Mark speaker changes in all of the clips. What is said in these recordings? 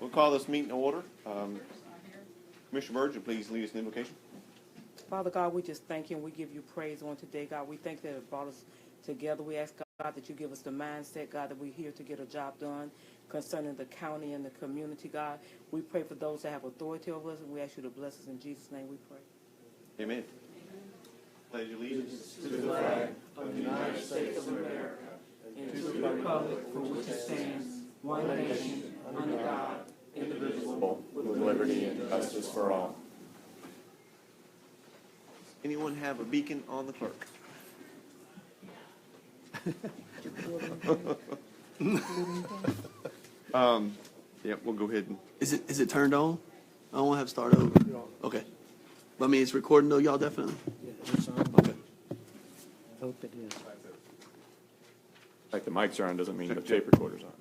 Speaker 1: We'll call this meeting to order. Commissioner Burge, please lead us in invocation.
Speaker 2: Father God, we just thank you and we give you praise on today, God. We thank that it brought us together. We ask, God, that you give us the mindset, God, that we're here to get a job done concerning the county and the community, God. We pray for those that have authority over us, and we ask you to bless us. In Jesus' name we pray.
Speaker 1: Amen. Pledge allegiance
Speaker 2: To the flag of the United States of America and to the republic for which it stands, one nation, under God, indivisible,
Speaker 3: with liberty and justice for all.
Speaker 1: Anyone have a beacon on the clerk? Yeah, we'll go ahead and.
Speaker 4: Is it turned on? I don't want to have to start over. Okay. But I mean, it's recording though, y'all definitely?
Speaker 5: Yeah, it's on.
Speaker 4: Okay.
Speaker 5: Hope it is.
Speaker 3: Like the mics are on doesn't mean the tape recorder's on.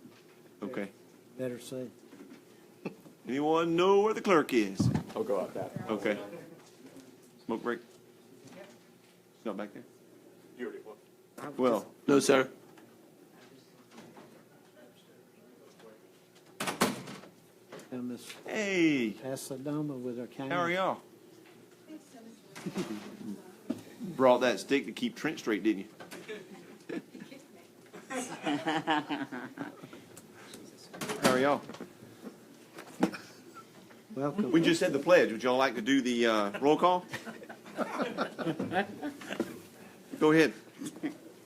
Speaker 1: Okay.
Speaker 5: Better say.
Speaker 1: Anyone know where the clerk is?
Speaker 3: I'll go out that.
Speaker 1: Okay. Smoke break? Not back there?
Speaker 3: You already looked.
Speaker 1: Well,
Speaker 4: No, sir.
Speaker 5: And Miss
Speaker 1: hey,
Speaker 5: Pasadoma with our county.
Speaker 1: how are y'all? Brought that stick to keep Trent straight, didn't you? How are y'all?
Speaker 5: Welcome.
Speaker 1: We just said the pledge. Would y'all like to do the roll call? Go ahead.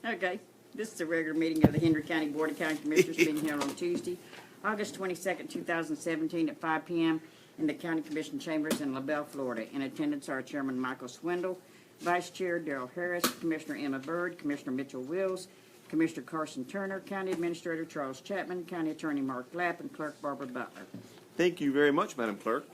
Speaker 6: Okay, this is a regular meeting of the Hendry County Board of County Commissioners being held on Tuesday, August 22nd, 2017 at 5 p.m. in the County Commission Chambers in LaBelle, Florida. In attendance are Chairman Michael Swindle, Vice Chair Darrell Harris, Commissioner Emma Byrd, Commissioner Mitchell Wills, Commissioner Carson Turner, County Administrator Charles Chapman, County Attorney Mark Lapp, and Clerk Barbara Butler.
Speaker 1: Thank you very much, Madam Clerk.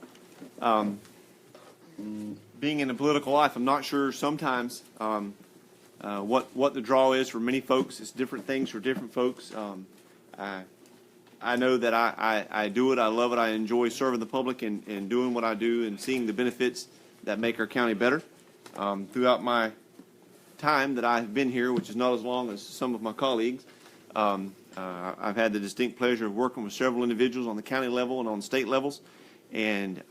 Speaker 1: Being in the political life, I'm not sure sometimes what the draw is for many folks. It's different things for different folks. I know that I do it. I love it. I enjoy serving the public and doing what I do and seeing the benefits that make our county better. Throughout my time that I've been here, which is not as long as some of my colleagues, I've had the distinct pleasure of working with several individuals on the county level and on state levels, and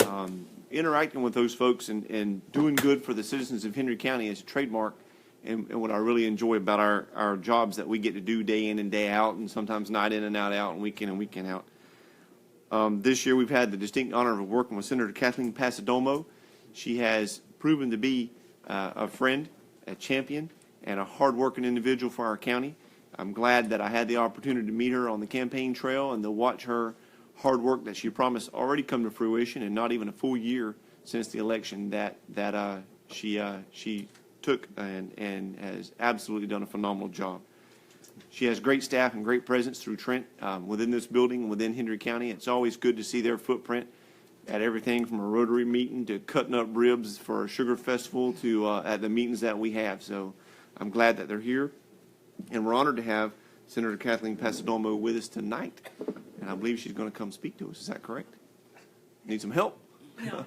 Speaker 1: interacting with those folks and doing good for the citizens of Hendry County is a trademark, and what I really enjoy about our jobs that we get to do day in and day out, and sometimes night in and night out, and weekend out. This year we've had the distinct honor of working with Senator Kathleen Pasadomo. She has proven to be a friend, a champion, and a hard-working individual for our county. I'm glad that I had the opportunity to meet her on the campaign trail and to watch her hard work that she promised already come to fruition, and not even a full year since the election that she took and has absolutely done a phenomenal job. She has great staff and great presence through Trent within this building and within Hendry County. It's always good to see their footprint at everything from a Rotary meeting to cutting up ribs for a sugar festival to at the meetings that we have. So I'm glad that they're here, and we're honored to have Senator Kathleen Pasadomo with us tonight, and I believe she's going to come speak to us. Is that correct? Need some help?
Speaker 7: No.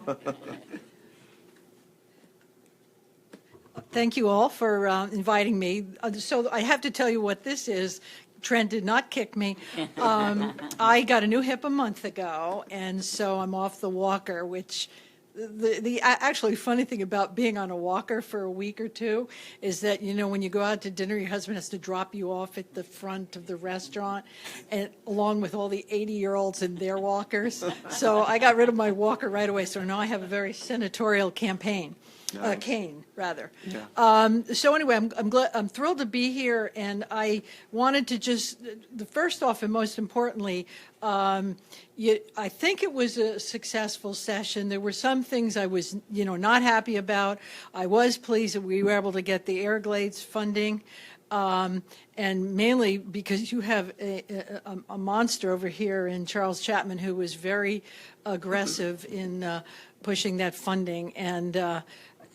Speaker 7: Thank you all for inviting me. So I have to tell you what this is. Trent did not kick me. I got a new hip a month ago, and so I'm off the walker, which the actually funny thing about being on a walker for a week or two is that, you know, when you go out to dinner, your husband has to drop you off at the front of the restaurant, and along with all the 80-year-olds in their walkers. So I got rid of my walker right away, so now I have a very senatorial campaign.
Speaker 1: Nice.
Speaker 7: Cane, rather.
Speaker 1: Yeah.
Speaker 7: So anyway, I'm thrilled to be here, and I wanted to just, first off and most importantly, I think it was a successful session. There were some things I was, not happy about. I was pleased that we were able to get the Everglades funding. And mainly because you have a monster over here in Charles Chapman who was very aggressive in pushing that funding, and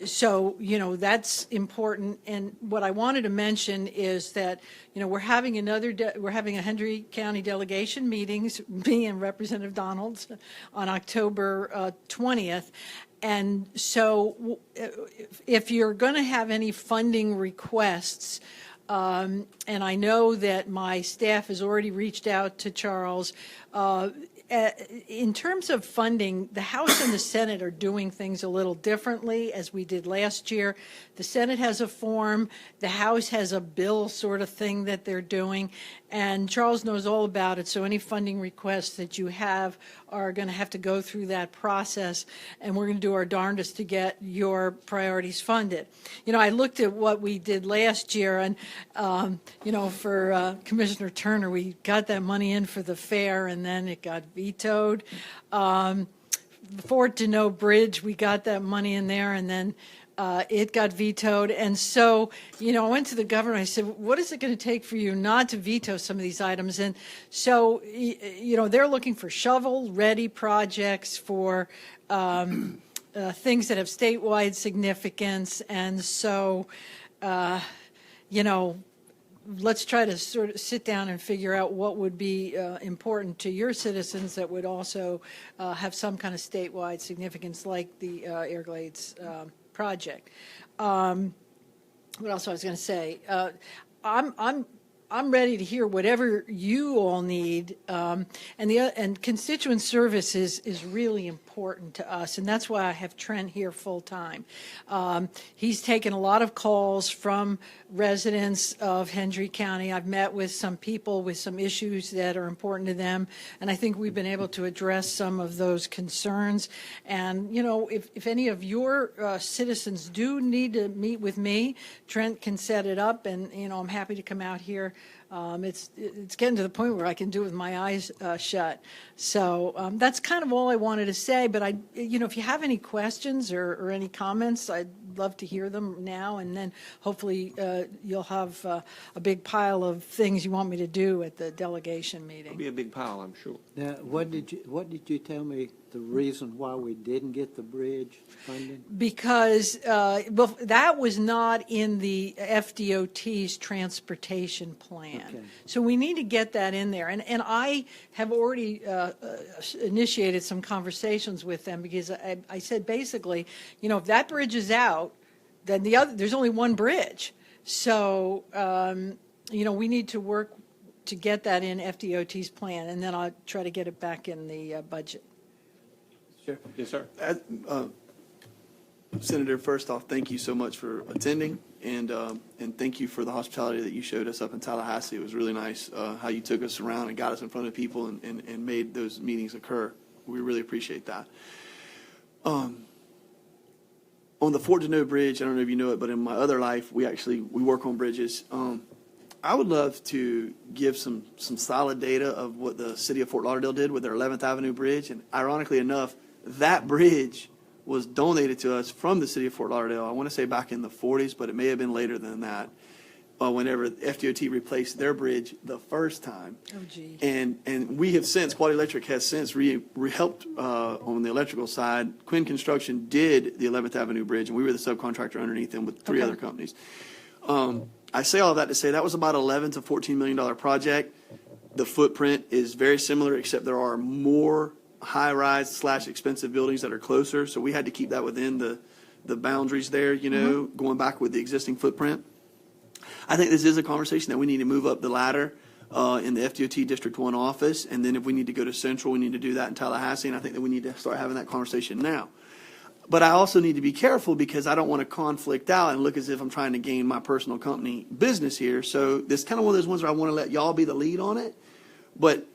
Speaker 7: so that's important. And what I wanted to mention is that we're having a Hendry County delegation meetings, me and Representative Donalds, on October 20th. And so if you're going to have any funding requests, and I know that my staff has already reached out to Charles, in terms of funding, the House and the Senate are doing things a little differently as we did last year. The Senate has a form, the House has a bill sort of thing that they're doing, and Charles knows all about it, so any funding requests that you have are going to have to go through that process, and we're going to do our darndest to get your priorities funded. You know, I looked at what we did last year, and, you know, for Commissioner Turner, we got that money in for the fair, and then it got vetoed. Fort Deneau Bridge, we got that money in there, and then it got vetoed. And so, you know, I went to the governor. I said, what is it going to take for you not to veto some of these items? And so, you know, they're looking for shovel-ready projects for things that have statewide significance. And so, you know, let's try to sort of sit down and figure out what would be important to your citizens that would also have some kind of statewide significance, like the Everglades project. What else I was going to say? I'm ready to hear whatever you all need, and constituent service is really important to us, and that's why I have Trent here full time. He's taken a lot of calls from residents of Hendry County. I've met with some people with some issues that are important to them, and I think we've been able to address some of those concerns. And you know, if any of your citizens do need to meet with me, Trent can set it up, and you know, I'm happy to come out here. It's getting to the point where I can do it with my eyes shut. So that's kind of all I wanted to say. But you know, if you have any questions or any comments, I'd love to hear them now. And then hopefully you'll have a big pile of things you want me to do at the delegation meeting.
Speaker 1: It'll be a big pile, I'm sure.
Speaker 5: Now, what did you tell me the reason why we didn't get the bridge funding?
Speaker 7: Because well, that was not in the FDOT's transportation plan.
Speaker 5: Okay.
Speaker 7: So we need to get that in there. And I have already initiated some conversations with them, because I said basically, you know, if that bridge is out, then there's only one bridge. So, you know, we need to work to get that in FDOT's plan, and then I'll try to get it back in the budget.
Speaker 4: Sure.
Speaker 1: Yes, sir.
Speaker 4: Senator, first off, thank you so much for attending, and thank you for the hospitality that you showed us up in Tallahassee. It was really nice how you took us around and got us in front of people and made those meetings occur. We really appreciate that. On the Fort Deneau Bridge, I don't know if you know it, but in my other life, we work on bridges. I would love to give some solid data of what the city of Fort Lauderdale did with their 11th Avenue Bridge, and ironically enough, that bridge was donated to us from the city of Fort Lauderdale. I want to say back in the 40s, but it may have been later than that, whenever FDOT replaced their bridge the first time.
Speaker 7: Oh, gee.
Speaker 4: And we have since, Quality Electric has since helped on the electrical side. Quinn Construction did the 11th Avenue Bridge, and we were the subcontractor underneath them with three other companies. I say all of that to say that was about $11 to $14 million project. The footprint is very similar, except there are more high-rise / expensive buildings that are closer. So we had to keep that within the boundaries there, you know, going back with the existing footprint. I think this is a conversation that we need to move up the ladder in the FDOT District 1 office. And then if we need to go to Central, we need to do that in Tallahassee. And I think that we need to start having that conversation now. But I also need to be careful, because I don't want to conflict out and look as if I'm trying to gain my personal company business here. So this is kind of one of those ones where I want to let y'all be the lead on it. But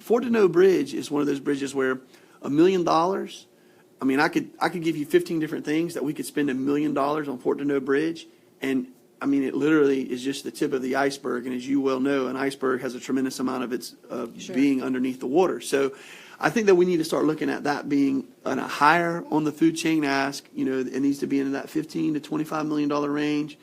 Speaker 4: Fort Deneau Bridge is one of those bridges where $1 million, I mean, I could give you 15 different things that we could spend $1 million on Fort Deneau Bridge. And I mean, it literally is just the tip of the iceberg. And as you well know, an iceberg has a tremendous amount of its being underneath the water. So I think that we need to start looking at that being a higher on the food chain ask. You know, it needs to be in that $15 to $25 million range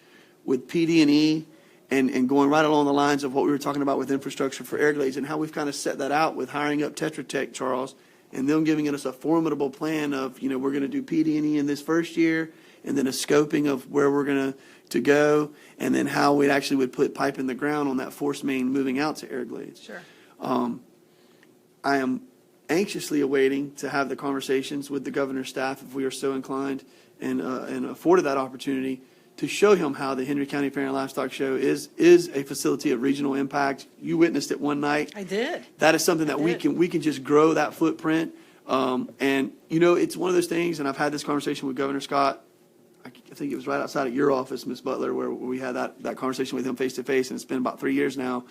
Speaker 4: with PD&E, and going right along the lines of what we were talking about with infrastructure for Everglades, and how we've kind of set that out with hiring up Tetra Tech, Charles, and them giving us a formidable plan of, you know, we're going to do PD&E in this first year, and then a scoping of where we're going to go, and then how we actually would put pipe in the ground on that force main moving out to Everglades.
Speaker 7: Sure.
Speaker 4: I am anxiously awaiting to have the conversations with the governor's staff, if we are so inclined and afforded that opportunity, to show him how the Hendry County Fair and Livestock Show is a facility of regional impact. You witnessed it one night.
Speaker 7: I did.
Speaker 4: That is something that we
Speaker 7: did.
Speaker 4: can just grow that footprint. And, you know, it's one of those things, and I've had this conversation with Governor Scott. I think it was right outside of your office, Ms. Butler, where we had that conversation with him face to face, and it's been about 3 years now,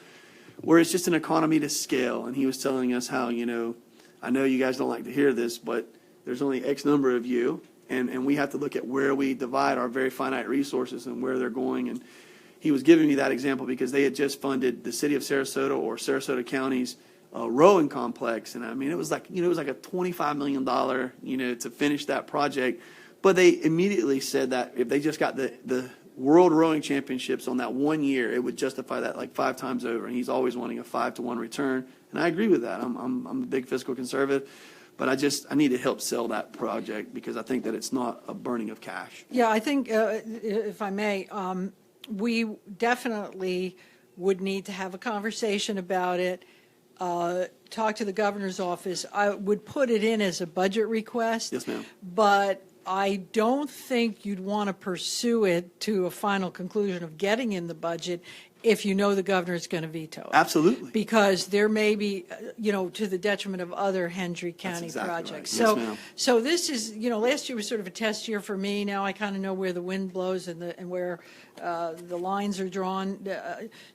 Speaker 4: where it's just an economy to scale. And he was telling us how, you know, I know you guys don't like to hear this, but there's only X number of you, and we have to look at where we divide our very finite resources and where they're going. And he was giving me that example because they had just funded the city of Sarasota or Sarasota County's rowing complex. And I mean, it was like a $25 million, you know, to finish that project. But they immediately said that if they just got the World Rowing Championships on that 1 year, it would justify that like 5 times over. And he's always wanting a 5-to-1 return. And I agree with that. I'm a big fiscal conservative. But I need to help sell that project because I think that it's not a burning of cash.
Speaker 7: Yeah, I think, if I may, we definitely would need to have a conversation about it, talk to the governor's office. I would put it in as a budget request.
Speaker 4: Yes, ma'am.
Speaker 7: But I don't think you'd want to pursue it to a final conclusion of getting in the budget if you know the governor's going to veto it.
Speaker 4: Absolutely.
Speaker 7: Because there may be, you know, to the detriment of other Hendry County
Speaker 4: exactly
Speaker 7: projects.
Speaker 4: right. Yes,
Speaker 7: So,
Speaker 4: ma'am.
Speaker 7: so this is, you know, last year was sort of a test year for me. Now I kind of know where the wind blows and where the lines are drawn.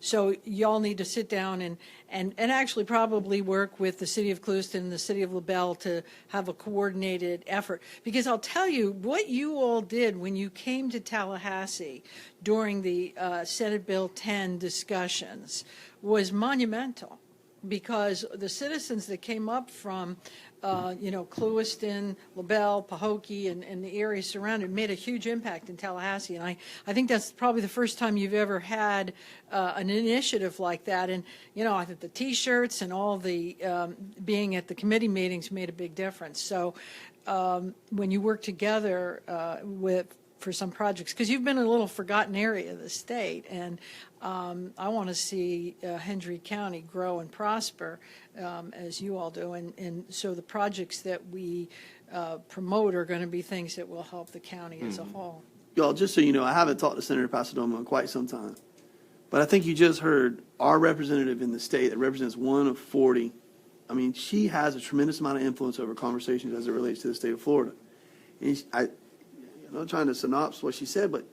Speaker 7: So y'all need to sit down and actually probably work with the city of Clewiston and the city of LaBelle to have a coordinated effort. Because I'll tell you, what you all did when you came to Tallahassee during the Senate Bill 10 discussions was monumental, because the citizens that came up from, you know, Clewiston, LaBelle, Pahokee, and the area surrounding made a huge impact in Tallahassee. And I think that's probably the first time you've ever had an initiative like that. And, you know, I think the T-shirts and all the being at the committee meetings made a big difference. So when you work together for some projects, because you've been in a little forgotten area of the state, and I want to see Hendry County grow and prosper as you all do, and so the projects that we promote are going to be things that will help the county as a whole.
Speaker 4: Y'all, just so you know, I haven't talked to Senator Pasadoma in quite some time, but I think you just heard our representative in the state that represents 1 of 40. I mean, she has a tremendous amount of influence over conversations as it relates to the state of Florida. And I'm not trying to synopsis what she said, but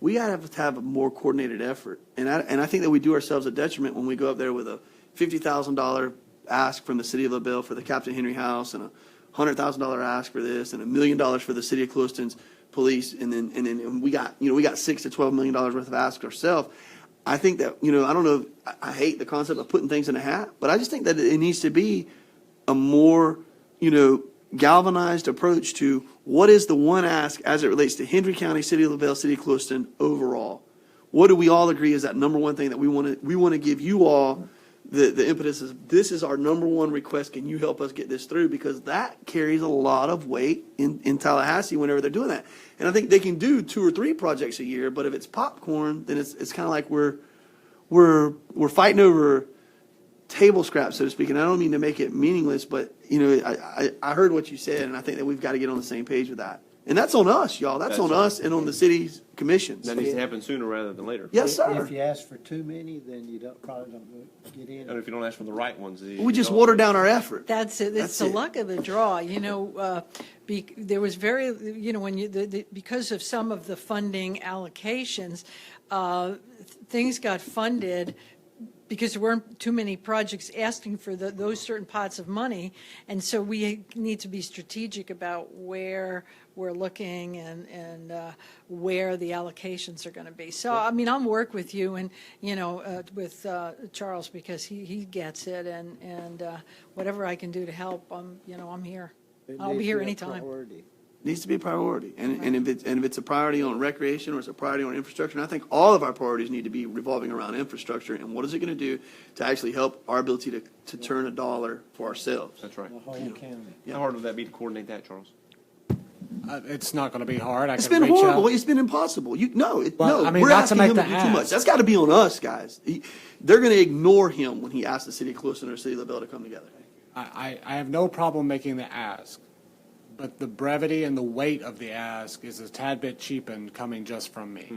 Speaker 4: we have to have a more coordinated effort. And I think that we do ourselves a detriment when we go up there with a $50,000 ask from the city of LaBelle for the Captain Henry House, and a $100,000 ask for this, and $1 million for the city of Clewiston's police, and then we got $6 to $12 million worth of asks ourselves. I think that, you know, I don't know, I hate the concept of putting things in a hat, but I just think that it needs to be a more, you know, galvanized approach to what is the one ask as it relates to Hendry County, City of LaBelle, City of Clewiston overall. What do we all agree is that number one thing that we want to give you all the impetus is, this is our number one request. Can you help us get this through? Because that carries a lot of weight in Tallahassee whenever they're doing that. And I think they can do 2 or 3 projects a year, but if it's popcorn, then it's kind of like we're fighting over table scraps, so to speak. And I don't mean to make it meaningless, but you know, I heard what you said, and I think that we've got to get on the same page with that. And that's on us, y'all. That's on us and on the city's commissions.
Speaker 1: That needs to happen sooner rather than later.
Speaker 4: Yes, sir.
Speaker 5: If you ask for too many, then you probably don't get in.
Speaker 1: And if you don't ask for the right ones,
Speaker 4: We just water down our effort.
Speaker 7: That's it. It's
Speaker 4: That's
Speaker 7: the
Speaker 4: it.
Speaker 7: luck of the draw. You know, there was very, you know, when because of some of the funding allocations, things got funded because there weren't too many projects asking for those certain pots of money. And so we need to be strategic about where we're looking and where the allocations are going to be. So, I mean, I'll work with you and, you know, with Charles, because he gets it, and whatever I can do to help, I'm here.
Speaker 5: It
Speaker 7: I'll
Speaker 5: needs
Speaker 7: be
Speaker 5: to
Speaker 7: here
Speaker 5: a
Speaker 7: anytime.
Speaker 5: priority.
Speaker 4: Needs to be a priority. And if it's a priority on recreation or it's a priority on infrastructure, and I think all of our priorities need to be revolving around infrastructure and what is it going to do to actually help our ability to turn a dollar for ourselves.
Speaker 1: That's right.
Speaker 5: The whole county.
Speaker 1: How hard would that be to coordinate that, Charles?
Speaker 8: It's not going to be hard.
Speaker 4: It's been horrible. It's been impossible.
Speaker 8: Well,
Speaker 4: No,
Speaker 8: I mean,
Speaker 4: we're
Speaker 8: not to
Speaker 4: asking
Speaker 8: make
Speaker 4: him
Speaker 8: the
Speaker 4: to do too much.
Speaker 8: ask.
Speaker 4: That's got to be on us, guys. They're going to ignore him when he asks the city of Clewiston or City of LaBelle to come together.
Speaker 8: I have no problem making the ask, but the brevity and the weight of the ask is a tad bit cheapened coming just from me.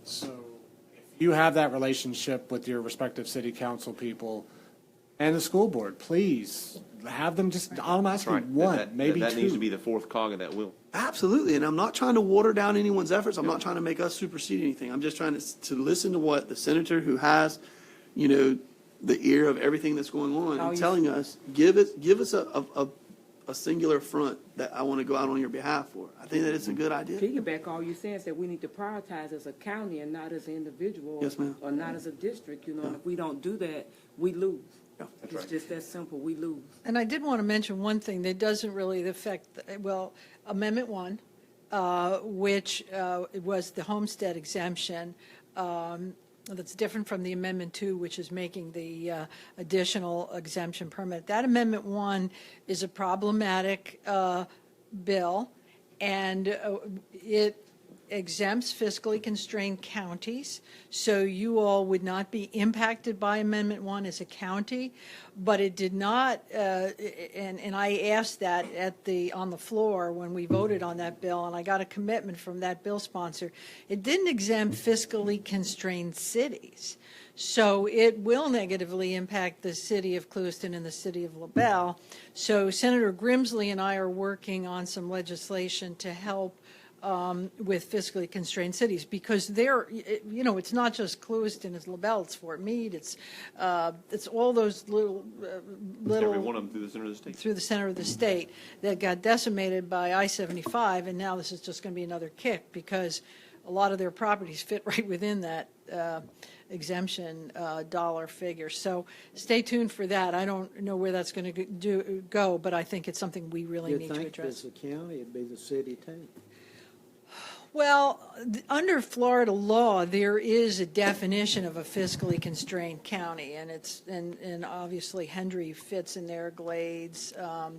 Speaker 8: So if you have that relationship with your respective city council people and the school board, please have them just, I'm asking
Speaker 1: Right.
Speaker 8: one, maybe
Speaker 1: That needs to
Speaker 8: two.
Speaker 1: be the fourth cog of that wheel.
Speaker 4: Absolutely, and I'm not trying to water down anyone's efforts. I'm not trying to make us supersede anything. I'm just trying to listen to what the senator who has, the ear of everything that's going on
Speaker 2: Oh,
Speaker 4: and
Speaker 2: you-
Speaker 4: telling us, give us a singular front that I want to go out on your behalf for. I think that it's a good idea.
Speaker 2: Piggyback all you saying is that we need to prioritize as a county and not as an individual.
Speaker 4: Yes, ma'am.
Speaker 2: Or not as a district, If we don't do that, we lose.
Speaker 4: Yeah.
Speaker 2: It's just that simple, we lose.
Speaker 7: And I did want to mention one thing that doesn't really affect, Amendment 1, which was the homestead exemption, that's different from the Amendment 2, which is making the additional exemption permit. That Amendment 1 is a problematic bill, and it exempts fiscally constrained counties, so you all would not be impacted by Amendment 1 as a county, but it did not, and I asked that on the floor when we voted on that bill, and I got a commitment from that bill sponsor. It didn't exempt fiscally constrained cities. So it will negatively impact the city of Clewiston and the city of LaBelle. So Senator Grimsley and I are working on some legislation to help with fiscally constrained cities, because it's not just Clewiston, it's LaBelle, it's Fort Meade, it's all those little
Speaker 1: Every one of them through the center of the state.
Speaker 7: through the center of the state that got decimated by I-75, and now this is just going to be another kick because a lot of their properties fit right within that exemption dollar figure. So stay tuned for that. I don't know where that's going to go, but I think it's something we really need to
Speaker 5: You'd think
Speaker 7: address.
Speaker 5: as a county, it'd be the city too.
Speaker 7: Well, under Florida law, there is a definition of a fiscally constrained county, and and obviously Hendry fits in there, Glades,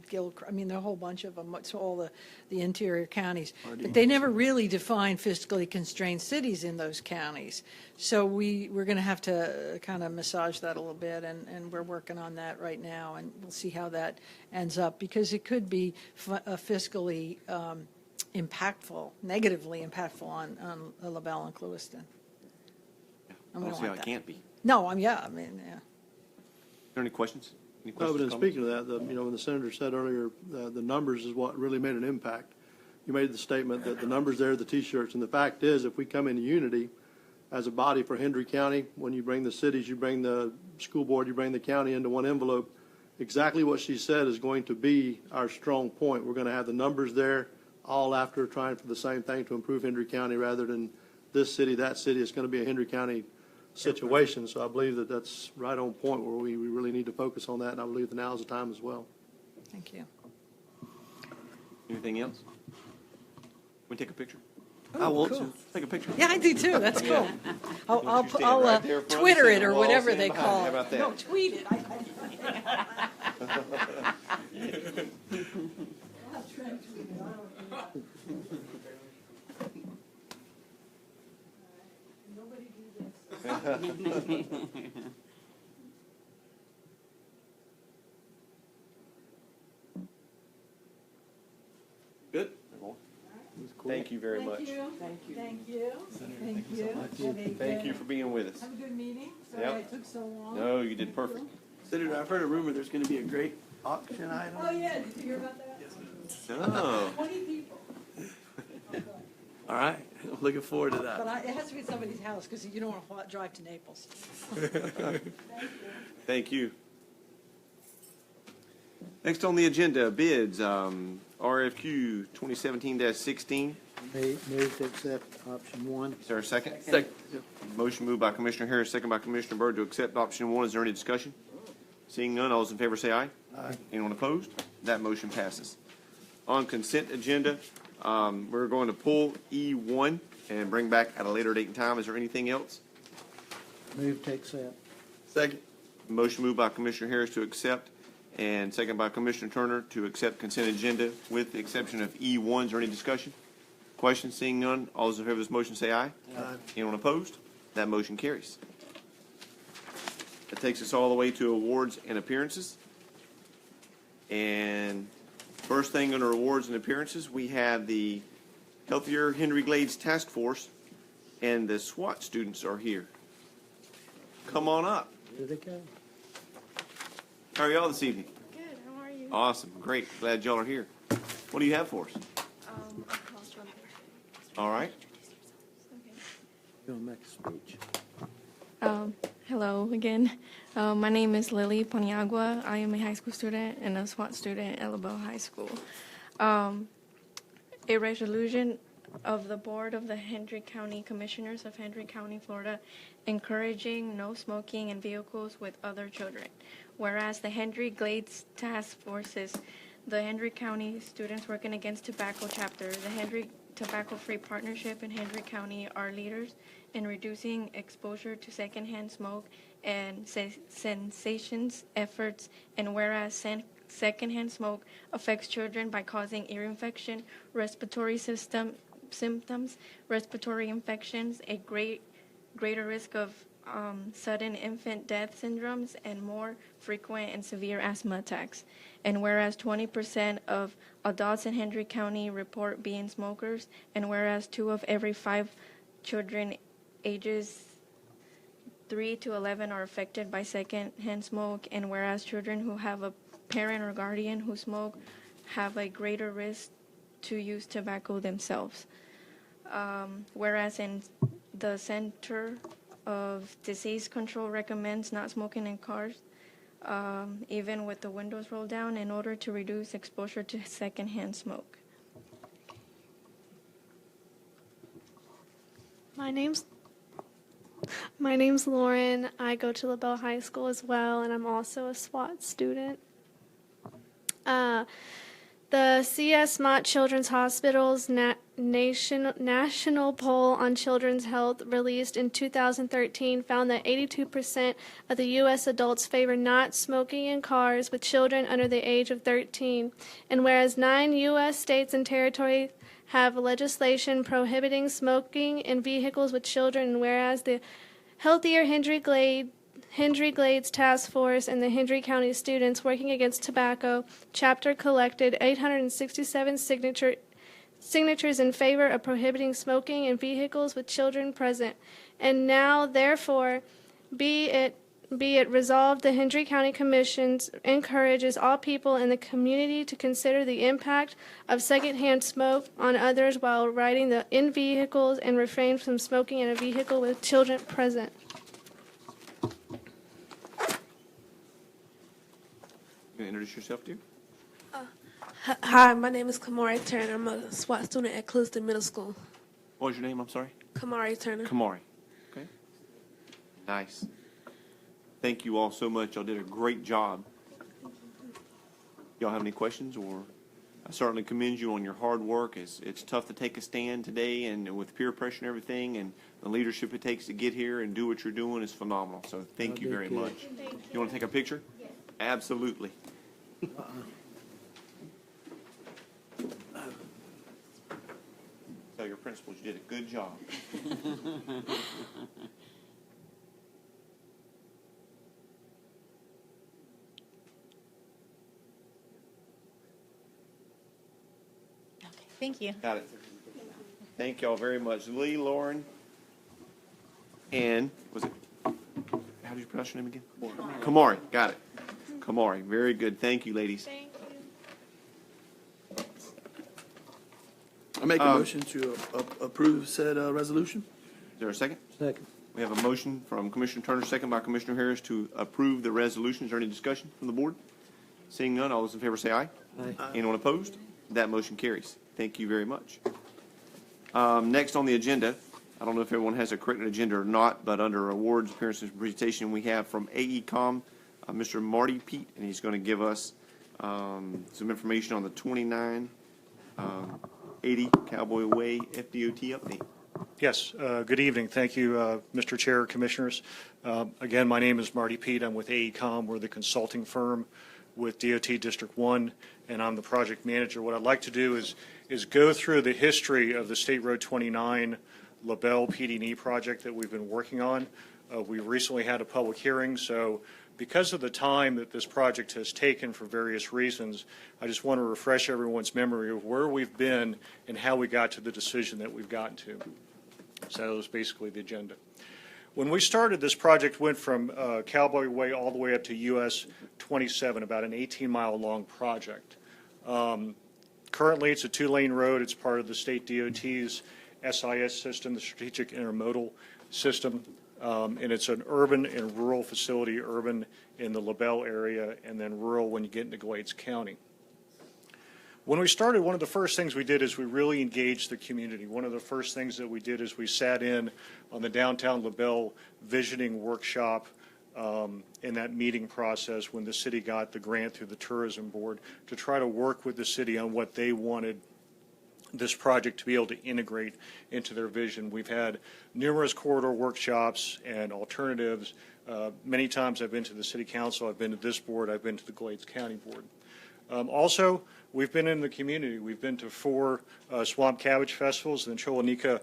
Speaker 7: Gilchrist, there are a whole bunch of them, it's all the interior counties. But they never really define fiscally constrained cities in those counties. So we're going to have to kind of massage that a little bit, and we're working on that right now, and we'll see how that ends up, because it could be fiscally negatively impactful on LaBelle and Clewiston.
Speaker 1: I don't see how it can't be.
Speaker 7: No, yeah.
Speaker 1: Are there any questions? Any
Speaker 9: No, but in
Speaker 1: comments?
Speaker 9: speaking of that, when the senator said earlier, the numbers is what really made an impact. You made the statement that the numbers there are the T-shirts, and the fact is, if we come into unity as a body for Hendry County, when you bring the cities, you bring the school board, you bring the county into one envelope, exactly what she said is going to be our strong point. We're going to have the numbers there, all after trying for the same thing to improve Hendry County rather than this city, that city. It's going to be a Hendry County situation. So I believe that that's right on point where we really need to focus on that, and I believe that now is the time as well.
Speaker 7: Thank you.
Speaker 1: Anything else? We take a picture?
Speaker 4: I want to.
Speaker 1: Take a picture.
Speaker 7: Yeah, I do too. That's cool. I'll
Speaker 1: You stand
Speaker 7: I'll
Speaker 1: right there in front of
Speaker 7: Twitter
Speaker 1: the
Speaker 7: it
Speaker 1: center
Speaker 7: or
Speaker 1: wall,
Speaker 7: whatever
Speaker 1: stand
Speaker 7: they
Speaker 1: behind
Speaker 7: call
Speaker 1: it.
Speaker 7: it.
Speaker 1: How about that?
Speaker 7: No, tweet it.
Speaker 1: Good? Thank you very much.
Speaker 7: Thank you. Thank you. Thank you.
Speaker 1: Thank you for being with us.
Speaker 7: Have a good meeting.
Speaker 1: Yep.
Speaker 7: Sorry it took so long.
Speaker 1: No, you did perfect.
Speaker 4: Senator, I've heard a rumor there's going to be a great auction item.
Speaker 7: Oh, yeah, did you hear about that?
Speaker 1: Oh,
Speaker 7: 20 people.
Speaker 4: All right, I'm looking forward to
Speaker 7: But
Speaker 4: that.
Speaker 7: it has to be at somebody's house, because you don't want to drive to Naples.
Speaker 1: thank you. Next on the agenda, bids, RFQ 2017-16.
Speaker 5: Move to accept option one.
Speaker 1: Is there a second?
Speaker 4: Second.
Speaker 1: Motion moved by Commissioner Harris, second by Commissioner Byrd to accept option one. Is there any discussion? Seeing none, all those in favor say aye. Aye. Anyone opposed? That motion passes. On consent agenda, we're going to pull E1 and bring back at a later date and time. Is there anything else?
Speaker 5: Move to accept.
Speaker 4: Second.
Speaker 1: Motion moved by Commissioner Harris to accept, and second by Commissioner Turner to accept consent agenda with the exception of E1. Is there any discussion? Questions? Seeing none, all those in favor of this motion say aye.
Speaker 4: Aye.
Speaker 1: Anyone opposed? That motion carries. That takes us all the way to awards and appearances. And First thing under awards and appearances, we have the Healthier Henry Glades Task Force, and the SWAT students are here. Come on up.
Speaker 5: Here they go.
Speaker 1: How are y'all this evening?
Speaker 10: Good, how are you?
Speaker 1: Awesome, great. Glad y'all are here. What do you have for us?
Speaker 10: A cross run.
Speaker 1: All right.
Speaker 5: You want to make a speech?
Speaker 10: Hello again. My name is Lily Paniagua. I am a high school student and a SWAT student at LaBelle High School. A resolution of the Board of the Hendry County Commissioners of Hendry County, Florida, encouraging no smoking in vehicles with other children. Whereas the Hendry Glades Task Forces, the Hendry County Students Working Against Tobacco Chapter, the Hendry Tobacco-Free Partnership in Hendry County are leaders in reducing exposure to secondhand smoke and sensations efforts, and whereas secondhand smoke affects children by causing ear infection, respiratory system symptoms, respiratory infections, a greater risk of sudden infant death syndromes, and more frequent and severe asthma attacks. And whereas 20% of adults in Hendry County report being smokers, and whereas 2 of every 5 children ages 3 to 11 are affected by secondhand smoke, and whereas children who have a parent or guardian who smoke have a greater risk to use tobacco themselves. Whereas in the Center of Disease Control recommends not smoking in cars, even with the windows rolled down, in order to reduce exposure to secondhand smoke.
Speaker 11: My name's Lauren. I go to LaBelle High School as well, and I'm also a SWAT student. The CS Mott Children's Hospital's national poll on children's health, released in 2013, found that 82% of the U.S. adults favor not smoking in cars with children under the age of 13. And whereas 9 U.S. states and territories have legislation prohibiting smoking in vehicles with children, and whereas the Healthier Hendry Glades Task Force and the Hendry County Students Working Against Tobacco chapter collected 867 signatures in favor of prohibiting smoking in vehicles with children present. And now, therefore, be it resolved, the Hendry County Commissions encourages all people in the community to consider the impact of secondhand smoke on others while riding in vehicles, and refrain from smoking in a vehicle with children present.
Speaker 1: You gonna introduce yourself, dear?
Speaker 12: Hi, my name is Kamari Turner. I'm a SWAT student at Clueston Middle School.
Speaker 1: What was your name? I'm sorry.
Speaker 12: Kamari Turner.
Speaker 1: Kamari. Okay. Nice. Thank you all so much. Y'all did a great job. Y'all have any questions? Or I certainly commend you on your hard work. It's tough to take a stand today, and with peer pressure and everything, and the leadership it takes to get here and do what you're doing is phenomenal. So thank you very much. You want to take a picture? Yes. Absolutely. Tell your principals you did a good job.
Speaker 10: Thank you.
Speaker 1: Got it. Thank y'all very much. Lee, Lauren, and was it, how did you pronounce your name again? Kamari. Got it. Kamari. Very good. Thank you, ladies.
Speaker 11: Thank you.
Speaker 4: I make a motion to approve said resolution.
Speaker 1: Is there a second?
Speaker 5: Second.
Speaker 1: We have a motion from Commissioner Turner, second by Commissioner Harris, to approve the resolution. Is there any discussion from the board? Seeing none, all those in favor say aye.
Speaker 5: Aye.
Speaker 1: Anyone opposed? That motion carries. Thank you very much. Next on the agenda, I don't know if everyone has a correct agenda or not, but under awards, appearances, and presentation, we have from AECOM, Mr. Marty Pete, and he's going to give us some information on the 2980 Cowboy Way FDOT update.
Speaker 13: Yes, good evening. Thank you, Mr. Chair, Commissioners. Again, my name is Marty Pete. I'm with AECOM. We're the consulting firm with DOT District 1, and I'm the project manager. What I'd like to do is go through the history of the State Road 29 LaBelle PD&E project that we've been working on. We recently had a public hearing, so Because of the time that this project has taken for various reasons, I just want to refresh everyone's memory of where we've been and how we got to the decision that we've gotten to. So that was basically the agenda. When we started, this project went from Cowboy Way all the way up to US 27, about an 18-mile long project. Currently, it's a 2-lane road. It's part of the state DOT's SIS system, the Strategic Intermodal System. And it's an urban and rural facility, urban in the LaBelle area, and then rural when you get into Glades County. When we started, one of the first things we did is we really engaged the community. One of the first things that we did is we sat in on the downtown LaBelle visioning workshop in that meeting process when the city got the grant through the tourism board to try to work with the city on what they wanted this project to be able to integrate into their vision. We've had numerous corridor workshops and alternatives. Many times I've been to the city council, I've been to this board, I've been to the Glades County board. Also, we've been in the community. We've been to 4 Swamp Cabbage festivals, the Cholanika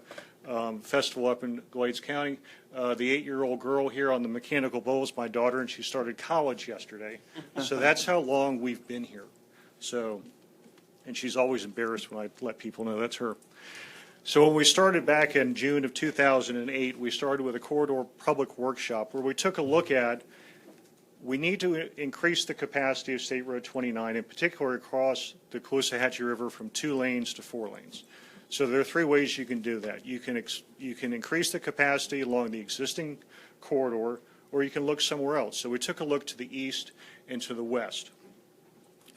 Speaker 13: festival up in Glades County. The 8-year-old girl here on the mechanical bull is my daughter, and she started college yesterday. So that's how long we've been here. So, and she's always embarrassed when I let people know that's her. So when we started back in June of 2008, we started with a corridor public workshop where we took a look at we need to increase the capacity of State Road 29, in particular across the Caloosahatchee River from 2 lanes to 4 lanes. So there are 3 ways you can do that. You can increase the capacity along the existing corridor, or you can look somewhere else. So we took a look to the east and to the west.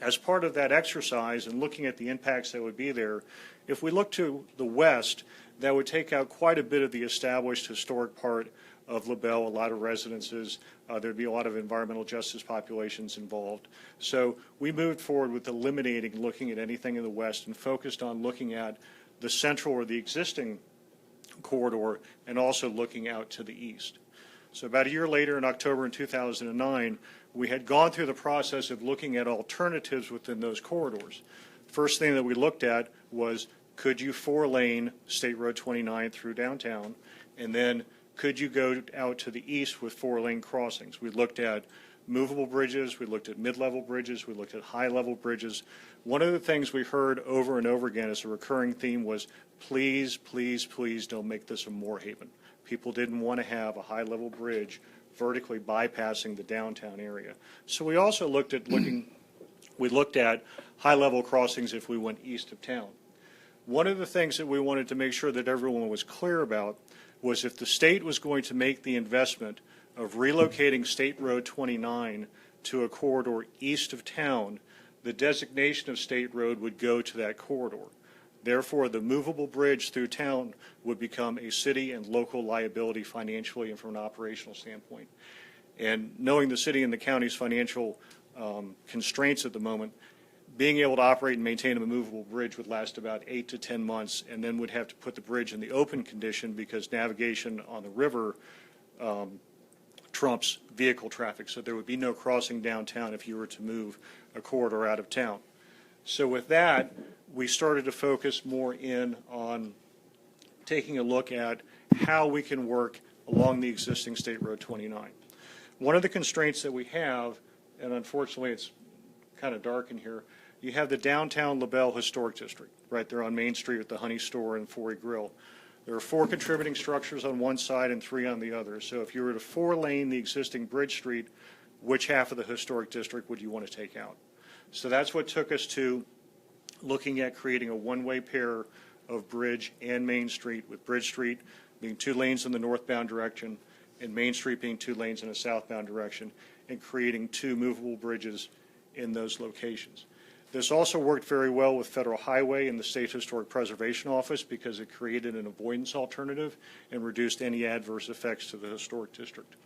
Speaker 13: As part of that exercise and looking at the impacts that would be there, if we look to the west, that would take out quite a bit of the established historic part of LaBelle, a lot of residences. There'd be a lot of environmental justice populations involved. So we moved forward with eliminating looking at anything in the west and focused on looking at the central or the existing corridor and also looking out to the east. So about a year later, in October in 2009, we had gone through the process of looking at alternatives within those corridors. First thing that we looked at was, could you 4-lane State Road 29 through downtown, and then could you go out to the east with 4-lane crossings? We looked at movable bridges, we looked at mid-level bridges, we looked at high-level bridges. One of the things we heard over and over again as a recurring theme was, please, please, please don't make this a Moore-Haven. People didn't want to have a high-level bridge vertically bypassing the downtown area. So we also looked at high-level crossings if we went east of town. One of the things that we wanted to make sure that everyone was clear about was if the state was going to make the investment of relocating State Road 29 to a corridor east of town, the designation of State Road would go to that corridor. Therefore, the movable bridge through town would become a city and local liability financially and from an operational standpoint. And knowing the city and the county's financial constraints at the moment, being able to operate and maintain a movable bridge would last about 8 to 10 months, and then would have to put the bridge in the open condition because navigation on the river trumps vehicle traffic. So there would be no crossing downtown if you were to move a corridor out of town. So with that, we started to focus more in on taking a look at how we can work along the existing State Road 29. One of the constraints that we have, and unfortunately it's kind of dark in here, you have the downtown LaBelle Historic District, right there on Main Street with the Honey Store and Forey Grill. There are 4 contributing structures on one side and 3 on the other. So if you were to 4-lane the existing Bridge Street, which half of the historic district would you want to take out? So that's what took us to looking at creating a one-way pair of Bridge and Main Street, with Bridge Street being 2 lanes in the northbound direction and Main Street being 2 lanes in a southbound direction, and creating 2 movable bridges in those locations. This also worked very well with Federal Highway and the State Historic Preservation Office because it created an avoidance alternative and reduced any adverse effects to the historic district.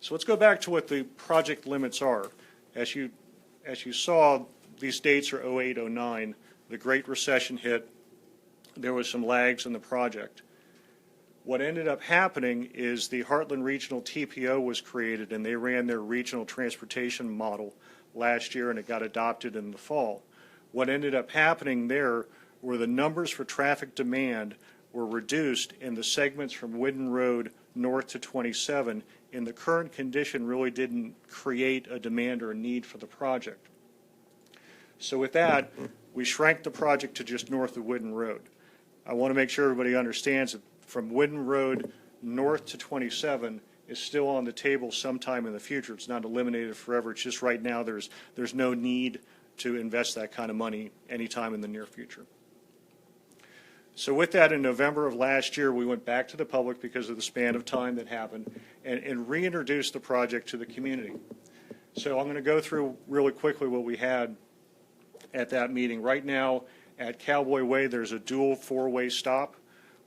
Speaker 13: So let's go back to what the project limits are. As you saw, these dates are 08, 09. The Great Recession hit. There was some lags in the project. What ended up happening is the Heartland Regional TPO was created, and they ran their regional transportation model last year, and it got adopted in the fall. What ended up happening there were the numbers for traffic demand were reduced in the segments from Whidden Road north to 27 in the current condition really didn't create a demand or a need for the project. So with that, we shrank the project to just north of Whidden Road. I want to make sure everybody understands that from Whidden Road north to 27 is still on the table sometime in the future. It's not eliminated forever. It's just right now there's no need to invest that kind of money anytime in the near future. So with that, in November of last year, we went back to the public because of the span of time that happened and reintroduced the project to the community. So I'm going to go through really quickly what we had at that meeting. Right now at Cowboy Way, there's a dual four-way stop.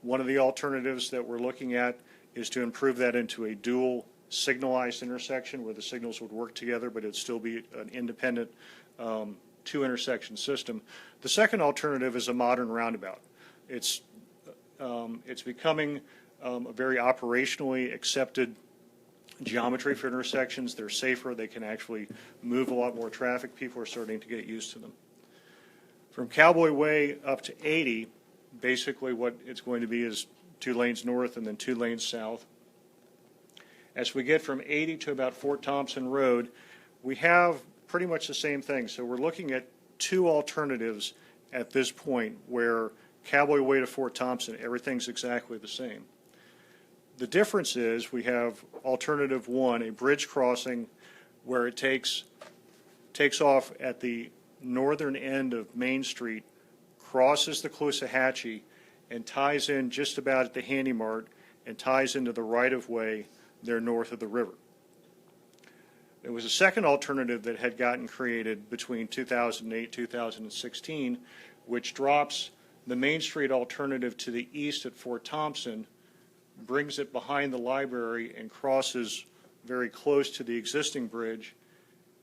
Speaker 13: One of the alternatives that we're looking at is to improve that into a dual signalized intersection where the signals would work together, but it'd still be an independent two-intersection system. The second alternative is a modern roundabout. It's becoming a very operationally accepted geometry for intersections. They're safer. They can actually move a lot more traffic. People are starting to get used to them. From Cowboy Way up to 80, basically what it's going to be is 2 lanes north and then 2 lanes south. As we get from 80 to about Fort Thompson Road, we have pretty much the same thing. So we're looking at 2 alternatives at this point where Cowboy Way to Fort Thompson, everything's exactly the same. The difference is we have alternative 1, a bridge crossing where it takes off at the northern end of Main Street, crosses the Caloosahatchee, and ties in just about at the Handy Mart and ties into the right-of-way there north of the river. There was a second alternative that had gotten created between 2008 and 2016, which drops the Main Street alternative to the east at Fort Thompson, brings it behind the library and crosses very close to the existing bridge,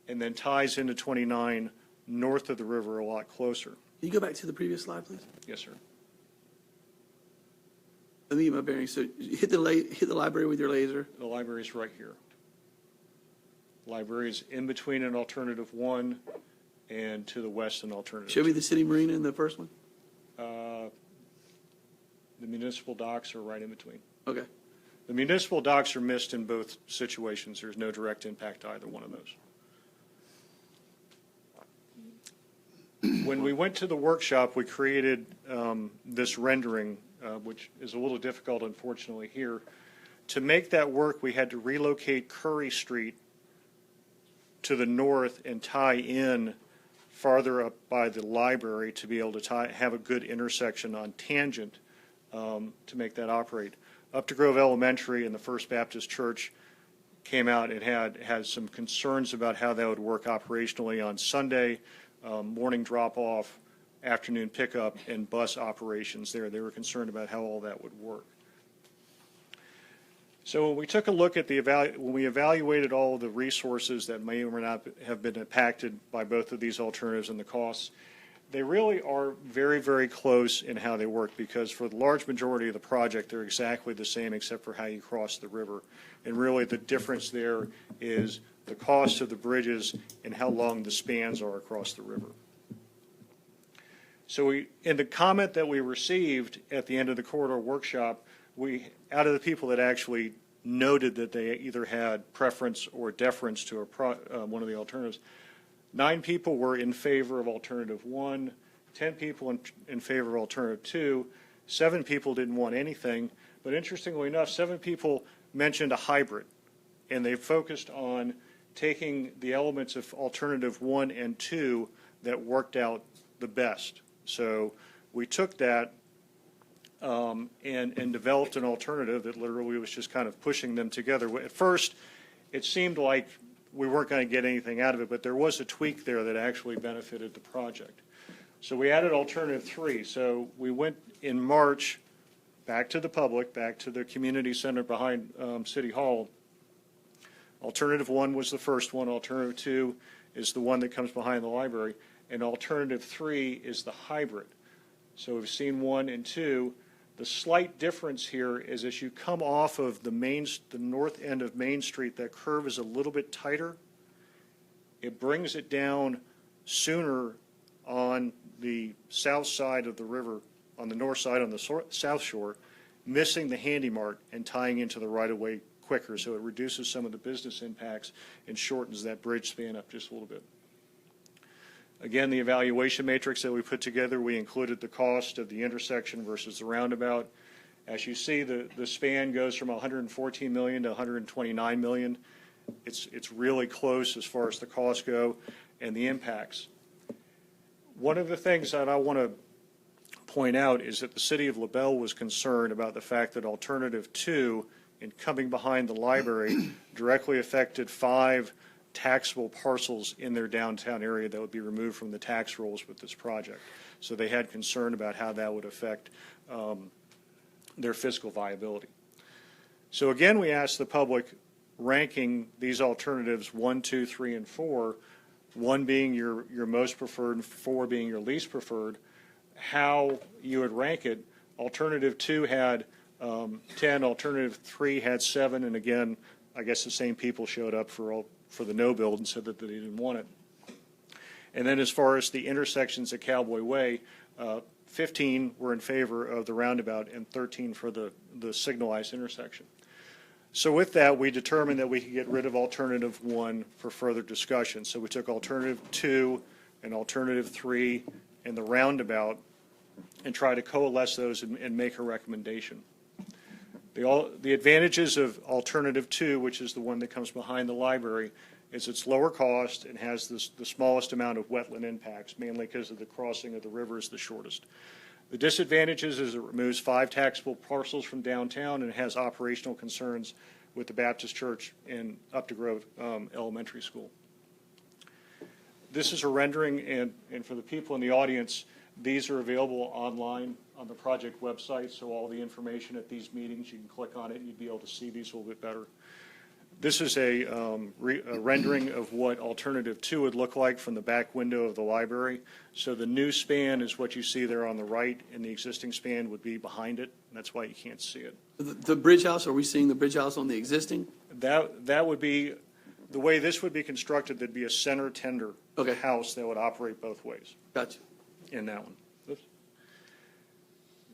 Speaker 13: and then ties into 29 north of the river a lot closer.
Speaker 4: Can you go back to the previous slide, please?
Speaker 13: Yes, sir.
Speaker 4: Let me get my bearings. So you hit the library with your laser.
Speaker 13: The library is right here. Library is in between an alternative 1 and to the west an alternative.
Speaker 4: Show me the city marina in the first one.
Speaker 13: The municipal docks are right in between.
Speaker 4: Okay.
Speaker 13: The municipal docks are missed in both situations. There's no direct impact to either one of those. When we went to the workshop, we created this rendering, which is a little difficult, unfortunately, here. To make that work, we had to relocate Curry Street to the north and tie in farther up by the library to be able to have a good intersection on Tangent to make that operate. Upton Grove Elementary and the First Baptist Church came out and had some concerns about how that would work operationally on Sunday, morning drop-off, afternoon pickup, and bus operations there. They were concerned about how all that would work. So when we took a look at when we evaluated all of the resources that may or may not have been impacted by both of these alternatives and the costs, they really are very, very close in how they work, because for the large majority of the project, they're exactly the same except for how you cross the river. And really the difference there is the cost of the bridges and how long the spans are across the river. So in the comment that we received at the end of the corridor workshop, out of the people that actually noted that they either had preference or deference to one of the alternatives, 9 people were in favor of alternative 1, 10 people in favor of alternative 2, 7 people didn't want anything, but interestingly enough, 7 people mentioned a hybrid, and they focused on taking the elements of alternative 1 and 2 that worked out the best. So we took that and developed an alternative that literally was just kind of pushing them together. At first, it seemed like we weren't going to get anything out of it, but there was a tweak there that actually benefited the project. So we added alternative 3. So we went in March back to the public, back to the community center behind City Hall. Alternative 1 was the first one. Alternative 2 is the one that comes behind the library. And alternative 3 is the hybrid. So we've seen 1 and 2. The slight difference here is as you come off of the north end of Main Street, that curve is a little bit tighter. It brings it down sooner on the south side of the river, on the north side on the south shore, missing the Handy Mart and tying into the right-of-way quicker, so it reduces some of the business impacts and shortens that bridge span up just a little bit. Again, the evaluation matrix that we put together, we included the cost of the intersection versus the roundabout. As you see, the span goes from 114 million to 129 million. It's really close as far as the costs go and the impacts. One of the things that I want to point out is that the city of LaBelle was concerned about the fact that alternative 2 in coming behind the library directly affected 5 taxable parcels in their downtown area that would be removed from the tax rolls with this project. So they had concern about how that would affect their fiscal viability. So again, we asked the public, ranking these alternatives 1, 2, 3, and 4, 1 being your most preferred and 4 being your least preferred, how you would rank it. Alternative 2 had 10, alternative 3 had 7, and again, I guess the same people showed up for the no build and said that they didn't want it. And then as far as the intersections at Cowboy Way, 15 were in favor of the roundabout and 13 for the signalized intersection. So with that, we determined that we could get rid of alternative 1 for further discussion. So we took alternative 2 and alternative 3 and the roundabout and try to coalesce those and make a recommendation. The advantages of alternative 2, which is the one that comes behind the library, is it's lower cost and has the smallest amount of wetland impacts, mainly because of the crossing of the river is the shortest. The disadvantages is it removes 5 taxable parcels from downtown and it has operational concerns with the Baptist Church and Updegrove Elementary School. This is a rendering, and for the people in the audience, these are available online on the project website, so all the information at these meetings, you can click on it and you'd be able to see these a little bit better. This is a rendering of what alternative 2 would look like from the back window of the library. So the new span is what you see there on the right, and the existing span would be behind it, and that's why you can't see it.
Speaker 4: The bridge house, are we seeing the bridge house on the existing?
Speaker 13: That would be, the way this would be constructed, there'd be a center tender
Speaker 4: Okay.
Speaker 13: house that would operate both ways.
Speaker 4: Gotcha.
Speaker 13: In that one. Oops.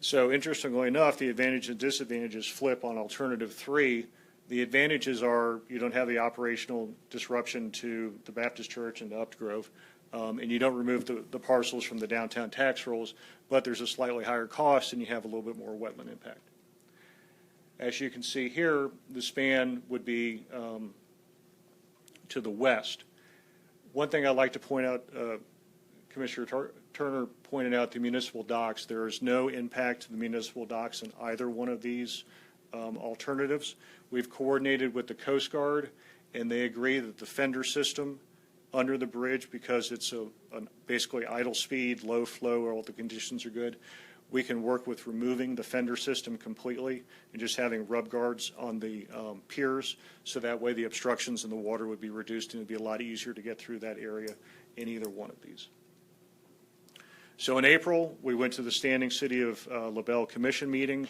Speaker 13: So interestingly enough, the advantages and disadvantages flip on alternative 3. The advantages are you don't have the operational disruption to the Baptist Church and to Updegrove, and you don't remove the parcels from the downtown tax rolls, but there's a slightly higher cost and you have a little bit more wetland impact. As you can see here, the span would be to the west. One thing I'd like to point out, Commissioner Turner pointed out the municipal docks. There is no impact to the municipal docks in either one of these alternatives. We've coordinated with the Coast Guard, and they agree that the fender system under the bridge, because it's basically idle speed, low flow, all the conditions are good, we can work with removing the fender system completely and just having rub guards on the piers, so that way the obstructions in the water would be reduced and it would be a lot easier to get through that area in either one of these. So in April, we went to the Standing City of LaBelle Commission meeting,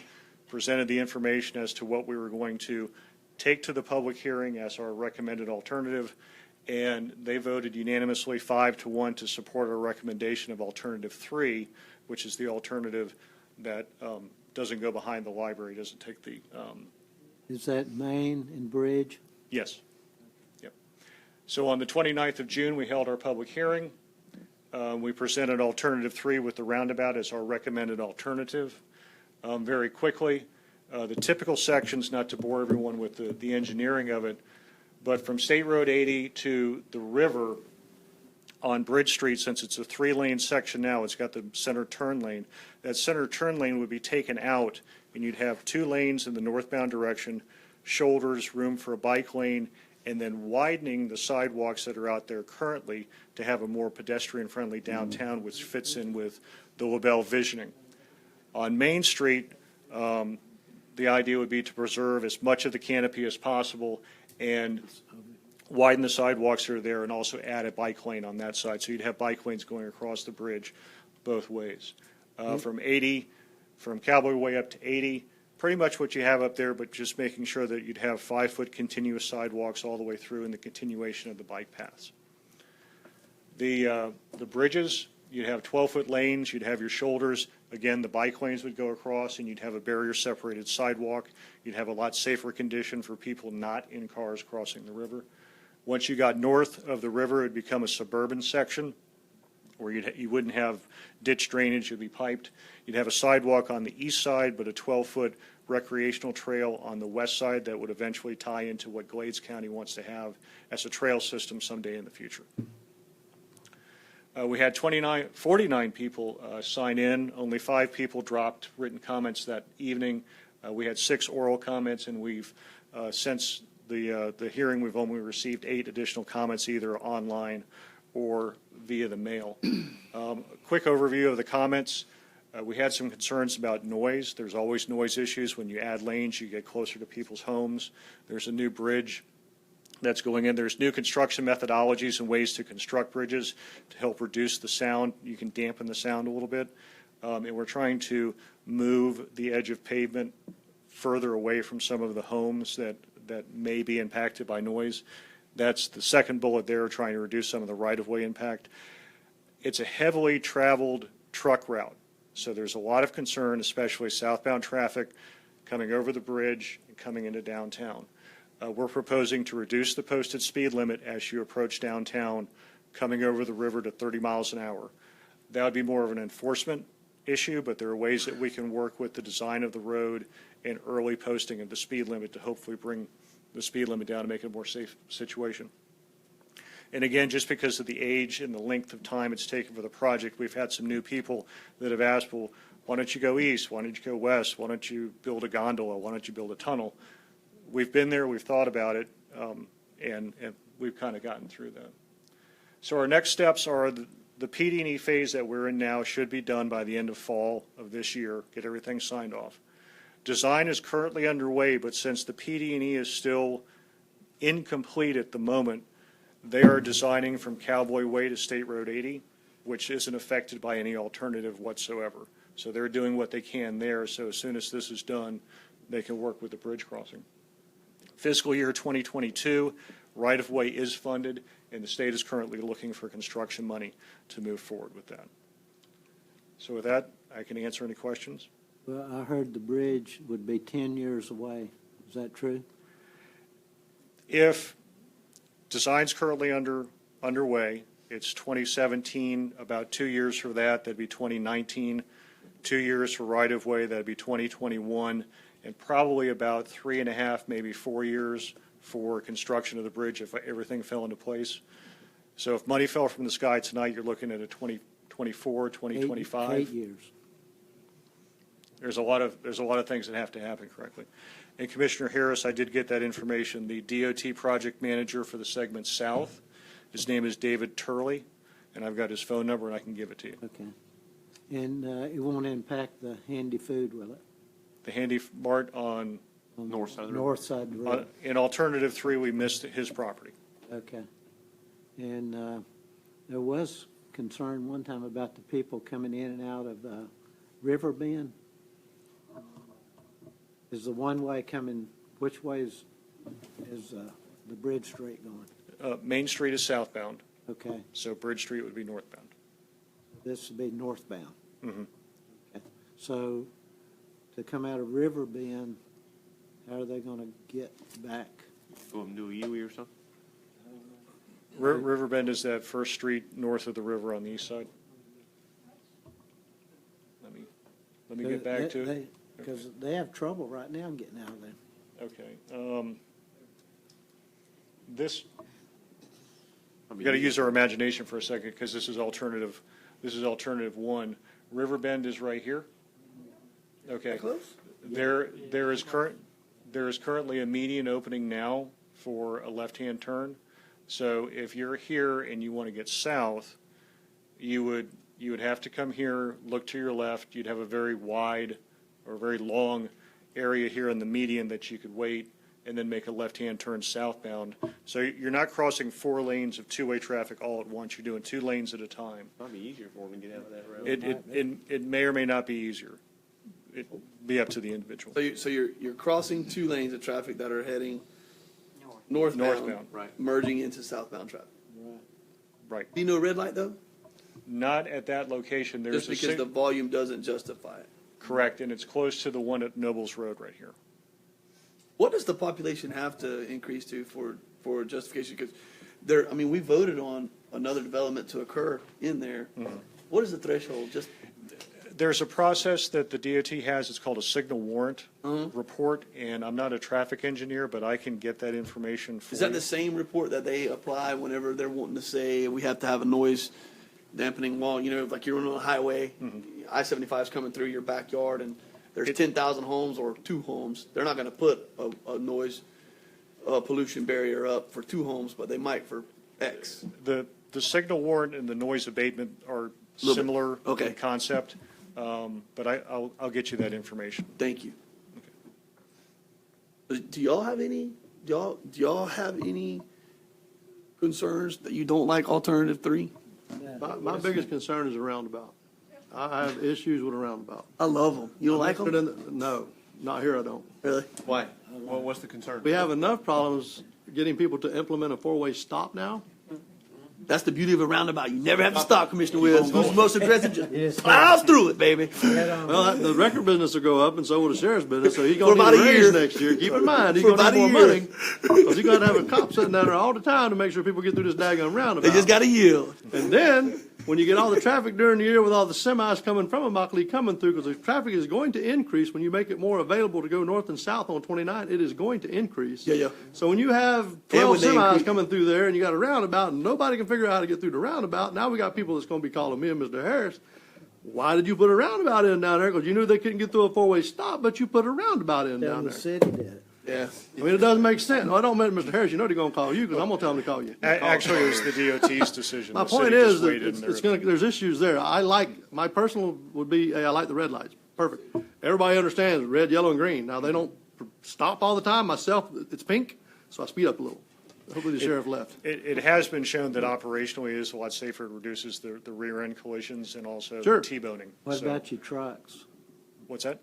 Speaker 13: presented the information as to what we were going to take to the public hearing as our recommended alternative, and they voted unanimously 5-1 to support our recommendation of alternative 3, which is the alternative that doesn't go behind the library, doesn't take the...
Speaker 5: Is that Main and Bridge?
Speaker 13: Yes. Yep. So on the 29th of June, we held our public hearing. We presented alternative 3 with the roundabout as our recommended alternative. Very quickly, the typical sections, not to bore everyone with the engineering of it, but from State Road 80 to the river on Bridge Street, since it's a 3-lane section now, it's got the center turn lane. That center turn lane would be taken out, and you'd have 2 lanes in the northbound direction, shoulders, room for a bike lane, and then widening the sidewalks that are out there currently to have a more pedestrian-friendly downtown, which fits in with the LaBelle visioning. On Main Street, the idea would be to preserve as much of the canopy as possible and widen the sidewalks that are there, and also add a bike lane on that side. So you'd have bike lanes going across the bridge both ways. From Cowboy Way up to 80, pretty much what you have up there, but just making sure that you'd have 5-foot continuous sidewalks all the way through and the continuation of the bike paths. The bridges You'd have 12-foot lanes, you'd have your shoulders. Again, the bike lanes would go across, and you'd have a barrier-separated sidewalk. You'd have a lot safer condition for people not in cars crossing the river. Once you got north of the river, it would become a suburban section where you wouldn't have ditch drainage, it'd be piped. You'd have a sidewalk on the east side, but a 12-foot recreational trail on the west side that would eventually tie into what Glades County wants to have as a trail system someday in the future. We had 49 people sign in. Only 5 people dropped written comments that evening. We had 6 oral comments, and we've, since the hearing, we've only received 8 additional comments, either online or via the mail. Quick overview of the comments. We had some concerns about noise. There's always noise issues. When you add lanes, you get closer to people's homes. There's a new bridge that's going in. There's new construction methodologies and ways to construct bridges to help reduce the sound. You can dampen the sound a little bit. And we're trying to move the edge of pavement further away from some of the homes that may be impacted by noise. That's the second bullet there, trying to reduce some of the right-of-way impact. It's a heavily traveled truck route, so there's a lot of concern, especially southbound traffic coming over the bridge and coming into downtown. We're proposing to reduce the posted speed limit as you approach downtown, coming over the river to 30 miles an hour. That would be more of an enforcement issue, but there are ways that we can work with the design of the road and early posting of the speed limit to hopefully bring the speed limit down and make it a more safe situation. And again, just because of the age and the length of time it's taken for the project, we've had some new people that have asked, well, why don't you go east? Why don't you go west? Why don't you build a gondola? Why don't you build a tunnel? We've been there, we've thought about it, and we've kind of gotten through that. So our next steps are the PD&E phase that we're in now should be done by the end of fall of this year, get everything signed off. Design is currently underway, but since the PD&E is still incomplete at the moment, they are designing from Cowboy Way to State Road 80, which isn't affected by any alternative whatsoever. So they're doing what they can there, so as soon as this is done, they can work with the bridge crossing. Fiscal year 2022, right-of-way is funded, and the state is currently looking for construction money to move forward with that. So with that, I can answer any questions.
Speaker 5: Well, I heard the bridge would be 10 years away. Is that true?
Speaker 13: If design's currently underway, it's 2017, about 2 years for that, that'd be 2019. 2 years for right-of-way, that'd be 2021. And probably about 3.5, maybe 4 years for construction of the bridge if everything fell into place. So if money fell from the sky tonight, you're looking at a 2024, 2025.
Speaker 5: 8 years.
Speaker 13: There's a lot of things that have to happen correctly. And Commissioner Harris, I did get that information. The DOT project manager for the segment south, his name is David Turley, and I've got his phone number and I can give it to you.
Speaker 5: Okay. And it won't impact the Handy Food, will it?
Speaker 13: The Handy Mart on
Speaker 1: North side of the road.
Speaker 5: North side of the road.
Speaker 13: in alternative 3, we missed his property.
Speaker 5: Okay. And there was concern one time about the people coming in and out of River Bend. Is the one-way coming, which way is the Bridge Street going?
Speaker 13: Main Street is southbound,
Speaker 5: Okay.
Speaker 13: so Bridge Street would be northbound.
Speaker 5: This would be northbound.
Speaker 13: Mm-hmm.
Speaker 5: Okay. So to come out of River Bend, how are they going to get back?
Speaker 1: Go up and do a U-E or something?
Speaker 13: Riverbend is that first street north of the river on the east side. Let me get back to it.
Speaker 5: Because they have trouble right now getting out of there.
Speaker 13: Okay. This, we've got to use our imagination for a second because this is alternative 1. Riverbend is right here. Okay.
Speaker 4: Close?
Speaker 13: There is currently a median opening now for a left-hand turn. So if you're here and you want to get south, you would have to come here, look to your left. You'd have a very wide or very long area here in the median that you could wait and then make a left-hand turn southbound. So you're not crossing 4 lanes of two-way traffic all at once. You're doing 2 lanes at a time.
Speaker 1: Might be easier for them to get out of that road.
Speaker 13: It may or may not be easier. It'll be up to the individual.
Speaker 4: So you're crossing 2 lanes of traffic that are heading northbound,
Speaker 13: Northbound.
Speaker 1: Right.
Speaker 4: merging into southbound traffic.
Speaker 5: Right.
Speaker 13: Right.
Speaker 4: Do you know a red light though?
Speaker 13: Not at that location. There's
Speaker 4: Just because the volume doesn't justify it.
Speaker 13: correct, and it's close to the one at Nobles Road right here.
Speaker 4: What does the population have to increase to for justification? Because there, I mean, we voted on another development to occur in there. What is the threshold? Just
Speaker 13: There's a process that the DOT has. It's called a signal warrant report, and I'm not a traffic engineer, but I can get that information for
Speaker 4: is that
Speaker 13: you.
Speaker 4: the same report that they apply whenever they're wanting to say we have to have a noise dampening wall? You know, like you're on a highway, I-75 is coming through your backyard, and there's 10,000 homes or 2 homes. They're not going to put a noise pollution barrier up for 2 homes, but they might for X.
Speaker 13: The signal warrant and the noise abatement are
Speaker 4: Little bit.
Speaker 13: similar
Speaker 4: Okay.
Speaker 13: in concept, but I'll get you that information.
Speaker 4: Thank you. Do y'all have any? Do y'all have any concerns that you don't like alternative 3?
Speaker 9: My biggest concern is a roundabout. I have issues with a roundabout.
Speaker 4: I love them. You don't like them?
Speaker 9: No, not here I don't.
Speaker 4: Really?
Speaker 1: Why? Well, what's the concern?
Speaker 9: We have enough problems getting people to implement a 4-way stop now.
Speaker 4: That's the beauty of a roundabout. You never have to stop, Commissioner Wills. Who's the most aggressive? Just plows through it, baby.
Speaker 9: Well, the record business will go up, and so will the sheriff's business. So he's
Speaker 4: For
Speaker 9: going to
Speaker 4: about
Speaker 9: need
Speaker 4: a
Speaker 9: a raise
Speaker 4: year.
Speaker 9: next year. Keep in mind, he's
Speaker 4: For
Speaker 9: going to
Speaker 4: about
Speaker 9: need
Speaker 4: a
Speaker 9: more
Speaker 4: year.
Speaker 9: money because he's going to have a cop sitting down there all the time to make sure people get through this daggone roundabout.
Speaker 4: They just got to yield.
Speaker 9: And then, when you get all the traffic during the year with all the semis coming from Immokalee coming through, because the traffic is going to increase when you make it more available to go north and south on 29, it is going to increase.
Speaker 4: Yeah.
Speaker 9: So when you have 12
Speaker 4: when they
Speaker 9: semis
Speaker 4: increase-
Speaker 9: coming through there and you got a roundabout and nobody can figure out how to get through the roundabout, now we got people that's going to be calling me and Mr. Harris. Why did you put a roundabout in down there? Because you knew they couldn't get through a 4-way stop, but you put a roundabout in down
Speaker 5: Down the
Speaker 9: there.
Speaker 5: city did it.
Speaker 4: Yeah.
Speaker 9: I mean, it doesn't make sense. No, I don't mean Mr. Harris. You know they're going to call you because I'm going to tell them to call you.
Speaker 13: Actually, it was the DOT's decision.
Speaker 9: My
Speaker 13: The
Speaker 9: point
Speaker 13: city
Speaker 9: is
Speaker 13: just
Speaker 9: that
Speaker 13: waited and
Speaker 9: it's going to, there's issues there. My personal would be, hey, I like the red lights. Perfect. Everybody understands red, yellow, and green. Now, they don't stop all the time. Myself, it's pink, so I speed up a little. Hopefully the sheriff left.
Speaker 13: It has been shown that operationally it is a lot safer. It reduces the rear end collisions and also
Speaker 9: Sure.
Speaker 13: T-boning.
Speaker 5: What
Speaker 13: So-
Speaker 5: about your trucks?
Speaker 13: What's that?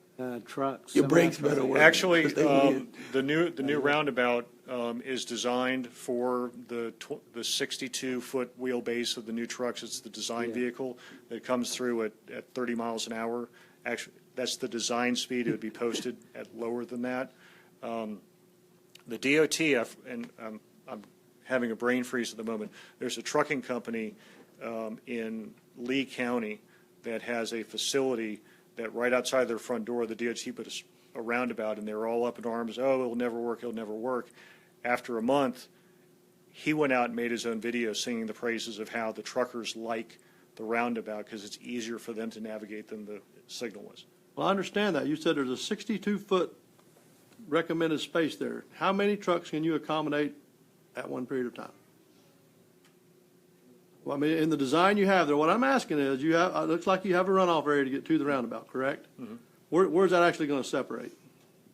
Speaker 5: Trucks.
Speaker 4: Your brakes
Speaker 5: semi-trucks.
Speaker 4: better work.
Speaker 13: Actually,
Speaker 4: Because they win.
Speaker 13: the new roundabout is designed for the 62-foot wheelbase of the new trucks. It's the design vehicle that comes through at 30 miles an hour. Actually, that's the design speed. It would be posted at lower than that. The DOT, and I'm having a brain freeze at the moment, there's a trucking company in Lee County that has a facility that right outside their front door, the DOT put a roundabout, and they were all up in arms, oh, it'll never work, it'll never work. After a month, he went out and made his own video singing the praises of how the truckers like the roundabout because it's easier for them to navigate than the signal was.
Speaker 9: Well, I understand that. You said there's a 62-foot recommended space there. How many trucks can you accommodate at one period of time? Well, I mean, in the design you have there, what I'm asking is, it looks like you have a runoff area to get to the roundabout, correct? Where's that actually going to separate?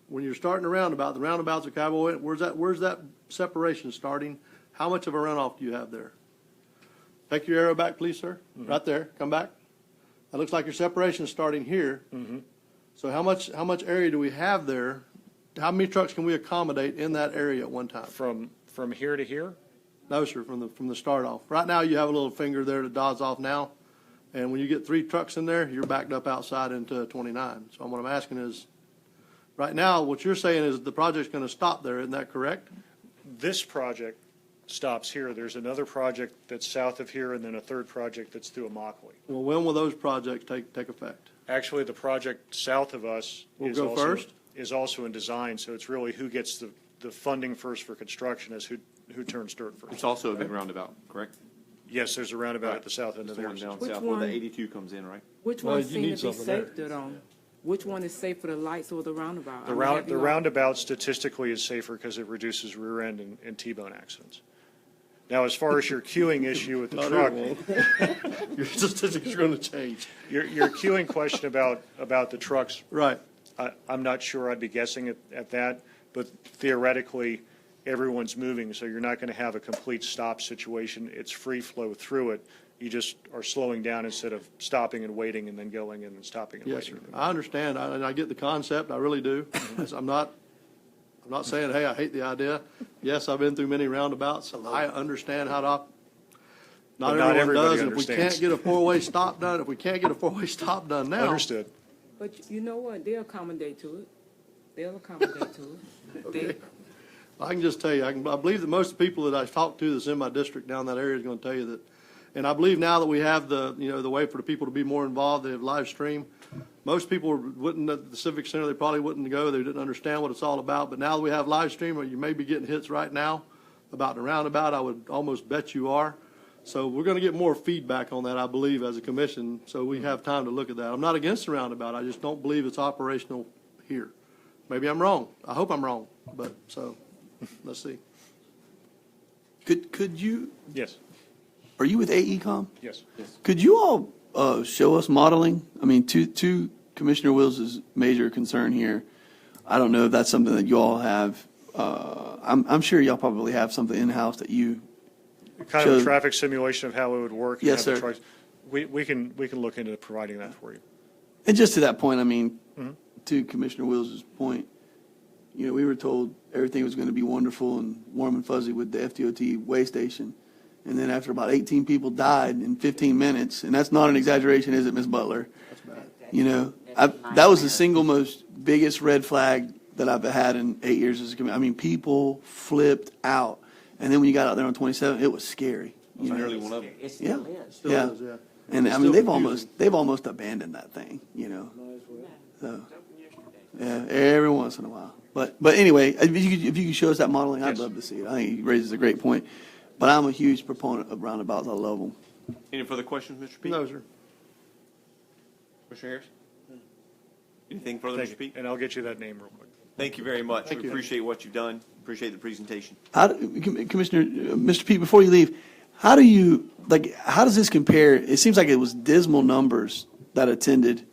Speaker 9: When you're starting the roundabout's a cowboy, where's that separation starting? How much of a runoff do you have there? Take your arrow back, please, sir. Right there. Come back. That looks like your separation is starting here. So how much area do we have there? How many trucks can we accommodate in that area at one time?
Speaker 13: From here to here?
Speaker 9: No, sir, from the start off. Right now, you have a little finger there that dots off now, and when you get 3 trucks in there, you're backed up outside into 29. So what I'm asking is, right now, what you're saying is the project's going to stop there, isn't that correct?
Speaker 13: This project stops here. There's another project that's south of here, and then a third project that's through Immokalee.
Speaker 9: Well, when will those projects take effect?
Speaker 13: Actually, the project south of us
Speaker 9: Will
Speaker 13: is
Speaker 9: go
Speaker 13: also,
Speaker 9: first?
Speaker 13: is also in design, so it's really who gets the funding first for construction is who turns dirt first.
Speaker 1: It's also a big roundabout, correct?
Speaker 13: Yes, there's a roundabout at the south end
Speaker 1: It's
Speaker 13: of
Speaker 1: the one
Speaker 13: there.
Speaker 1: down
Speaker 2: Which
Speaker 1: south where the
Speaker 2: one?
Speaker 1: 82 comes in, right?
Speaker 2: Which
Speaker 9: Well,
Speaker 2: one
Speaker 9: you
Speaker 2: seems
Speaker 9: need
Speaker 2: to be
Speaker 9: something there.
Speaker 2: safer though? Which one is safer, the lights or the roundabout?
Speaker 13: The roundabout statistically is safer because it reduces rear end and T-bone accidents. Now, as far as your queuing issue with the
Speaker 9: Not
Speaker 13: truck,
Speaker 9: everyone. Your statistics are going to change.
Speaker 13: your queuing question about the trucks,
Speaker 9: Right.
Speaker 13: I'm not sure. I'd be guessing at that, but theoretically, everyone's moving, so you're not going to have a complete stop situation. It's free flow through it. You just are slowing down instead of stopping and waiting and then going and then stopping and
Speaker 9: Yes, sir.
Speaker 13: waiting.
Speaker 9: I understand, and I get the concept, I really do. I'm not saying, hey, I hate the idea. Yes, I've been through many roundabouts. I understand how to Not
Speaker 13: not
Speaker 9: everyone
Speaker 13: everybody
Speaker 9: does, and if we can't
Speaker 13: understands.
Speaker 9: get a four-way stop done, now.
Speaker 13: Understood.
Speaker 2: But you know what? They'll accommodate to it. They'll accommodate to it.
Speaker 9: Okay. I can just tell you, I believe that most people that I've talked to that's in my district down that area is going to tell you that, and I believe now that we have the way for the people to be more involved, they have live stream. Most people wouldn't, at the Civic Center, they probably wouldn't go, they didn't understand what it's all about, but now that we have live stream, you may be getting hits right now about the roundabout, I would almost bet you are. So we're going to get more feedback on that, I believe, as a commission, so we have time to look at that. I'm not against the roundabout, I just don't believe it's operational here. Maybe I'm wrong, I hope I'm wrong, but, so, let's see.
Speaker 4: Could you,
Speaker 13: Yes,
Speaker 4: are you with AECom?
Speaker 13: yes.
Speaker 4: Could you all show us modeling? I mean, to Commissioner Wills' major concern here, I don't know if that's something that you all have. I'm sure y'all probably have something in-house that you,
Speaker 13: Kind of a
Speaker 4: So-
Speaker 13: traffic simulation of how it would work. and
Speaker 4: Yes,
Speaker 13: have the
Speaker 4: sir.
Speaker 13: trucks. We can look into providing that for you.
Speaker 4: and just to that point, I mean,
Speaker 13: Mhm.
Speaker 4: to Commissioner Wills' point, we were told everything was going to be wonderful and warm and fuzzy with the FDOT way station. And then after about 18 people died in 15 minutes, and that's not an exaggeration, is it, Ms. Butler? That was the single most biggest red flag that I've had in 8 years as a commissioner. I mean, people flipped out. And then when you got out there on 27, it was scary.
Speaker 1: It's nearly one of them.
Speaker 11: It
Speaker 4: Yeah.
Speaker 11: still is.
Speaker 9: Still
Speaker 4: Yeah.
Speaker 9: is, yeah.
Speaker 4: And
Speaker 9: It's
Speaker 4: I mean,
Speaker 9: still
Speaker 4: they've almost abandoned that thing, So, yeah, every once in a while. But anyway, if you could show us that modeling, I'd
Speaker 13: Yes.
Speaker 4: love to see it. I think he raises a great point. But I'm a huge proponent of roundabouts. I love them.
Speaker 1: Any further questions, Mr. Peak?
Speaker 9: No, sir.
Speaker 1: Commissioner Harris? Anything further,
Speaker 13: Thank
Speaker 1: Mr.
Speaker 13: you.
Speaker 1: Peak?
Speaker 13: And I'll get you that name real quick.
Speaker 1: Thank you very much.
Speaker 9: Thank
Speaker 1: We
Speaker 9: you.
Speaker 1: appreciate what you've done. Appreciate the presentation.
Speaker 4: Commissioner, Mr. Pete, before you leave, how does this compare? It seems like it was dismal numbers that attended.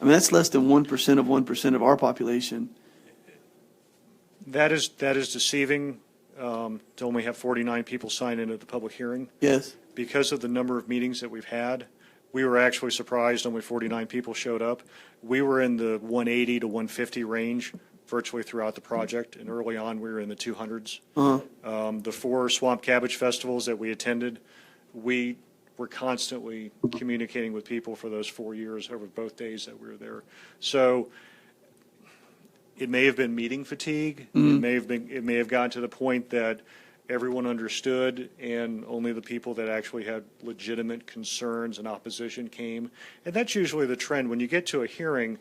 Speaker 4: I mean, that's less than 1% of our population.
Speaker 13: That is deceiving, to only have 49 people sign in at the public hearing.
Speaker 4: Yes.
Speaker 13: Because of the number of meetings that we've had, we were actually surprised only 49 people showed up. We were in the 180 to 150 range virtually throughout the project, and early on, we were in the 200s. The 4 Swamp Cabbage festivals that we attended, we were constantly communicating with people for those 4 years over both days that we were there. So it may have been meeting fatigue. It may have gotten to the point that everyone understood, and only the people that actually had legitimate concerns and opposition came. And that's usually the trend. When you get to a hearing,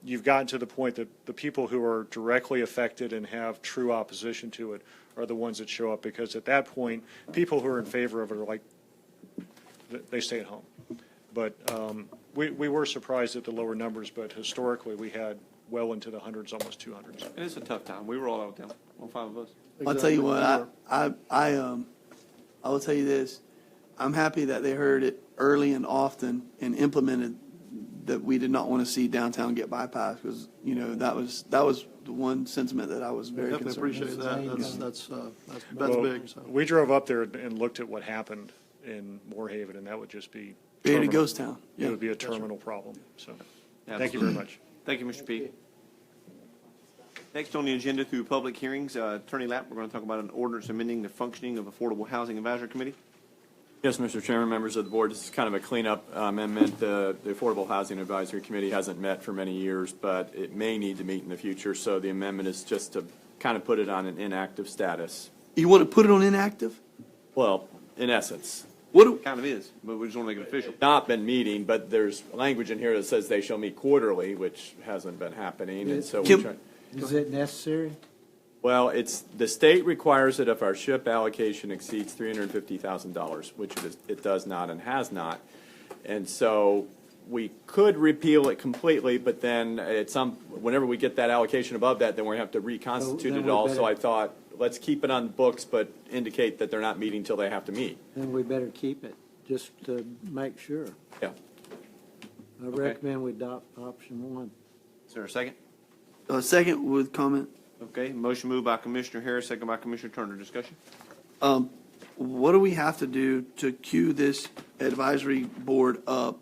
Speaker 13: you've gotten to the point that the people who are directly affected and have true opposition to it are the ones that show up, because at that point, people who are in favor of it are like, they stay at home. But we were surprised at the lower numbers, but historically, we had well into the hundreds, almost 200s.
Speaker 1: And it's a tough time. We were all out of town, all 5 of us.
Speaker 4: I'll tell you what, I will tell you this. I'm happy that they heard it early and often and implemented that we did not want to see downtown get bypassed, because, that was the one sentiment that I was very
Speaker 9: Definitely
Speaker 4: concerned.
Speaker 9: appreciate that. That's
Speaker 13: Well,
Speaker 9: big, so.
Speaker 13: We drove up there and looked at what happened in Moorhaven, and that would just be.
Speaker 4: Create a
Speaker 13: terminal.
Speaker 4: ghost town.
Speaker 13: It
Speaker 4: Yeah.
Speaker 13: would be a terminal problem, so. Thank you
Speaker 1: Absolutely.
Speaker 13: very much.
Speaker 1: Thank you, Mr. Peak. Next on the agenda through public hearings, Attorney Lapp, we're going to talk about an ordinance amending the functioning of Affordable Housing Advisory Committee.
Speaker 14: Yes, Mr. Chairman, members of the board, this is kind of a cleanup amendment. The Affordable Housing Advisory Committee hasn't met for many years, but it may need to meet in the future, so the amendment is just to kind of put it on an inactive status.
Speaker 4: You want to put it on inactive?
Speaker 14: Well, in essence,
Speaker 1: It kind of is, but we just want to make it official.
Speaker 14: not been meeting, but there's language in here that says they shall meet quarterly, which hasn't been happening, and so we're trying.
Speaker 5: Is it necessary?
Speaker 14: Well, the state requires it if our SHIP allocation exceeds $350,000, which it does not and has not. And so we could repeal it completely, but then whenever we get that allocation above that, then we have to reconstitute
Speaker 5: then
Speaker 14: it
Speaker 5: we
Speaker 14: all.
Speaker 5: better-
Speaker 14: So I thought, let's keep it on the books, but indicate that they're not meeting till they have to meet.
Speaker 5: Then we better keep it, just to make sure.
Speaker 14: Yeah.
Speaker 5: I recommend we adopt option 1.
Speaker 1: Is there a second?
Speaker 4: Second with comment.
Speaker 1: Okay, motion moved by Commissioner Harris, second by Commissioner Turner. Discussion?
Speaker 4: What do we have to do to queue this advisory board up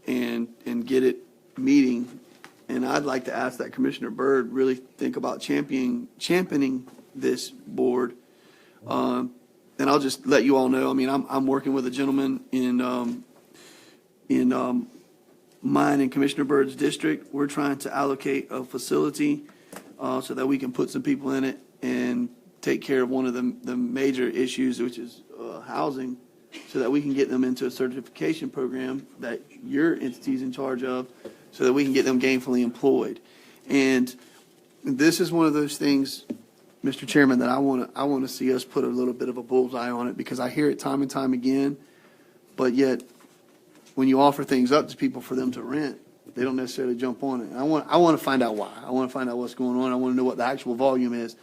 Speaker 4: and get it meeting? And I'd like to ask that Commissioner Byrd really think about championing this board. and I'll just let you all know, I mean, I'm working with a gentleman in mine and Commissioner Byrd's district. We're trying to allocate a facility so that we can put some people in it and take care of one of the major issues, which is housing, so that we can get them into a certification program that your entity's in charge of, so that we can get them gainfully employed. And this is one of those things, Mr. Chairman, that I want to see us put a little bit of a bullseye on it, because I hear it time and time again, but yet when you offer things up to people for them to rent, they don't necessarily jump on it. I want to find out why. I want to find out what's going on. I want to know what the actual volume is.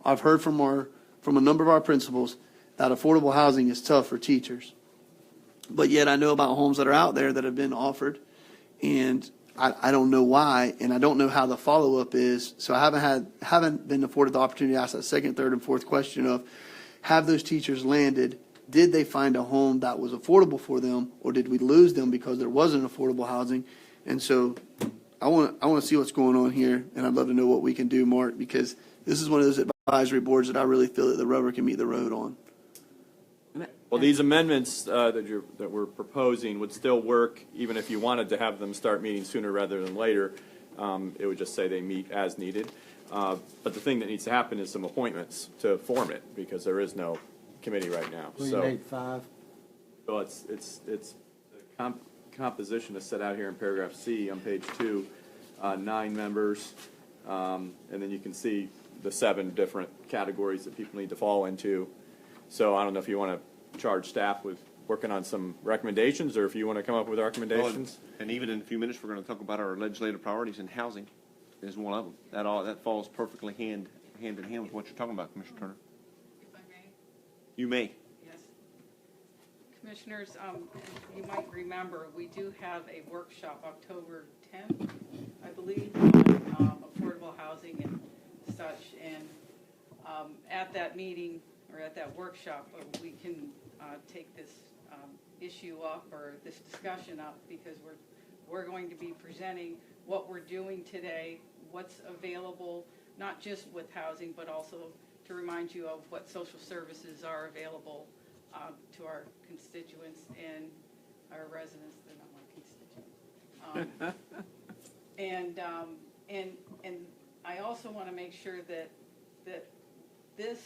Speaker 4: I've heard from a number of our principals that affordable housing is tough for teachers, but yet I know about homes that are out there that have been offered, and I don't know why, and I don't know how the follow-up is. So I haven't been afforded the opportunity to ask that second, third, and fourth question of, have those teachers landed? Did they find a home that was affordable for them, or did we lose them because there wasn't affordable housing? And so I want to see what's going on here, and I'd love to know what we can do, Mark, because this is one of those advisory boards that I really feel that the rubber can meet the road on.
Speaker 14: Well, these amendments that we're proposing would still work even if you wanted to have them start meeting sooner rather than later. It would just say they meet as needed. But the thing that needs to happen is some appointments to form it, because there is no committee right now.
Speaker 5: We
Speaker 14: So,
Speaker 5: need 5.
Speaker 14: well, it's the composition is set out here in paragraph C on page 2, 9 members, and then you can see the 7 different categories that people need to fall into. So I don't know if you want to charge staff with working on some recommendations, or if you want to come up with recommendations.
Speaker 1: And even in a few minutes, we're going to talk about our legislative priorities, and housing is one of them. That falls perfectly hand in hand with what you're talking about, Commissioner Turner.
Speaker 15: If I may?
Speaker 1: You may.
Speaker 15: Yes. Commissioners, you might remember, we do have a workshop October 10th, I believe, on affordable housing and such. And at that meeting, or at that workshop, we can take this issue up, or this discussion up, because we're going to be presenting what we're doing today, what's available, not just with housing, but also to remind you of what social services are available to our constituents and our residents. They're not my constituents. And I also want to make sure that this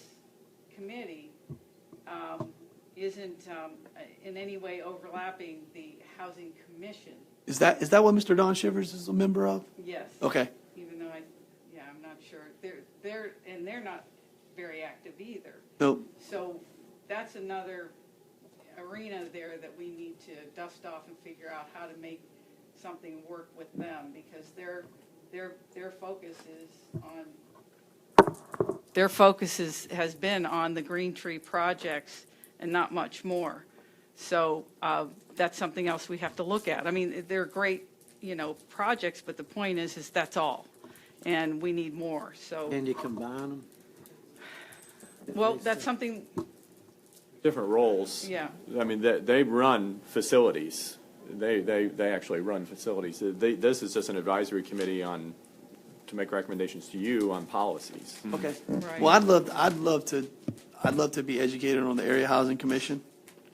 Speaker 15: committee isn't in any way overlapping the Housing Commission.
Speaker 4: Is that what Mr. Don Shivers is a member of?
Speaker 15: Yes.
Speaker 4: Okay.
Speaker 15: Even though I'm not sure. They're not very active either.
Speaker 4: Nope.
Speaker 15: So that's another arena there that we need to dust off and figure out how to make something work with them, because their focus is on. Their focus has been on the Green Tree projects and not much more. So that's something else we have to look at. I mean, they're great, projects, but the point is that's all, and we need more. So.
Speaker 5: Can you combine them?
Speaker 15: Well, that's something.
Speaker 14: Different roles.
Speaker 15: Yeah.
Speaker 14: I mean, they run facilities. They actually run facilities. This is just an advisory committee to make recommendations to you on policies.
Speaker 4: Okay.
Speaker 15: Right.
Speaker 4: Well, I'd love to be educated on the Area Housing Commission.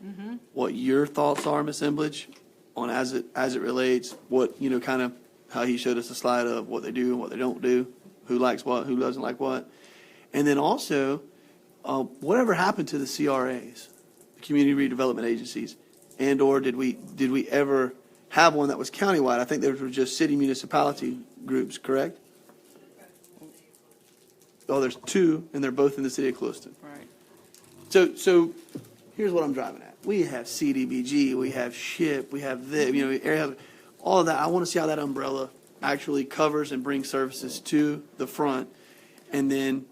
Speaker 15: Mm-hmm.
Speaker 4: What your thoughts are, Ms. Embledge, on as it relates, what, kind of how he showed us a slide of what they do and what they don't do, who likes what, who doesn't like what. And then also, whatever happened to the CRAs, the community redevelopment agencies, and or did we ever have one that was countywide? I think those were just city municipality groups, correct? Oh, there's 2, and they're both in the city of Clueston.
Speaker 15: Right.
Speaker 4: So here's what I'm driving at. We have CDBG, we have SHIP, we have this, area, all of that. I want to see how that umbrella actually covers and brings services to the front. And then,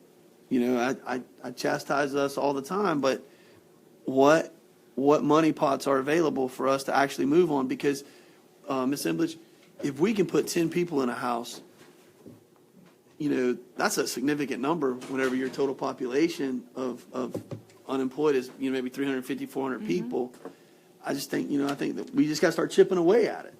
Speaker 4: I chastise us all the time, but what money pots are available for us to actually move on? Because, Ms. Embledge, if we can put 10 people in a house, that's a significant number whenever your total population of unemployed is, maybe 350, 400 people. I just think, I think that we just got to start chipping away at it,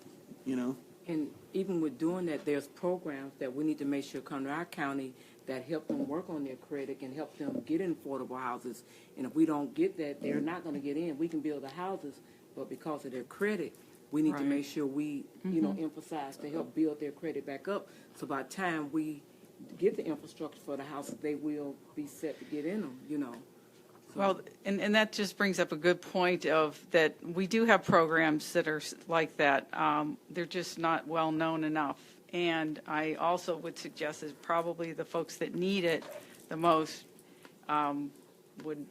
Speaker 2: And even with doing that, there's programs that we need to make sure come to our county that help them work on their credit and help them get in affordable houses. And if we don't get that, they're not going to get in. We can build the houses, but because of their credit, we need to
Speaker 15: Right.
Speaker 2: make sure we, emphasize to help build their credit back up. So by the time we get the infrastructure for the houses, they will be set to get in them, So-
Speaker 15: Well, and that just brings up a good point of that we do have programs that are like that. They're just not well known enough. And I also would suggest that probably the folks that need it the most would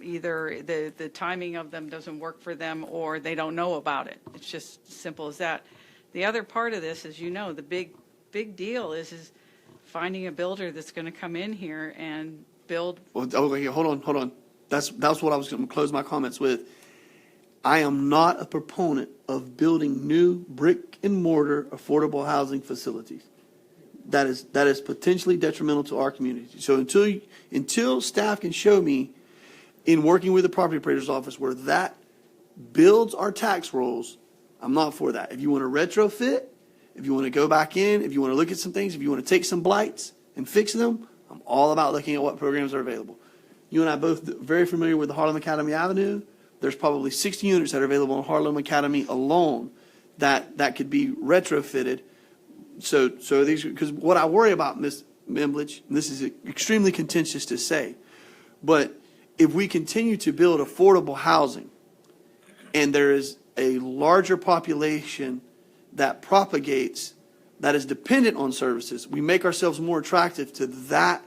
Speaker 15: either the timing of them doesn't work for them or they don't know about it. It's just simple as that. The other part of this, as you know, the big deal is finding a builder that's going to come in here and build.
Speaker 4: Well, okay, hold on. That's what I was going to close my comments with. I am not a proponent of building new brick and mortar affordable housing facilities. That is potentially detrimental to our community. So until staff can show me in working with the property appraiser's office where that builds our tax rolls, I'm not for that. If you want to retrofit, if you want to go back in, if you want to look at some things, if you want to take some blights and fix them, I'm all about looking at what programs are available. You and I both very familiar with the Harlem Academy Avenue. There's probably 60 units that are available on Harlem Academy alone that could be retrofitted. So these, because what I worry about, Ms. Memblich, and this is extremely contentious to say, but if we continue to build affordable housing and there is a larger population that propagates, that is dependent on services, we make ourselves more attractive to that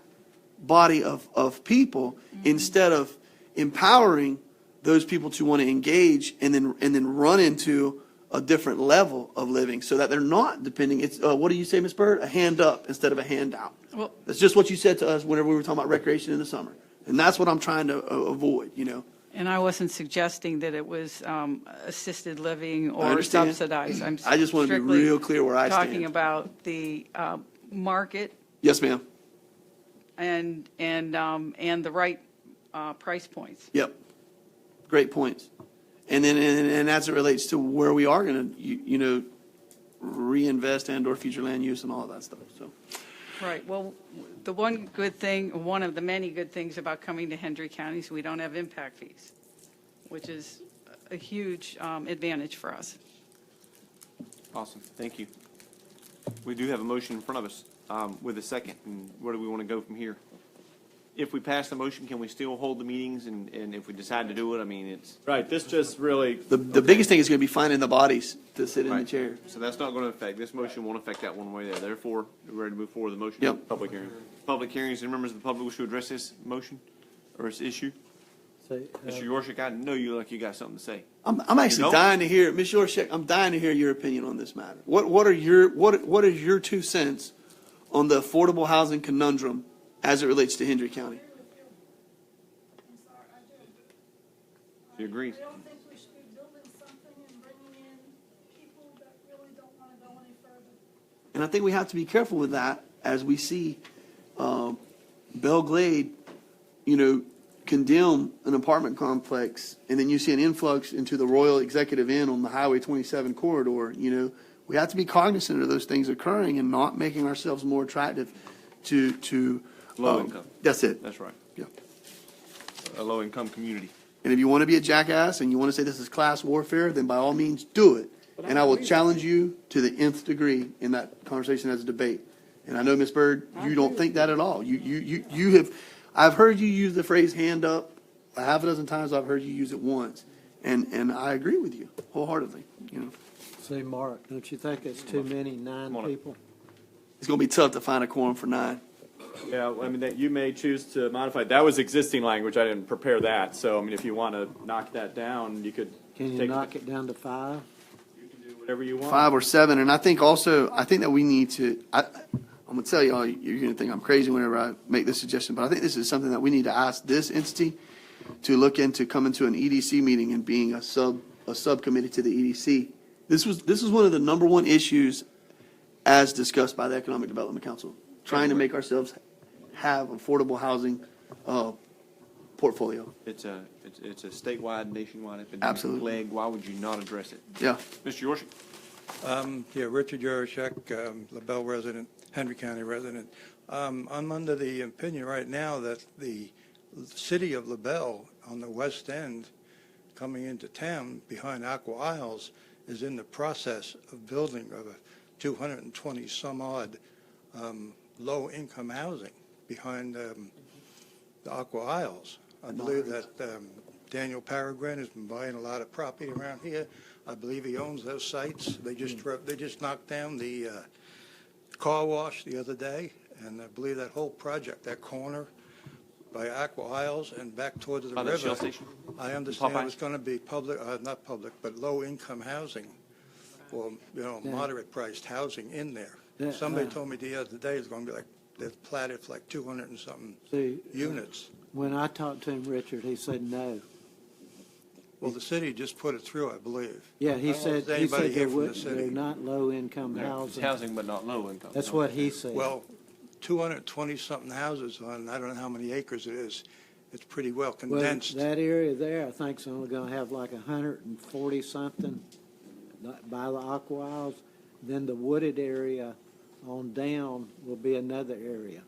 Speaker 4: body of people instead of empowering those people to want to engage and then run into a different level of living so that they're not depending. It's what do you say, Ms. Bird? A hand up instead of a handout.
Speaker 15: Well,
Speaker 4: that's just what you said to us whenever we were talking about recreation in the summer, and that's what I'm trying to avoid.
Speaker 15: And I wasn't suggesting that it was assisted living
Speaker 4: I
Speaker 15: or
Speaker 4: understand.
Speaker 15: subsidized.
Speaker 4: I just want to be
Speaker 15: strictly
Speaker 4: real clear where I stand.
Speaker 15: talking about the market
Speaker 4: Yes, ma'am.
Speaker 15: and the right price points.
Speaker 4: Yep. Great points. And then, and as it relates to where we are going to, reinvest and/or future land use and all of that stuff. So,
Speaker 15: Right. Well, the one of the many good things about coming to Hendry County is we don't have impact fees, which is a huge advantage for us.
Speaker 1: Awesome. Thank you. We do have a motion in front of us with a second. And where do we want to go from here? If we pass the motion, can we still hold the meetings? And if we decide to do it, I mean, it's
Speaker 14: Right, this just really,
Speaker 4: the biggest thing is going to be finding the bodies to sit in the
Speaker 1: right.
Speaker 4: chair.
Speaker 1: So that's not going to affect, this motion won't affect that one way there. Therefore, we're ready to move forward with the motion.
Speaker 4: Yep.
Speaker 14: public hearing.
Speaker 1: Public hearings, and members of the public wish to address this motion or this issue?
Speaker 5: Say,
Speaker 1: Mr. Yorshik, I know you like you got something to say.
Speaker 4: I'm actually
Speaker 1: don't?
Speaker 4: dying to hear, Ms. Yorshik, I'm dying to hear your opinion on this matter. What are your 2 cents on the affordable housing conundrum as it relates to Hendry County?
Speaker 1: You agree?
Speaker 16: I don't think we should be building something and bringing in people that really don't want to go any further.
Speaker 4: And I think we have to be careful with that as we see Belle Glade, condemn an apartment complex, and then you see an influx into the Royal Executive Inn on the Highway 27 corridor. We have to be cognizant of those things occurring and not making ourselves more attractive to
Speaker 1: Low income.
Speaker 4: That's it.
Speaker 1: That's right.
Speaker 4: Yeah.
Speaker 1: A low income community.
Speaker 4: And if you want to be a jackass and you want to say this is class warfare, then by all means do it. And I will challenge you to the nth degree in that conversation as a debate. And I know, Ms. Bird, you don't think that at all. You have, I've heard you use the phrase hand up a half a dozen times. I've heard you use it once. And I agree with you wholeheartedly.
Speaker 5: say, Mark, don't you think it's too many, 9 people?
Speaker 4: It's going to be tough to find a quorum for 9.
Speaker 14: Yeah, I mean, that you may choose to modify. That was existing language. I didn't prepare that. So, I mean, if you want to knock that down, you could
Speaker 5: Can you
Speaker 14: take
Speaker 5: knock it down to 5?
Speaker 14: whatever you want.
Speaker 4: 5 or 7. And I think that we need to, I'm going to tell you all, you're going to think I'm crazy whenever I make this suggestion, but I think this is something that we need to ask this entity to look into, coming to an EDC meeting and being a subcommittee to the EDC. This was one of the number one issues as discussed by the Economic Development Council, trying to make ourselves have affordable housing portfolio.
Speaker 1: It's a statewide, nationwide epidemic.
Speaker 4: Absolutely.
Speaker 1: Leg. Why would you not address it?
Speaker 4: Yeah.
Speaker 1: Mr. Yorshik?
Speaker 17: Yeah, Richard Yurashek, LaBelle resident, Hendry County resident. I'm under the opinion right now that the city of LaBelle on the west end coming into town behind Aqua Isles is in the process of building of a 220 some odd low-income housing behind the Aqua Isles. I believe that Daniel Peregrine has been buying a lot of property around here. I believe he owns those sites. They just knocked down the car wash the other day, and I believe that whole project, that corner by Aqua Isles and back towards the
Speaker 1: By the
Speaker 17: river.
Speaker 1: Shell station?
Speaker 17: I understand
Speaker 1: Popeye?
Speaker 17: it's going to be public, not public, but low-income housing, or moderate-priced housing in there. Somebody told me the other day it's going to be like they're platted for like 200 and something units.
Speaker 5: When I talked to him, Richard, he said no.
Speaker 17: Well, the city just put it through, I believe.
Speaker 5: Yeah, he said
Speaker 17: they're
Speaker 5: they're not low-income housing.
Speaker 1: Housing, but not low income.
Speaker 5: That's what he said.
Speaker 17: Well, 220-something houses on, I don't know how many acres it is. It's pretty well condensed.
Speaker 5: Well, that area there, I think, is only going to have like 140-something by the Aqua Isles. Then the wooded area on down will be another area.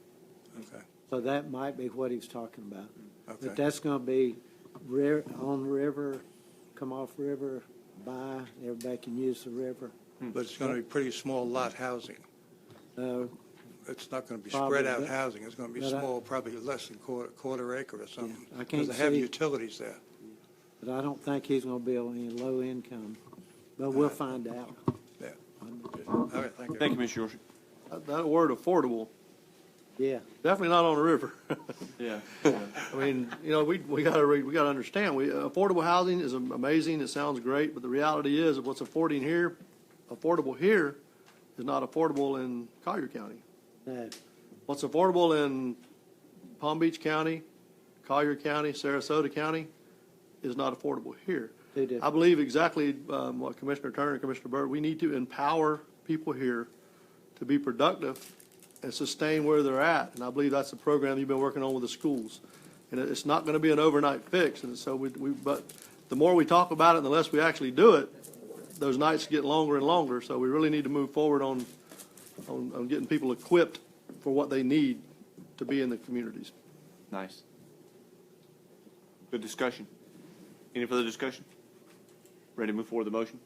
Speaker 17: Okay.
Speaker 5: So that might be what he's talking about.
Speaker 17: Okay.
Speaker 5: But that's going to be on river, come off river, by, everybody can use the river.
Speaker 17: But it's going to be pretty small lot housing. It's not going to be
Speaker 5: Probably,
Speaker 17: spread out
Speaker 5: but-
Speaker 17: housing. It's going to be
Speaker 5: but I-
Speaker 17: small, probably less than quarter acre or something.
Speaker 5: I can't
Speaker 17: Because they have
Speaker 5: see-
Speaker 17: utilities there.
Speaker 5: But I don't think he's going to build any low income. But we'll find out.
Speaker 17: Yeah. All right, thank you.
Speaker 1: Thank you, Mr. Yorship.
Speaker 9: That word affordable,
Speaker 5: Yeah.
Speaker 9: definitely not on the river.
Speaker 1: Yeah.
Speaker 9: I mean, we got to understand, affordable housing is amazing, it sounds great, but the reality is what's affordable here is not affordable in Collier County.
Speaker 5: No.
Speaker 9: What's affordable in Palm Beach County, Collier County, Sarasota County is not affordable here. I believe exactly what Commissioner Turner and Commissioner Byrd, we need to empower people here to be productive and sustain where they're at. And I believe that's the program you've been working on with the schools. And it's not going to be an overnight fix. And so but the more we talk about it and the less we actually do it, those nights get longer and longer. So we really need to move forward on getting people equipped for what they need to be in the communities.
Speaker 1: Nice. Good discussion. Any further discussion? Ready to move forward with the motion?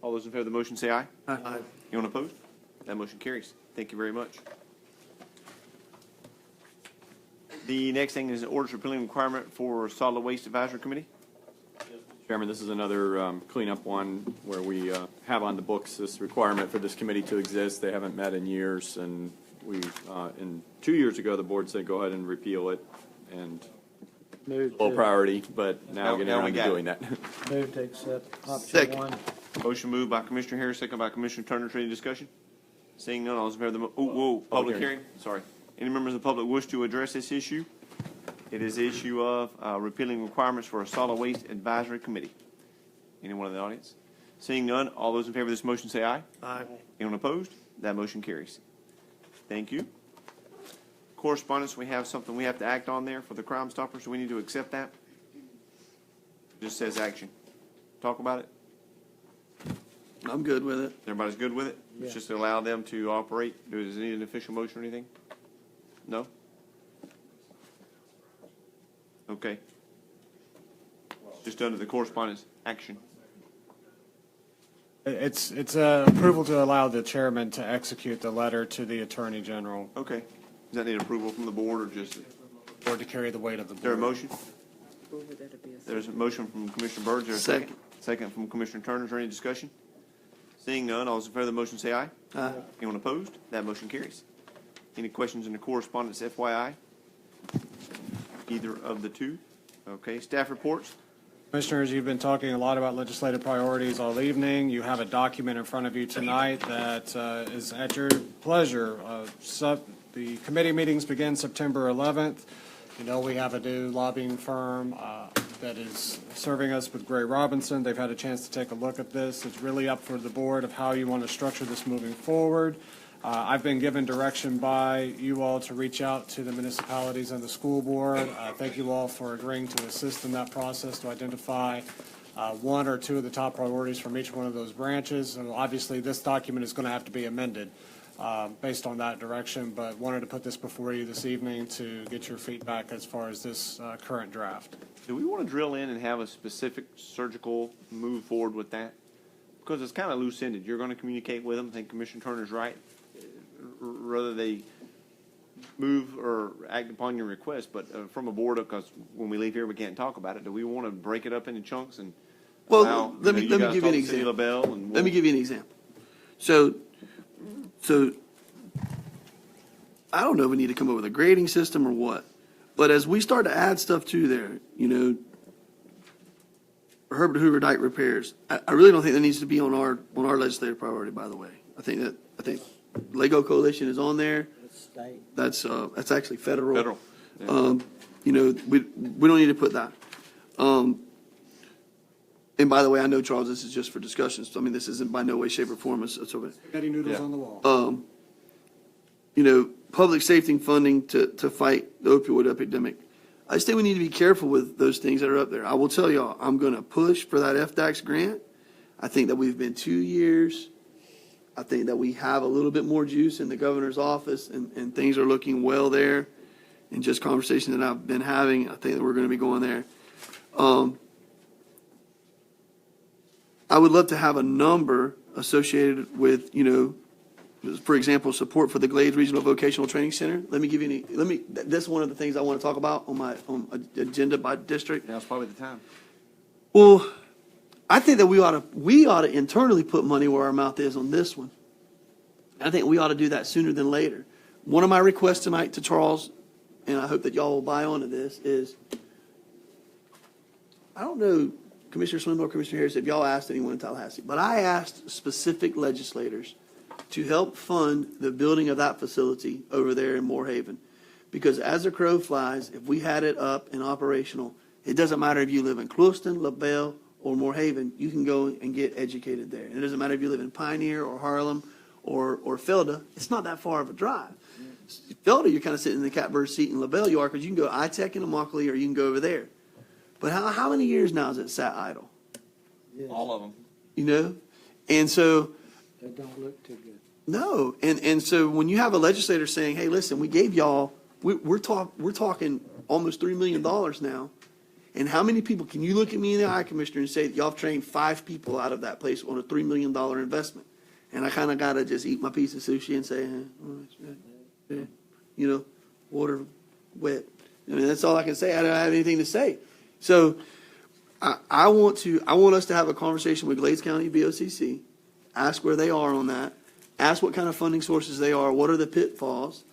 Speaker 1: All those in favor of the motion say aye.
Speaker 9: Aye.
Speaker 1: Anyone opposed? That motion carries. Thank you very much. The next thing is an orders repealing requirement for Solid Waste Advisory Committee.
Speaker 14: Chairman, this is another cleanup one where we have on the books this requirement for this committee to exist. They haven't met in years, and in 2 years ago, the board said, go ahead and repeal it, and low priority, but now getting around to doing that.
Speaker 5: Move to accept option
Speaker 9: Second.
Speaker 5: one.
Speaker 1: Motion moved by Commissioner Harris, second by Commissioner Turner. Any discussion? Seeing none, all those in favor of the, public hearing. Sorry. Any members of the public wish to address this issue? It is the issue of repealing requirements for a Solid Waste Advisory Committee. Anyone in the audience? Seeing none, all those in favor of this motion say aye.
Speaker 9: Aye.
Speaker 1: Anyone opposed? That motion carries. Thank you. Correspondence, we have something we have to act on there for the Crime Stoppers. Do we need to accept that? Just says action. Talk about it.
Speaker 4: I'm good with it.
Speaker 1: Everybody's good with it? It's
Speaker 5: Yeah.
Speaker 1: just to allow them to operate. Does it need an official motion or anything? No? Okay. Just under the correspondence, action.
Speaker 8: It's approval to allow the chairman to execute the letter to the Attorney General
Speaker 1: Okay. Does that need approval from the board or just, is
Speaker 8: or to carry the weight of the board.
Speaker 1: there a motion?
Speaker 2: Approve it, that'll be a
Speaker 1: There's a motion from Commissioner Byrd. Is there a second?
Speaker 4: Second.
Speaker 1: Second from Commissioner Turner. Is there any discussion? Seeing none, all those in favor of the motion say aye.
Speaker 4: Aye.
Speaker 1: Anyone opposed? That motion carries. Any questions in the correspondence, FYI? Either of the two? Okay, staff reports?
Speaker 8: Commissioners, you've been talking a lot about legislative priorities all evening. You have a document in front of you tonight that is at your pleasure. The committee meetings begin September 11th. You know, we have a new lobbying firm that is serving us with Gray Robinson. They've had a chance to take a look at this. It's really up for the board of how you want to structure this moving forward. I've been given direction by you all to reach out to the municipalities and the school board. Thank you all for agreeing to assist in that process to identify one or two of the top priorities from each one of those branches. And obviously, this document is going to have to be amended based on that direction, but wanted to put this before you this evening to get your feedback as far as this current draft.
Speaker 1: Do we want to drill in and have a specific surgical move forward with that? Because it's kind of loose-ended. You're going to communicate with them. I think Commissioner Turner's right. Rather they move or act upon your request, but from a board, because when we leave here, we can't talk about it. Do we want to break it up into chunks and
Speaker 4: Well, let me give you an example. Let me give you an example. So I don't know if we need to come up with a grading system or what, but as we start to add stuff to there, Herbert Hoover Dike repairs, I really don't think that needs to be on our legislative priority, by the way. I think Lego Coalition is on there. That's actually federal.
Speaker 1: Federal. Yeah.
Speaker 4: We don't need to put that. And by the way, I know, Charles, this is just for discussion. So, I mean, this isn't by no way, shape, or form.
Speaker 8: Spaghetti noodles on the wall.
Speaker 4: Public safety funding to fight the opioid epidemic. I just think we need to be careful with those things that are up there. I will tell y'all, I'm going to push for that FDAX grant. I think that we've been 2 years. I think that we have a little bit more juice in the governor's office, and things are looking well there. And just conversation that I've been having, I think that we're going to be going there. I would love to have a number associated with, for example, support for the Glades Regional Vocational Training Center. That's one of the things I want to talk about on my agenda by district.
Speaker 1: Now's probably the time.
Speaker 4: Well, I think that we ought to internally put money where our mouth is on this one. I think we ought to do that sooner than later. One of my requests tonight to Charles, and I hope that y'all will buy onto this, is I don't know, Commissioner Swindle or Commissioner Harris, if y'all asked anyone in Tallahassee, but I asked specific legislators to help fund the building of that facility over there in Moorhaven. Because as the crow flies, if we had it up and operational, it doesn't matter if you live in Clewiston, LaBelle, or Moorhaven, you can go and get educated there. And it doesn't matter if you live in Pioneer or Harlem or Felda, it's not that far of a drive. Felda, you're kind of sitting in the catbird seat. In LaBelle, you are, because you can go to iTech in Immokalee or you can go over there. But how many years now has it sat idle?
Speaker 5: Yes.
Speaker 1: All of them.
Speaker 4: And so.
Speaker 5: It don't look too good.
Speaker 4: No, and so when you have a legislator saying, "Hey, listen, we gave y'all, we're talking almost $3 million now," and how many people can you look at me in the eye, Commissioner, and say y'all have trained 5 people out of that place on a $3 million investment, and I kind of gotta just eat my piece of sushi and say, water wet. I mean, that's all I can say. I don't have anything to say. So I want us to have a conversation with Glades County BOCC, ask where they are on that. Ask what kind of funding sources they are, what are the pitfalls,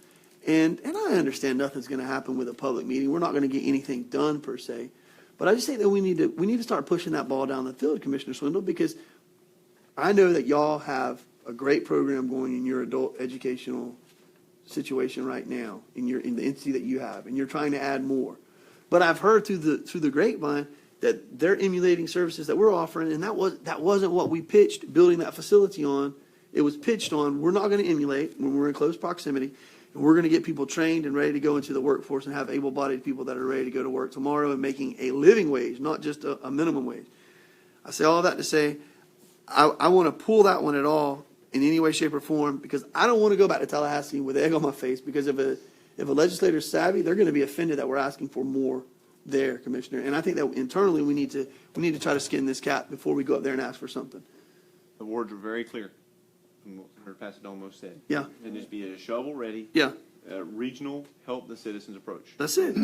Speaker 4: and I understand nothing's going to happen with a public meeting. We're not going to get anything done per se, but I just think that we need to start pushing that ball down the field, Commissioner Swindle, because I know that y'all have a great program going in your adult educational situation right now in the entity that you have, and you're trying to add more. But I've heard through the grapevine that they're emulating services that we're offering, and that wasn't what we pitched building that facility on. It was pitched on, we're not going to emulate when we're in close proximity, and we're going to get people trained and ready to go into the workforce and have able-bodied people that are ready to go to work tomorrow and making a living wage, not just a minimum wage. I say all that to say, I want to pull that one at all in any way, shape, or form, because I don't want to go back to Tallahassee with egg on my face, because if a legislator's savvy, they're going to be offended that we're asking for more there, Commissioner. And I think that internally we need to try to skin this cat before we go up there and ask for something.
Speaker 1: The words were very clear. What Pastor almost said.
Speaker 4: Yeah.
Speaker 1: And just be a shovel-ready,
Speaker 4: yeah,
Speaker 1: regional help the citizens approach.
Speaker 4: That's it.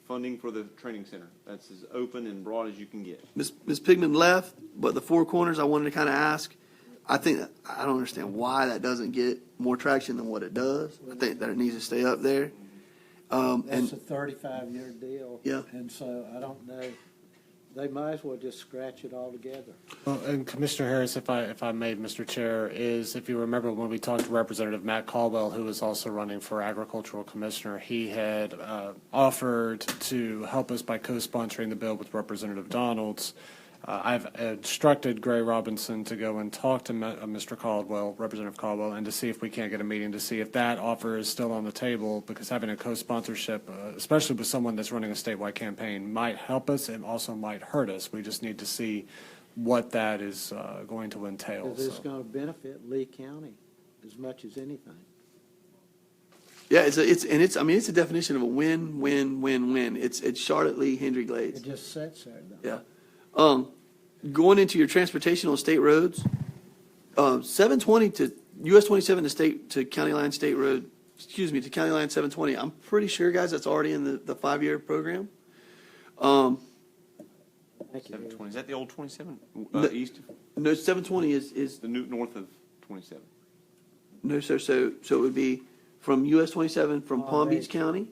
Speaker 1: Funding for the training center. That's as open and broad as you can get.
Speaker 4: Ms. Pigman left, but the 4 corners I wanted to kind of ask. I think that I don't understand why that doesn't get more traction than what it does. I think that it needs to stay up there.
Speaker 5: That's a 35-year deal.
Speaker 4: Yeah.
Speaker 5: And so I don't know. They might as well just scratch it all together.
Speaker 8: Well, and Commissioner Harris, if I may, Mr. Chair, is if you remember when we talked to Representative Matt Caldwell, who was also running for Agricultural Commissioner, he had offered to help us by co-sponsoring the bill with Representative Donalds I've instructed Gray Robinson to go and talk to Mr. Caldwell, Representative Caldwell, and to see if we can't get a meeting to see if that offer is still on the table, because having a co-sponsorship, especially with someone that's running a statewide campaign, might help us and also might hurt us. We just need to see what that is going to entail.
Speaker 5: Because it's
Speaker 8: So.
Speaker 5: going to benefit Lee County as much as anything.
Speaker 4: Yeah, it's a definition of a win, win, win, win. It's Charlotte, Lee, Hendry, Glades.
Speaker 5: It just sits there, though.
Speaker 4: Yeah. Going into your transportation on state roads, 720 to US 27 to County Line State Road, to County Line 720. I'm pretty sure, guys, that's already in the 5-year program.
Speaker 5: Thank you.
Speaker 1: 720, is that the old 27?
Speaker 4: No.
Speaker 1: East?
Speaker 4: No, 720 is
Speaker 1: The new north of 27.
Speaker 4: no, sir. So it would be from US 27 from Palm
Speaker 5: Alright.
Speaker 4: Beach County,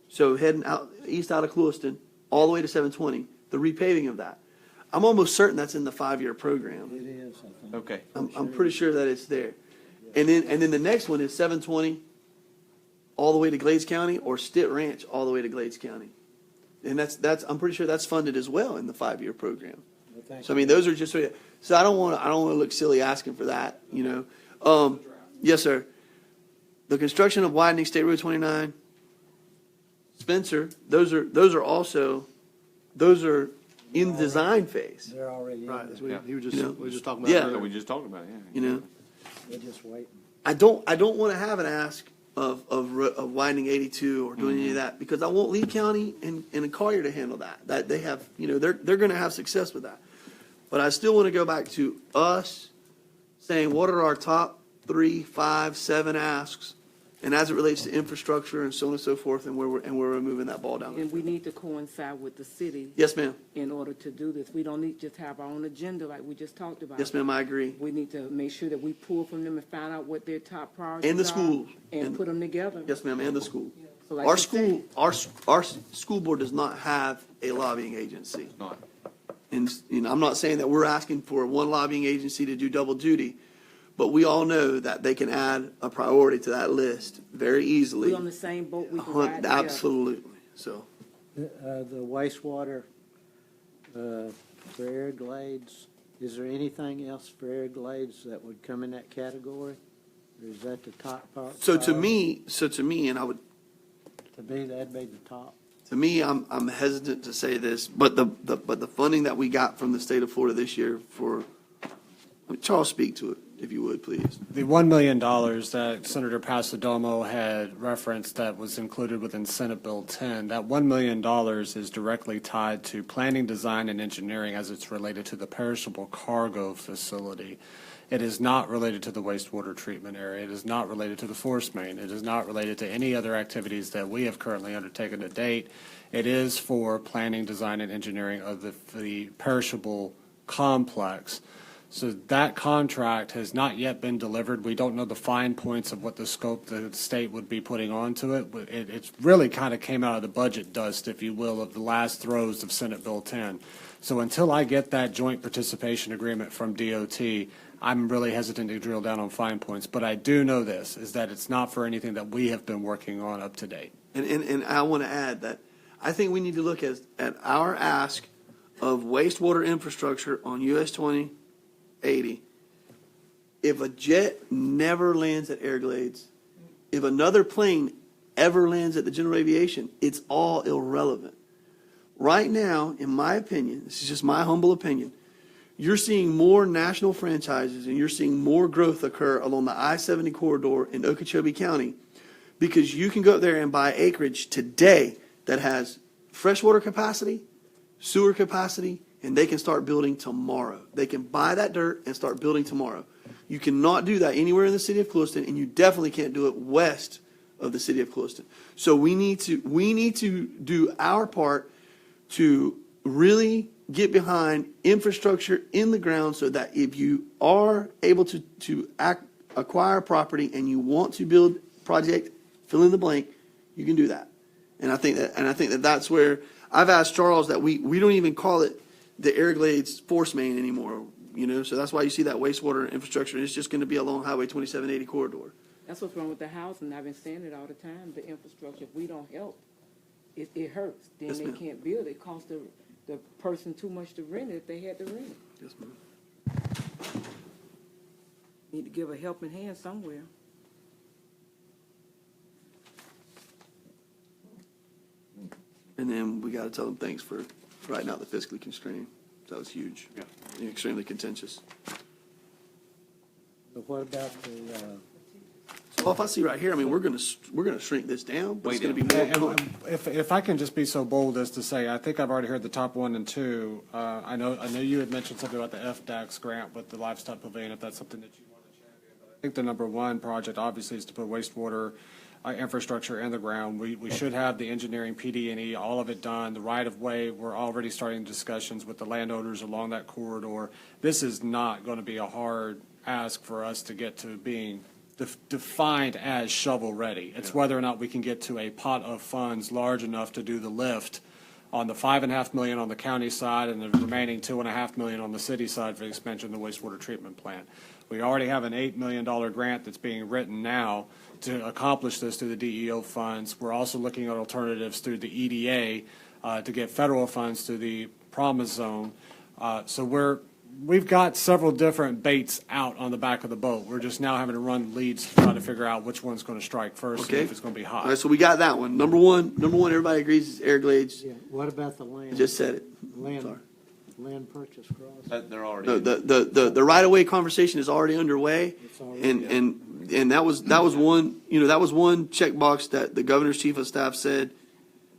Speaker 4: so heading out east out of Clewiston, all the way to 720. The repaving of that, I'm almost certain that's in the 5-year program.
Speaker 5: It is, I think.
Speaker 1: Okay.
Speaker 4: I'm pretty sure that it's there. And then the next one is 720 all the way to Glades County, or Stitt Ranch all the way to Glades County. And that's I'm pretty sure that's funded as well in the 5-year program.
Speaker 5: Well, thank
Speaker 4: So I
Speaker 5: you.
Speaker 4: mean, those are just so I don't want to look silly asking for that, you know. Yes, sir. The construction of widening State Road 29, Spencer, those are also in design phase.
Speaker 5: They're already in
Speaker 9: Right,
Speaker 5: there.
Speaker 9: as we,
Speaker 1: Yeah.
Speaker 9: he was just,
Speaker 4: You know?
Speaker 9: we were just talking about
Speaker 4: Yeah.
Speaker 9: it
Speaker 1: Yeah,
Speaker 9: earlier.
Speaker 1: we just talked about it, yeah.
Speaker 4: You know,
Speaker 5: They're just waiting.
Speaker 4: I don't want to have an ask of widening 82 or doing any of that, because I want Lee County and Collier to handle that. That they have, you know, they're going to have success with that. But I still want to go back to us saying, what are our top 3, 5, 7 asks, and as it relates to infrastructure and so on and so forth, and where we're moving that ball down.
Speaker 2: And we need to coincide with the city
Speaker 4: Yes, ma'am.
Speaker 2: in order to do this. We don't need to just have our own agenda like we just talked about.
Speaker 4: Yes, ma'am. I agree.
Speaker 2: We need to make sure that we pull from them and find out what their top priorities are.
Speaker 4: And the schools.
Speaker 2: And put them together.
Speaker 4: Yes, ma'am. And the school.
Speaker 2: So like
Speaker 4: Our
Speaker 2: you said-
Speaker 4: our school board does not have a lobbying agency.
Speaker 1: Not.
Speaker 4: And, you know, I'm not saying that we're asking for one lobbying agency to do double duty, but we all know that they can add a priority to that list very easily.
Speaker 2: We on the same boat, we can ride together.
Speaker 4: Absolutely. So,
Speaker 5: The wastewater for Everglades, is there anything else for Everglades that would come in that category? Or is that the top part?
Speaker 4: so to me, and I would,
Speaker 5: To me, that'd be the top.
Speaker 4: to me, I'm hesitant to say this, but the funding that we got from the state of Florida this year Charles, speak to it, if you would, please.
Speaker 8: The $1 million that Senator Pasadomo had referenced that was included within Senate Bill 10, that $1 million is directly tied to planning, design, and engineering as it's related to the perishable cargo facility. It is not related to the wastewater treatment area. It is not related to the force main. It is not related to any other activities that we have currently undertaken to date. It is for planning, design, and engineering of the perishable complex. So that contract has not yet been delivered. We don't know the fine points of what the scope the state would be putting onto it. But it's really kind of came out of the budget dust, if you will, of the last throes of Senate Bill 10. So until I get that joint participation agreement from DOT, I'm really hesitant to drill down on fine points. But I do know this, is that it's not for anything that we have been working on up to date.
Speaker 4: And I want to add that I think we need to look at our ask of wastewater infrastructure on US 2080. If a jet never lands at Everglades, if another plane ever lands at the General Aviation, it's all irrelevant. Right now, in my opinion, this is just my humble opinion, you're seeing more national franchises and you're seeing more growth occur along the I-70 corridor in Okeechobee County, because you can go up there and buy acreage today that has freshwater capacity, sewer capacity, and they can start building tomorrow. They can buy that dirt and start building tomorrow. You cannot do that anywhere in the city of Clewiston, and you definitely can't do it west of the city of Clewiston. So we need to do our part to really get behind infrastructure in the ground, so that if you are able to acquire property and you want to build project, fill in the blank, you can do that. And I think that that's where I've asked Charles that we don't even call it the Everglades force main anymore, you know, so that's why you see that wastewater infrastructure. It's just going to be along Highway 2780 corridor.
Speaker 2: That's what's wrong with the housing. I've been saying it all the time. The infrastructure, if we don't help, it hurts. Then
Speaker 4: Yes,
Speaker 2: they
Speaker 4: ma'am.
Speaker 2: can't build. It costs the person too much to rent it if they had to rent it.
Speaker 4: Yes, ma'am.
Speaker 2: Need to give a helping hand somewhere.
Speaker 4: And then we got to tell them thanks for writing out the fiscally constrained. That was huge.
Speaker 1: Yeah.
Speaker 4: Extremely contentious.
Speaker 5: But what about the,
Speaker 4: Well, if I see right here, I mean, we're gonna shrink this down, but it's gonna be more.
Speaker 8: If I can just be so bold as to say, I think I've already heard the top 1 and 2. I know you had mentioned something about the FDAX grant with the livestock pavilion, if that's something that you want to champion. But I think the number 1 project obviously is to put wastewater infrastructure in the ground. We should have the engineering, PD&E, all of it done. The right-of-way, we're already starting discussions with the landowners along that corridor. This is not going to be a hard ask for us to get to being defined as shovel-ready. It's whether or not we can get to a pot of funds large enough to do the lift on the $5.5 million on the county side and the remaining $2.5 million on the city side for the expansion of the wastewater treatment plant. We already have an $8 million grant that's being written now to accomplish this through the DEO funds. We're also looking at alternatives through the EDA to get federal funds through the Promise Zone. So we've got several different baits out on the back of the boat. We're just now having to run leads to try to figure out which one's going to strike first and if it's going to be hot.
Speaker 4: All right, so we got that one. Number one, everybody agrees is Everglades.
Speaker 5: yeah, what about the
Speaker 4: I
Speaker 5: land?
Speaker 4: just said it.
Speaker 5: Land purchase cross?
Speaker 1: They're already.
Speaker 4: No, the right-of-way conversation is already underway.
Speaker 5: It's already-
Speaker 4: And that was one, that was one checkbox that the governor's chief of staff said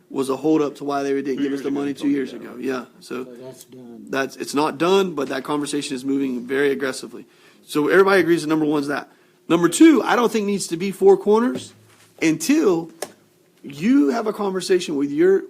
Speaker 4: was a holdup to why they didn't give us the money 2 years ago. Yeah,
Speaker 5: So that's done.
Speaker 4: it's not done, but that conversation is moving very aggressively. So everybody agrees that number 1's that. Number 2, I don't think needs to be Four Corners until you have a conversation with your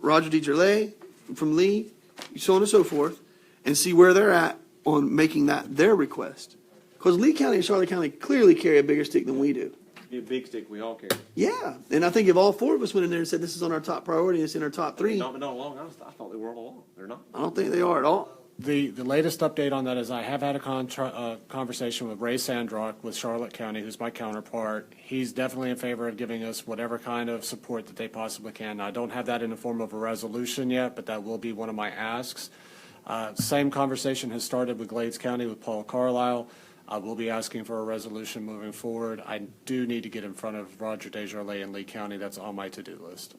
Speaker 4: Roger DeJerlay from Lee, so on and so forth, and see where they're at on making that their request. Because Lee County and Charlotte County clearly carry a bigger stick than we do.
Speaker 1: Be a big stick we all carry.
Speaker 4: Yeah, and I think if all 4 of us went in there and said this is on our top priority, it's in our top 3,
Speaker 1: Not along. I thought they were all along. They're not.
Speaker 4: I don't think they are at all.
Speaker 8: The latest update on that is I have had a conversation with Ray Sandrock with Charlotte County, who's my counterpart. He's definitely in favor of giving us whatever kind of support that they possibly can. Now, I don't have that in the form of a resolution yet, but that will be one of my asks. Same conversation has started with Glades County with Paul Carlisle. I will be asking for a resolution moving forward. I do need to get in front of Roger DeJarlais in Lee County. That's on my to-do list.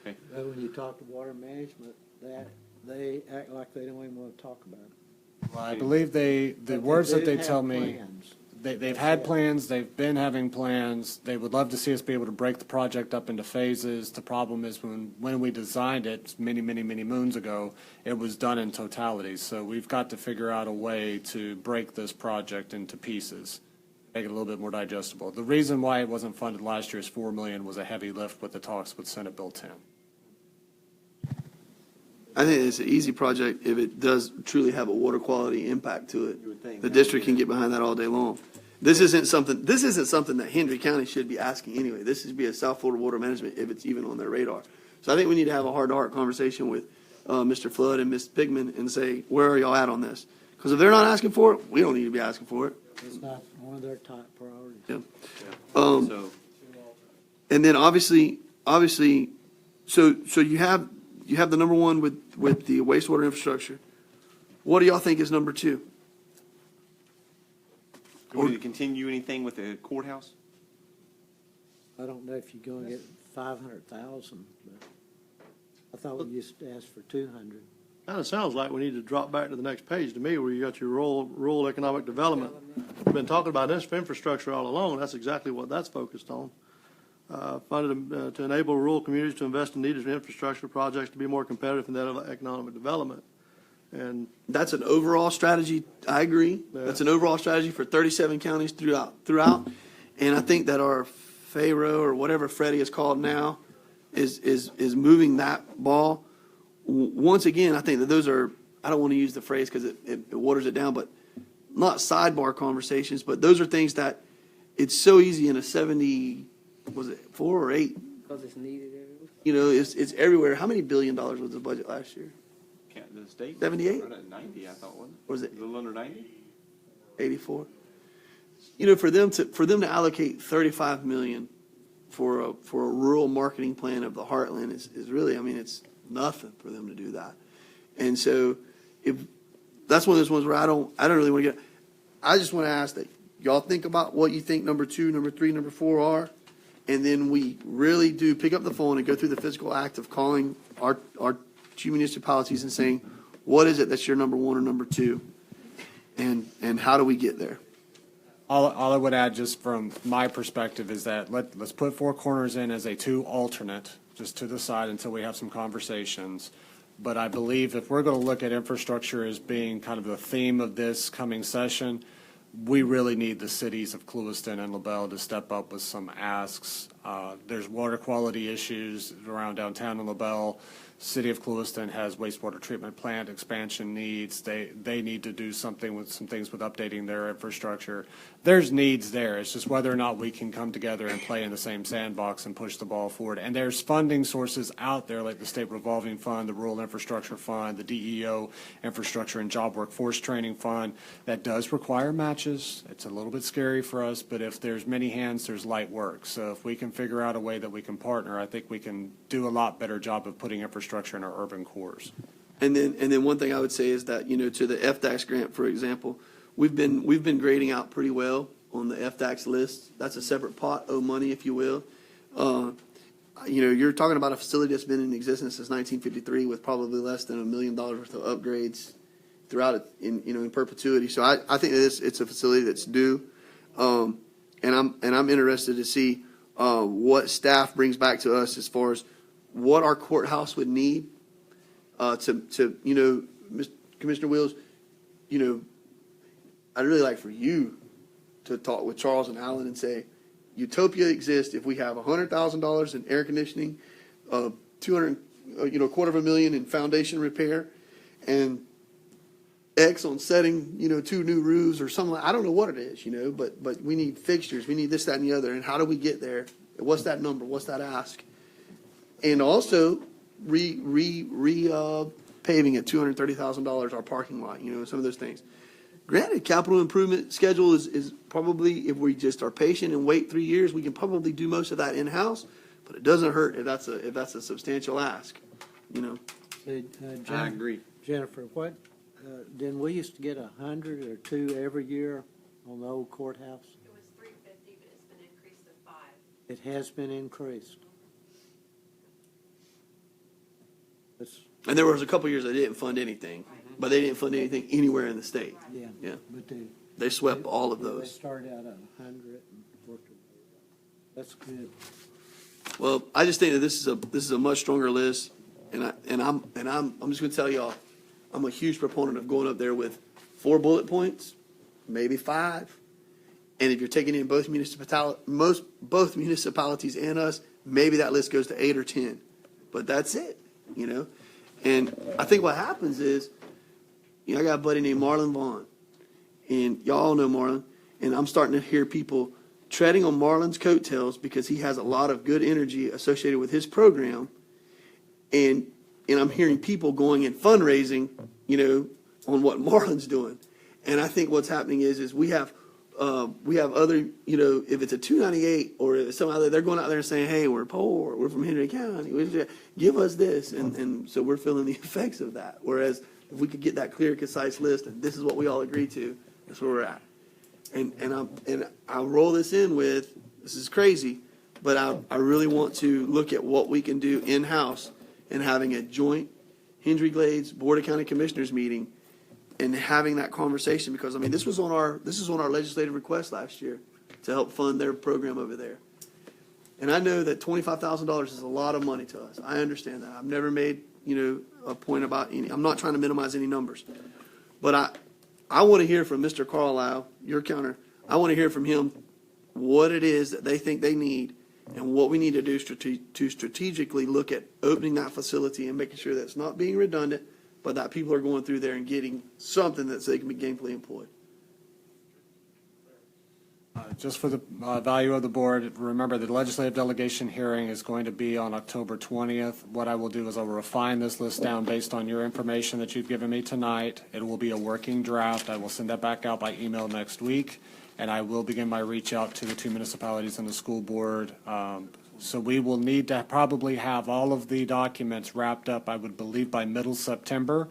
Speaker 5: But when you talk to water management, they act like they don't even want to talk about it.
Speaker 8: Well, I believe the words that they tell me,
Speaker 5: Plans.
Speaker 8: they've had plans, they've been having plans. They would love to see us be able to break the project up into phases. The problem is when we designed it many moons ago, it was done in totality. So we've got to figure out a way to break this project into pieces, make it a little bit more digestible. The reason why it wasn't funded last year's $4 million was a heavy lift with the talks with Senate Bill 10.
Speaker 4: I think it's an easy project if it does truly have a water quality impact to it. The district can get behind that all day long. This isn't something that Hendry County should be asking anyway. This should be a South Florida Water Management if it's even on their radar. So I think we need to have a heart-to-heart conversation with Mr. Flood and Ms. Pigman and say, where are y'all at on this? Because if they're not asking for it, we don't need to be asking for it.
Speaker 5: It's not one of their top priorities.
Speaker 4: Yeah. And then obviously, so you have the number 1 with the wastewater infrastructure. What do y'all think is number 2?
Speaker 1: Do we need to continue anything with the courthouse?
Speaker 5: I don't know if you're going to get 500,000, but I thought we used to ask for 200.
Speaker 9: Kind of sounds like we need to drop back to the next page to me where you got your rural economic development. We've been talking about this for infrastructure all along. That's exactly what that's focused on. Funded to enable rural communities to invest in needed infrastructure projects to be more competitive in that economic development. And
Speaker 4: that's an overall strategy. I agree.
Speaker 9: Yeah.
Speaker 4: That's an overall strategy for 37 counties throughout. And I think that our Pharaoh or whatever Freddie is called now is moving that ball. Once again, I think that those are, I don't want to use the phrase because it waters it down, but not sidebar conversations, but those are things that it's so easy in a 70, was it 4 or 8?
Speaker 2: Because it's needed everywhere.
Speaker 4: It's everywhere. How many $1 billion was the budget last year?
Speaker 1: The state?
Speaker 4: 78?
Speaker 1: Right at 90, I thought, wasn't it?
Speaker 4: Was it
Speaker 1: A little under 90?
Speaker 4: 84? For them to allocate $35 million for a rural marketing plan of the heartland is really, it's nothing for them to do that. And so if that's one of those ones where I don't really want to get, I just want to ask that y'all think about what you think number 2, number 3, number 4 are. And then we really do pick up the phone and go through the physical act of calling our 2 municipalities and saying, what is it that's your number 1 or number 2? And how do we get there?
Speaker 8: All I would add, just from my perspective, is that let's put Four Corners in as a 2 alternate, just to the side until we have some conversations. But I believe if we're going to look at infrastructure as being kind of the theme of this coming session, we really need the cities of Clewiston and LaBelle to step up with some asks. There's water quality issues around downtown in LaBelle. City of Clewiston has wastewater treatment plant expansion needs. They need to do something with some things with updating their infrastructure. There's needs there. It's just whether or not we can come together and play in the same sandbox and push the ball forward. And there's funding sources out there like the State Revolving Fund, the Rural Infrastructure Fund, the DEO Infrastructure and Job Workforce Training Fund that does require matches. It's a little bit scary for us, but if there's many hands, there's light work. So if we can figure out a way that we can partner, I think we can do a lot better job of putting infrastructure in our urban cores.
Speaker 4: And then one thing I would say is that, to the FDAX grant, for example, we've been grading out pretty well on the FDAX list. That's a separate pot of money, if you will. You're talking about a facility that's been in existence since 1953 with probably less than $1 million worth of upgrades throughout it in perpetuity. So I think that it's a facility that's due, and I'm interested to see what staff brings back to us as far as what our courthouse would need to Commissioner Wills, I'd really like for you to talk with Charles and Alan and say, utopia exists if we have $100,000 in air conditioning, $250,000 in foundation repair, and X on setting, 2 new roofs or something. I don't know what it is, but we need fixtures. We need this, that, and the other. And how do we get there? What's that number? What's that ask? And also paving at $230,000 our parking lot, some of those things. Granted, capital improvement schedule is probably, if we just are patient and wait 3 years, we can probably do most of that in-house, but it doesn't hurt if that's a substantial ask,
Speaker 1: I agree.
Speaker 5: Jennifer, what, didn't we used to get 100 or 2 every year on the old courthouse?
Speaker 18: It was 350, but it's been increased to 5.
Speaker 5: It has been increased.
Speaker 4: And there was a couple years they didn't fund anything, but they didn't fund anything anywhere in the state.
Speaker 5: Yeah. But
Speaker 4: They swept all of
Speaker 5: They
Speaker 4: those.
Speaker 5: started out at 100 and worked their way up. That's good.
Speaker 4: Well, I just think that this is a much stronger list, and I'm just going to tell y'all, I'm a huge proponent of going up there with 4 bullet points, maybe 5, and if you're taking in both municipalities and us, maybe that list goes to 8 or 10, but that's it, And I think what happens is, I got a buddy named Marlon Vaughn, and y'all all know Marlon, and I'm starting to hear people treading on Marlon's coattails because he has a lot of good energy associated with his program, and I'm hearing people going and fundraising, on what Marlon's doing. And I think what's happening is we have other, if it's a 298 or if it's something, they're going out there and saying, hey, we're poor, we're from Hendry County, give us this. And so we're feeling the effects of that. Whereas if we could get that clear, concise list, and this is what we all agree to, that's where we're at. And I'll roll this in with, this is crazy, but I really want to look at what we can do in-house and having a joint Hendry Glades Board of County Commissioners meeting and having that conversation, because this was on our legislative request last year to help fund their program over there. And I know that $25,000 is a lot of money to us. I understand that. I've never made a point about any. I'm not trying to minimize any numbers, but I want to hear from Mr. Carlisle, your counter. I want to hear from him what it is that they think they need and what we need to do to strategically look at opening that facility and making sure that it's not being redundant, but that people are going through there and getting something that they can be gainfully employed.
Speaker 8: Just for the value of the board, remember the legislative delegation hearing is going to be on October 20th. What I will do is I will refine this list down based on your information that you've given me tonight. It will be a working draft. I will send that back out by email next week, and I will begin my reach out to the 2 municipalities and the school board So we will need to probably have all of the documents wrapped up, I would believe, by middle September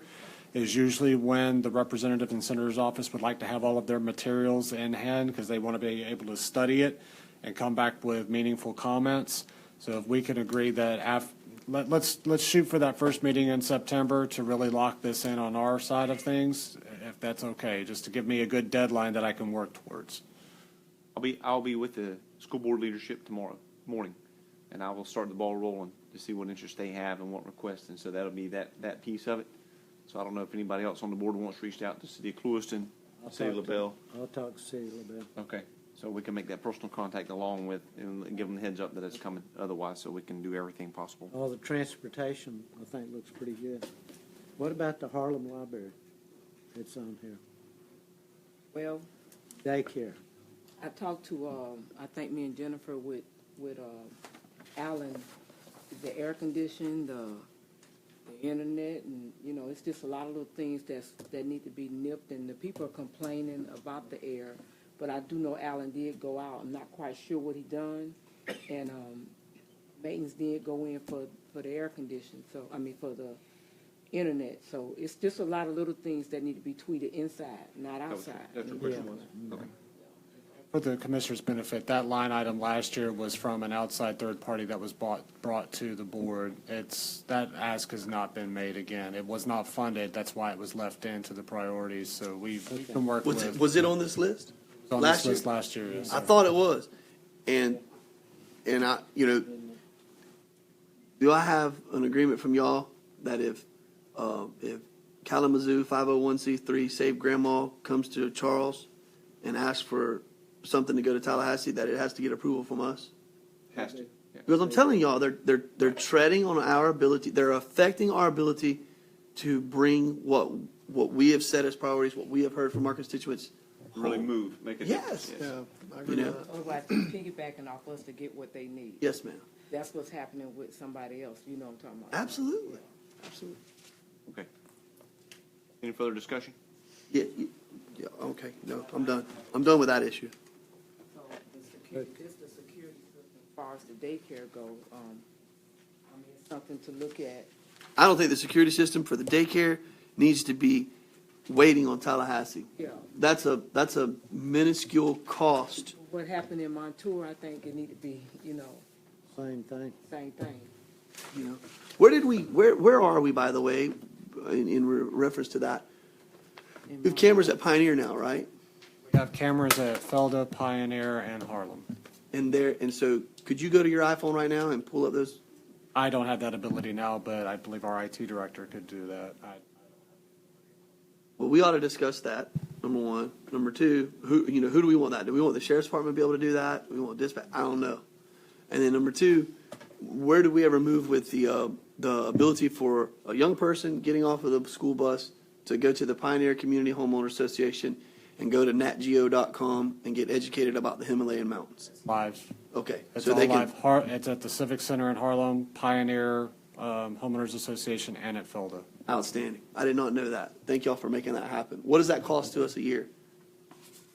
Speaker 8: is usually when the representative and senator's office would like to have all of their materials in hand because they want to be able to study it and come back with meaningful comments. So if we can agree that let's shoot for that first meeting in September to really lock this in on our side of things, if that's okay, just to give me a good deadline that I can work towards.
Speaker 1: I'll be with the school board leadership tomorrow morning, and I will start the ball rolling to see what interest they have and what requests, and so that'll be that piece of it. So I don't know if anybody else on the board wants to reach out to City of Clewiston, City of LaBelle.
Speaker 5: I'll talk to City of LaBelle.
Speaker 1: Okay, so we can make that personal contact along with, and give them the heads up that it's coming otherwise, so we can do everything possible.
Speaker 5: All the transportation, I think, looks pretty good. What about the Harlem Library? It's on here.
Speaker 2: Well,
Speaker 5: Daycare.
Speaker 2: I talked to, I think me and Jennifer with Alan, the air conditioning, the internet, and, you know, it's just a lot of little things that need to be nipped, and the people are complaining about the air. But I do know Alan did go out. I'm not quite sure what he done, and maintenance did go in for the air conditioning. So for the internet. So it's just a lot of little things that need to be tweeted inside, not outside.
Speaker 1: That's what question was. Okay.
Speaker 8: For the commissioner's benefit, that line item last year was from an outside third party that was brought to the board. That ask has not been made again. It was not funded. That's why it was left into the priorities. So we can work with.
Speaker 4: Was it on this list?
Speaker 8: It was on this list last year. Yes,
Speaker 4: I
Speaker 8: sir.
Speaker 4: thought it was. And I, do I have an agreement from y'all that if Kalamazoo 501c3 Save Grandma comes to Charles and asks for something to go to Tallahassee, that it has to get approval from us?
Speaker 1: Has to. Yeah.
Speaker 4: Because I'm telling y'all, they're treading on our ability. They're affecting our ability to bring what we have set as priorities, what we have heard from our constituents.
Speaker 1: Really move, make a
Speaker 4: Yes.
Speaker 1: difference.
Speaker 9: Yeah, I agree with that.
Speaker 2: Otherwise, they're piggybacking off us to get what they need.
Speaker 4: Yes, ma'am.
Speaker 2: That's what's happening with somebody else. You know what I'm talking about?
Speaker 4: Absolutely. Absolutely.
Speaker 1: Okay. Any further discussion?
Speaker 4: Yeah. Okay. No, I'm done. I'm done with that issue.
Speaker 2: So the security system, as far as the daycare goes, it's something to look at.
Speaker 4: I don't think the security system for the daycare needs to be waiting on Tallahassee.
Speaker 2: Yeah.
Speaker 4: That's a minuscule cost.
Speaker 2: What happened in Montour, I think it need to be,
Speaker 5: Same thing.
Speaker 2: same thing.
Speaker 4: Where are we, by the way, in reference to that? We have cameras at Pioneer now, right?
Speaker 8: We have cameras at Felda, Pioneer, and Harlem.
Speaker 4: And so could you go to your iPhone right now and pull up those?
Speaker 8: I don't have that ability now, but I believe our IT director could do that.
Speaker 4: Well, we ought to discuss that, number one. Number two, who do we want that? Do we want the sheriff's department to be able to do that? Do we want dispatch? I don't know. And then number two, where do we ever move with the ability for a young person getting off of the school bus to go to the Pioneer Community Homeowner Association and go to natgeo.com and get educated about the Himalayan mountains?
Speaker 8: Live.
Speaker 4: Okay.
Speaker 8: It's
Speaker 4: So
Speaker 8: all
Speaker 4: they
Speaker 8: live.
Speaker 4: can,
Speaker 8: It's at the Civic Center in Harlem, Pioneer Homeowners Association, and at Felda.
Speaker 4: outstanding. I did not know that. Thank y'all for making that happen. What does that cost to us a year,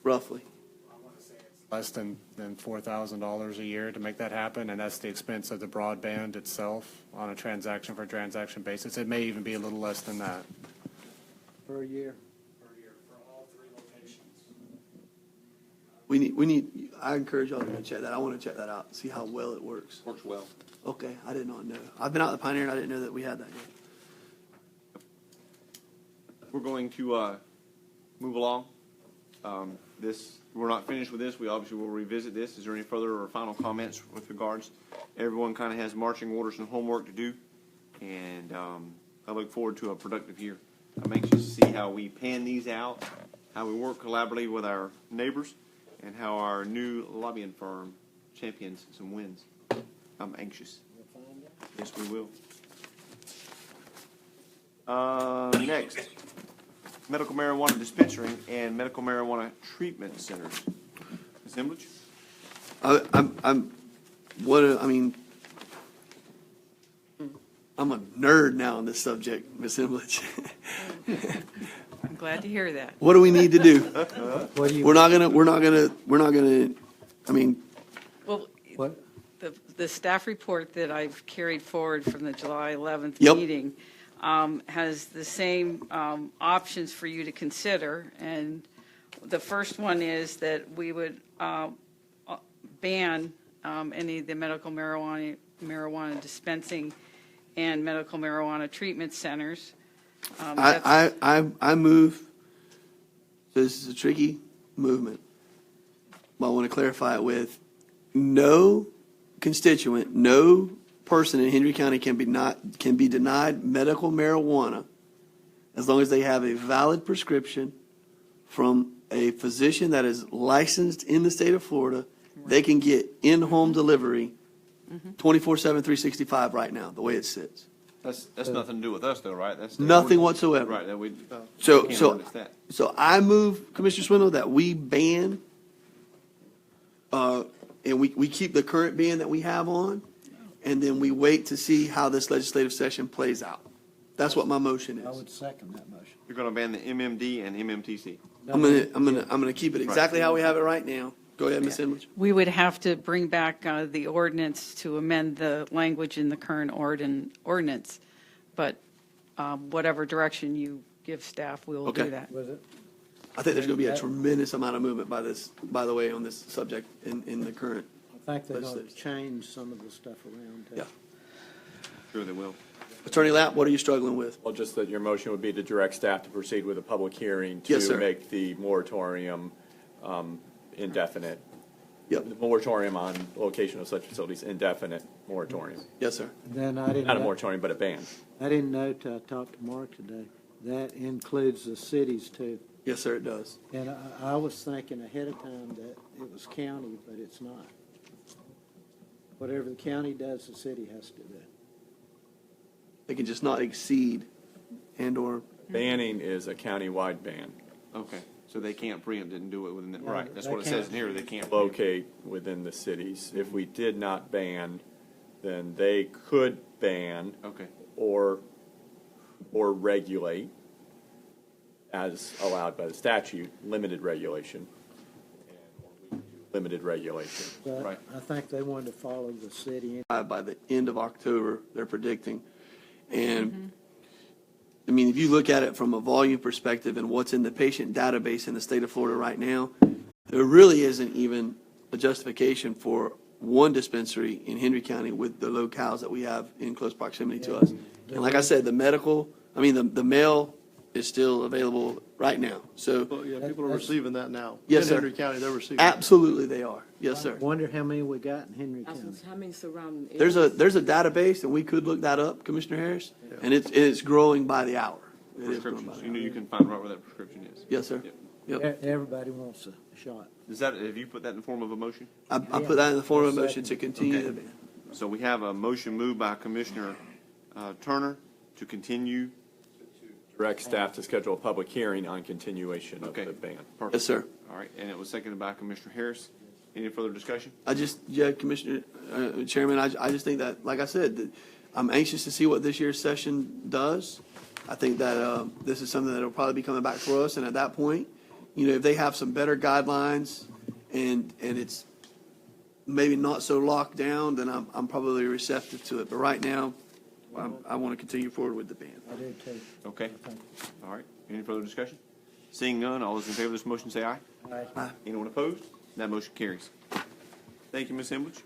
Speaker 4: roughly?
Speaker 8: Less than $4,000 a year to make that happen, and that's the expense of the broadband itself on a transaction basis. It may even be a little less than that.
Speaker 5: Per year.
Speaker 8: For all 3 locations.
Speaker 4: We need, I encourage y'all to go check that. I want to check that out, see how well it works.
Speaker 1: Works well.
Speaker 4: Okay, I did not know. I've been out the Pioneer and I didn't know that we had that yet.
Speaker 1: We're going to move along. We're not finished with this. We obviously will revisit this. Is there any further or final comments with regards? Everyone kind of has marching orders and homework to do, and I look forward to a productive year. I'm anxious to see how we pan these out, how we work collaboratively with our neighbors, and how our new lobbying firm champions some wins. I'm anxious. Yes, we will. Next, medical marijuana dispensary and medical marijuana treatment centers. Assemblage?
Speaker 4: I'm a nerd now on this subject, Ms. Imlich.
Speaker 19: I'm glad to hear that.
Speaker 4: What do we need to do?
Speaker 5: What do you?
Speaker 4: We're not gonna, I mean,
Speaker 19: Well,
Speaker 5: What?
Speaker 15: the staff report that I've carried forward from the July 11th
Speaker 4: Yep.
Speaker 15: meeting has the same options for you to consider. And the first one is that we would ban any of the medical marijuana dispensing and medical marijuana treatment centers.
Speaker 4: I move, this is a tricky movement, but I want to clarify it with no constituent, no person in Hendry County can be denied medical marijuana as long as they have a valid prescription from a physician that is licensed in the state of Florida. They can get in-home delivery 24/7, 365 right now, the way it sits.
Speaker 1: That's nothing to do with us, though, right? That's the
Speaker 4: Nothing
Speaker 1: ordinance.
Speaker 4: whatsoever.
Speaker 1: Right, that we
Speaker 4: So,
Speaker 1: can't
Speaker 4: so,
Speaker 1: ordinance that.
Speaker 4: so I move, Commissioner Swindle, that we ban, and we keep the current ban that we have on, and then we wait to see how this legislative session plays out. That's what my motion
Speaker 5: I
Speaker 4: is.
Speaker 5: would second that motion.
Speaker 1: You're going to ban the MMD and MMTC.
Speaker 4: I'm gonna keep it exactly how we have it right now. Go ahead, Ms. Emlich.
Speaker 15: We would have to bring back the ordinance to amend the language in the current ordinance, but whatever direction you give staff, we will do
Speaker 4: Okay.
Speaker 15: that.
Speaker 5: Was it?
Speaker 4: I think there's gonna be a tremendous amount of movement by the way, on this subject in the current.
Speaker 5: I think they're going to
Speaker 4: legislative.
Speaker 5: change some of the stuff around. too.
Speaker 4: Yeah.
Speaker 1: Sure they will.
Speaker 4: Attorney Lapp, what are you struggling with?
Speaker 14: Well, just that your motion would be to direct staff to proceed with a public hearing
Speaker 4: Yes,
Speaker 14: to
Speaker 4: sir.
Speaker 14: make the moratorium indefinite.
Speaker 4: Yep.
Speaker 14: The moratorium on location of such facilities, indefinite moratorium.
Speaker 4: Yes, sir.
Speaker 5: Then I didn't.
Speaker 14: Not a moratorium, but a ban.
Speaker 5: I didn't know till I talked to Mark today. That includes the cities too.
Speaker 4: Yes, sir, it does.
Speaker 5: And I was thinking ahead of time that it was county, but it's not. Whatever the county does, the city has to do.
Speaker 4: They can just not exceed and/or.
Speaker 14: Banning is a countywide ban.
Speaker 1: Okay, so they can't preempt it and do it within, the
Speaker 5: Yeah,
Speaker 1: right, that's
Speaker 5: they
Speaker 1: what it says
Speaker 5: can't.
Speaker 1: in here, they can't. preempt.
Speaker 14: Locate within the cities. If we did not ban, then they could ban
Speaker 1: Okay,
Speaker 14: or regulate, as allowed by the statute, limited regulation. Limited regulation.
Speaker 5: But
Speaker 1: Right.
Speaker 5: I think they wanted to follow the city.
Speaker 4: By the end of October, they're predicting. And, I mean, if you look at it from a volume perspective and what's in the patient database in the state of Florida right now, there really isn't even a justification for one dispensary in Hendry County with the locales that we have in close proximity to us. And like I said, the mail is still available right now. So,
Speaker 9: Well, yeah, people are receiving that now.
Speaker 4: Yes,
Speaker 9: In
Speaker 4: sir.
Speaker 9: Hendry County, they're receiving.
Speaker 4: absolutely they are. Yes, sir.
Speaker 5: Wonder how many we got in Henry
Speaker 2: I
Speaker 5: County.
Speaker 2: said, how many surrounding
Speaker 4: There's
Speaker 2: areas?
Speaker 4: a database, and we could look that up, Commissioner Harris, and it's growing by the hour. It is growing by
Speaker 1: prescriptions,
Speaker 4: the
Speaker 1: you
Speaker 4: hour.
Speaker 1: know you can find right where that prescription is.
Speaker 4: Yes, sir.
Speaker 1: Yep.
Speaker 4: Yep.
Speaker 5: Everybody wants a shot.
Speaker 1: Is that, have you put that in the form of a motion?
Speaker 4: I put that in the form of a motion to continue
Speaker 1: Okay.
Speaker 4: the ban.
Speaker 1: So we have a motion moved by Commissioner Turner to continue.
Speaker 14: Direct staff to schedule a public hearing on continuation of
Speaker 1: Okay.
Speaker 14: the ban.
Speaker 1: Perfect.
Speaker 4: Yes, sir.
Speaker 1: All right, and it was seconded by Commissioner Harris. Any further discussion?
Speaker 4: Commissioner, Chairman, I just think that, like I said, that I'm anxious to see what this year's session does. I think that this is something that will probably be coming back for us, and at that point, you know, if they have some better guidelines and it's maybe not so locked down, then I'm probably receptive to it. But right now, I want to continue forward with the ban.
Speaker 5: I do too.
Speaker 1: Okay. All right, any further discussion? Seeing none, all those in favor of this motion say aye.
Speaker 5: Aye.
Speaker 1: Anyone opposed? That motion carries. Thank you, Ms. Emlich.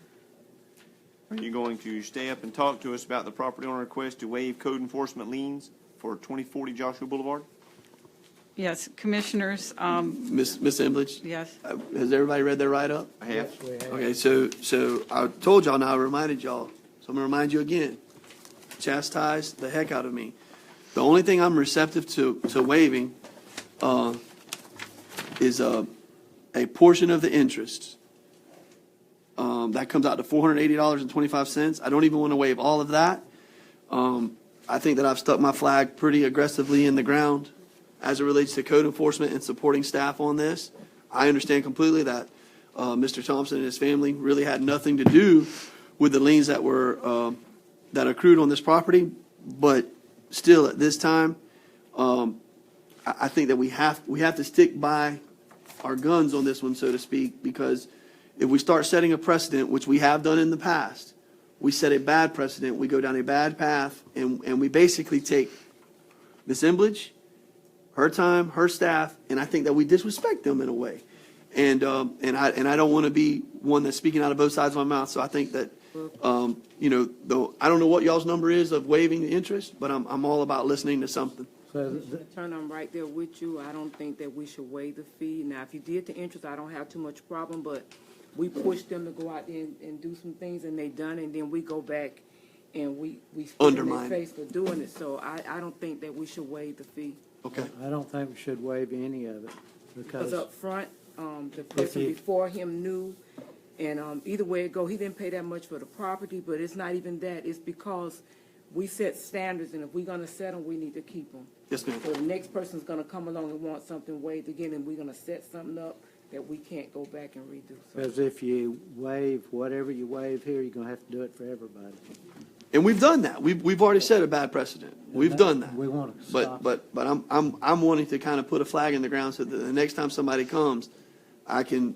Speaker 1: Are you going to stay up and talk to us about the property owner request to waive code enforcement liens for 2040 Joshua Boulevard?
Speaker 15: Yes, commissioners,
Speaker 4: Ms. Emlich?
Speaker 15: yes.
Speaker 4: Has everybody read their write-up?
Speaker 1: I have.
Speaker 5: We have-
Speaker 4: Okay, so I told y'all, now I reminded y'all, so I'm gonna remind you again. Chastise the heck out of me. The only thing I'm receptive to waiving is a portion of the interest. That comes out to $480.25. I don't even want to waive all of that. I think that I've stuck my flag pretty aggressively in the ground as it relates to code enforcement and supporting staff on this. I understand completely that Mr. Thompson and his family really had nothing to do with the liens that were that accrued on this property, but still at this time, I think that we have to stick by our guns on this one, so to speak, because if we start setting a precedent, which we have done in the past, we set a bad precedent, we go down a bad path, and we basically take the assemblage, her time, her staff, and I think that we disrespect them in a way. And I don't want to be one that's speaking out of both sides of my mouth. So I think that, though I don't know what y'all's number is of waiving the interest, but I'm all about listening to something.
Speaker 5: So
Speaker 2: Turn, I'm right there with you. I don't think that we should waive the fee. Now, if you did the interest, I don't have too much problem, but we push them to go out there and do some things, and they done, and then we go back and we spit in their
Speaker 4: Undermine.
Speaker 2: face for doing it. So I don't think that we should waive the fee.
Speaker 4: Okay.
Speaker 5: I don't think we should waive any of it
Speaker 2: Because
Speaker 5: because
Speaker 2: up front, the person
Speaker 5: you-
Speaker 2: before him knew, and either way it go, he didn't pay that much for the property, but it's not even that. It's because we set standards, and if we're gonna set them, we need to keep them.
Speaker 4: Yes, ma'am.
Speaker 2: So the next person's gonna come along and want something waived again, and we're gonna set something up that we can't go back and redo. So
Speaker 5: because if you waive whatever you waive here, you're gonna have to do it for everybody.
Speaker 4: And we've done that. We've already set a bad precedent. We've done that.
Speaker 5: We want to stop.
Speaker 4: But I'm wanting to kind of put a flag in the ground so that the next time somebody comes, I can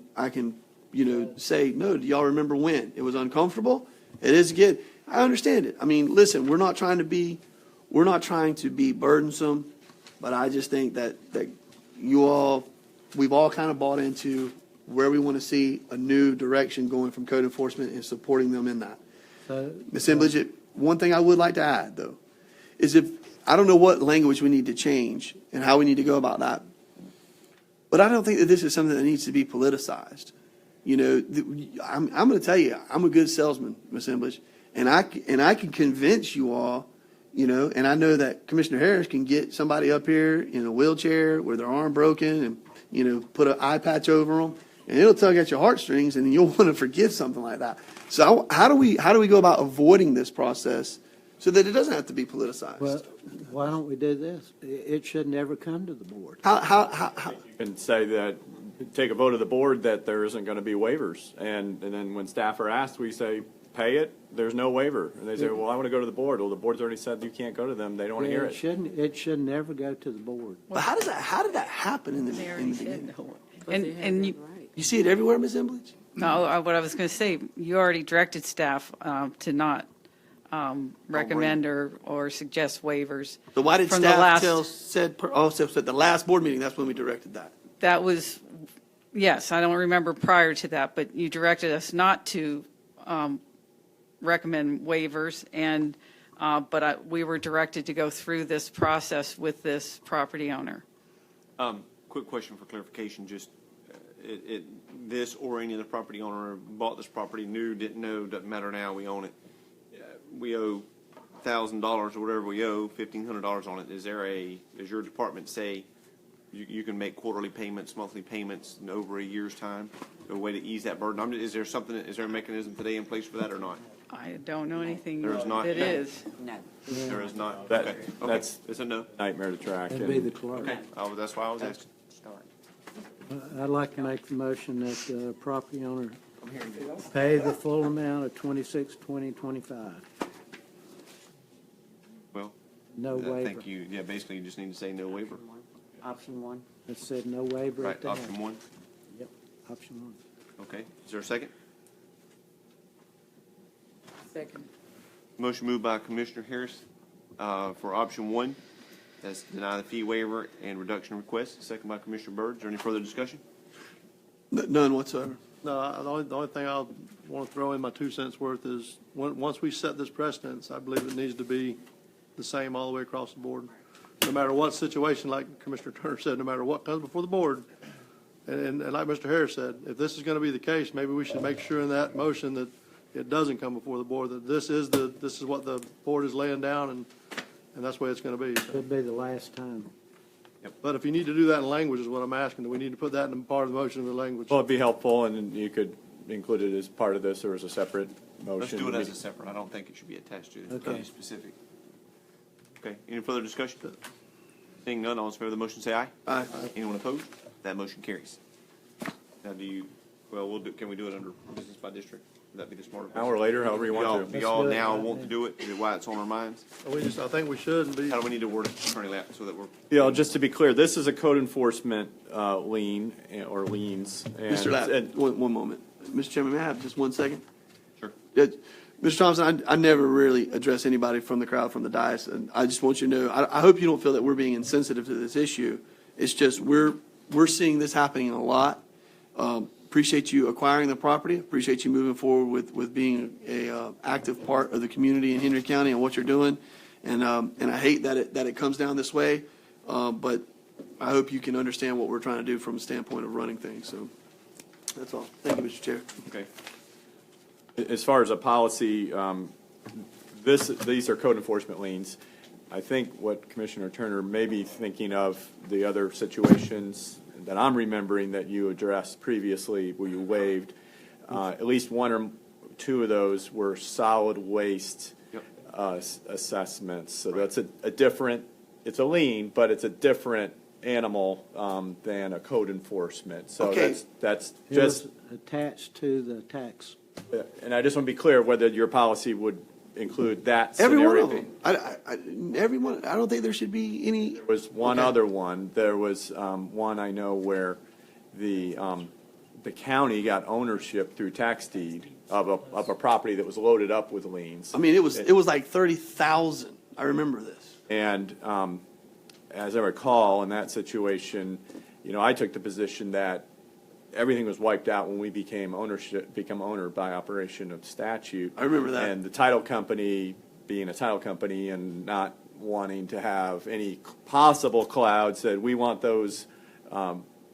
Speaker 4: say, no, do y'all remember when? It was uncomfortable. It is again. I understand it. I mean, listen, we're not trying to be burdensome, but I just think that we've all kind of bought into where we want to see a new direction going from code enforcement and supporting them in that.
Speaker 5: So,
Speaker 4: Ms. Embledge, one thing I would like to add, though, is I don't know what language we need to change and how we need to go about that, but I don't think that this is something that needs to be politicized. I'm going to tell you, I'm a good salesman, Ms. Embledge, and I can convince you all, and I know that Commissioner Harris can get somebody up here in a wheelchair with their arm broken and, put an eye patch over them, and it'll tug at your heartstrings, and you'll want to forgive something like that. So how do we go about avoiding this process so that it doesn't have to be politicized?
Speaker 5: well, why don't we do this? It should never come to the board.
Speaker 4: How
Speaker 14: You can say that, take a vote of the board that there isn't going to be waivers. And then when staff are asked, we say, pay it, there's no waiver. And they say, well, I want to go to the board. Well, the board's already said you can't go to them. They don't want to hear it.
Speaker 5: It should never go to the board.
Speaker 4: But how did that happen in the beginning?
Speaker 19: And
Speaker 4: You see it everywhere, Ms. Embledge?
Speaker 19: no, what I was going to say, you already directed staff to not recommend or suggest waivers.
Speaker 4: So why did
Speaker 19: from the
Speaker 4: staff
Speaker 19: last-
Speaker 4: said the last board meeting, that's when we directed that?
Speaker 19: That was, yes, I don't remember prior to that, but you directed us not to recommend waivers, and we were directed to go through this process with this property owner.
Speaker 1: Quick question for clarification, just, this or any other property owner bought this property, knew, didn't know, doesn't matter now, we own it. We owe $1,000 or whatever we owe, $1,500 on it. Does your department say you can make quarterly payments, monthly payments in over a year's time? A way to ease that burden? Is there a mechanism today in place for that or not?
Speaker 19: I don't know anything
Speaker 1: There is not.
Speaker 19: that is.
Speaker 6: No.
Speaker 1: There is not.
Speaker 14: That-
Speaker 1: Okay.
Speaker 14: that's-
Speaker 1: It's a no.
Speaker 14: Nightmare to track.
Speaker 5: It'd be the clerk.
Speaker 1: Okay. That's why I was asking.
Speaker 5: I'd like to make the motion that the property owner pay the full amount of $26,2025.
Speaker 1: Well,
Speaker 5: No
Speaker 1: I
Speaker 5: waiver.
Speaker 1: think basically you just need to say no waiver.
Speaker 6: Option one.
Speaker 5: It said no waiver at
Speaker 1: Right,
Speaker 5: the
Speaker 1: option
Speaker 5: end.
Speaker 1: one.
Speaker 5: Yep, option one.
Speaker 1: Okay. Is there a second?
Speaker 2: second.
Speaker 1: Motion moved by Commissioner Harris for option one. That's deny the fee waiver and reduction request. Second by Commissioner Byrd. Is there any further discussion?
Speaker 4: None whatsoever.
Speaker 9: No, the only thing I'll want to throw in my 2 cents worth is, once we set this precedence, I believe it needs to be the same all the way across the board. No matter what situation, like Commissioner Turner said, no matter what comes before the board, and like Mr. Harris said, if this is going to be the case, maybe we should make sure in that motion that it doesn't come before the board, that this is what the board is laying down, and that's the way it's going to be. So.
Speaker 5: Could be the last time.
Speaker 9: But if you need to do that in language is what I'm asking, do we need to put that in part of the motion in the language?
Speaker 14: Well, it'd be helpful, and you could include it as part of this or as a separate motion.
Speaker 1: Let's do it as a separate. I don't think it should be attached to it. It's
Speaker 5: Okay.
Speaker 1: specific. Okay. Any further discussion? Seeing none, all in favor of the motion say aye.
Speaker 4: Aye.
Speaker 1: Anyone opposed? That motion carries. Now, can we do it under business by district? Would that be the smarter?
Speaker 14: An hour later, however you want to.
Speaker 1: Do y'all now want to do it? Is it why it's on our minds?
Speaker 9: I think we should and be.
Speaker 1: How do we need to word it, Attorney Lapp, so that we're?
Speaker 14: Just to be clear, this is a code enforcement lien or liens. and-
Speaker 4: Mr. Lapp,
Speaker 14: and-
Speaker 4: one moment. Mr. Chairman, may I have just 1 second?
Speaker 1: Sure.
Speaker 4: Mr. Thompson, I never really address anybody from the crowd, from the dais, and I just want you to know, I hope you don't feel that we're being insensitive to this issue. It's just we're seeing this happening a lot. Appreciate you acquiring the property. Appreciate you moving forward with being a active part of the community in Hendry County and what you're doing. And I hate that it comes down this way, but I hope you can understand what we're trying to do from a standpoint of running things. So that's all. Thank you, Mr. Chair.
Speaker 14: Okay. As far as a policy, these are code enforcement liens. I think what Commissioner Turner may be thinking of, the other situations that I'm remembering that you addressed previously where you waived, at least one or two of those were solid waste assessments. So that's a different, it's a lien, but it's a different animal than a code enforcement. So
Speaker 4: Okay.
Speaker 14: that's
Speaker 5: It
Speaker 14: just,
Speaker 5: was attached to the tax.
Speaker 14: and I just want to be clear whether your policy would include that
Speaker 4: Every
Speaker 14: scenario.
Speaker 4: one of them. Everyone. I don't think there should be any.
Speaker 14: There was one
Speaker 4: Okay.
Speaker 14: other one. There was one I know where the county got ownership through tax deed of a property that was loaded up with liens.
Speaker 4: I mean, it was like 30,000. I remember this.
Speaker 14: And as I recall, in that situation, I took the position that everything was wiped out when we become owner by operation of statute.
Speaker 4: I remember that.
Speaker 14: And the title company, being a title company and not wanting to have any possible cloud, said, we want those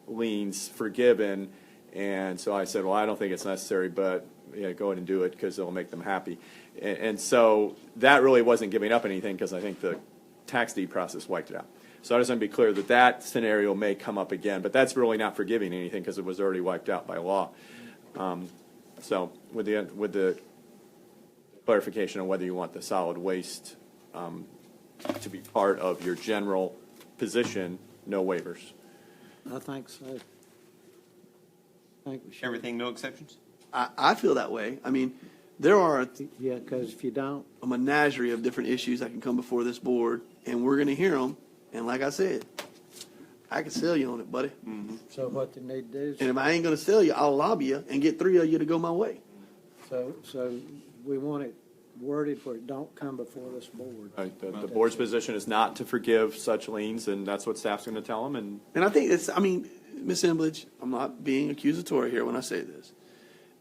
Speaker 14: liens forgiven. And so I said, well, I don't think it's necessary, but go ahead and do it because it'll make them happy. And so that really wasn't giving up anything because I think the tax deed process wiped it out. So I just want to be clear that that scenario may come up again, but that's really not forgiving anything because it was already wiped out by law. So with the clarification on whether you want the solid waste to be part of your general position, no waivers.
Speaker 5: I think so. I think we should.
Speaker 1: Everything, no exceptions?
Speaker 4: I feel that way. I mean, there are
Speaker 5: Yeah, because if you don't,
Speaker 4: a menagerie of different issues that can come before this board, and we're going to hear them. And like I said, I can sell you on it, buddy.
Speaker 1: Mm-hmm.
Speaker 5: so what they need to do is,
Speaker 4: And if I ain't going to sell you, I'll lobby you and get 3 of you to go my way.
Speaker 5: so we want it worded where it don't come before this board.
Speaker 14: Right, the board's position is not to forgive such liens, and that's what staff's going to tell them. And
Speaker 4: And I think Ms. Embledge, I'm not being accusatory here when I say this,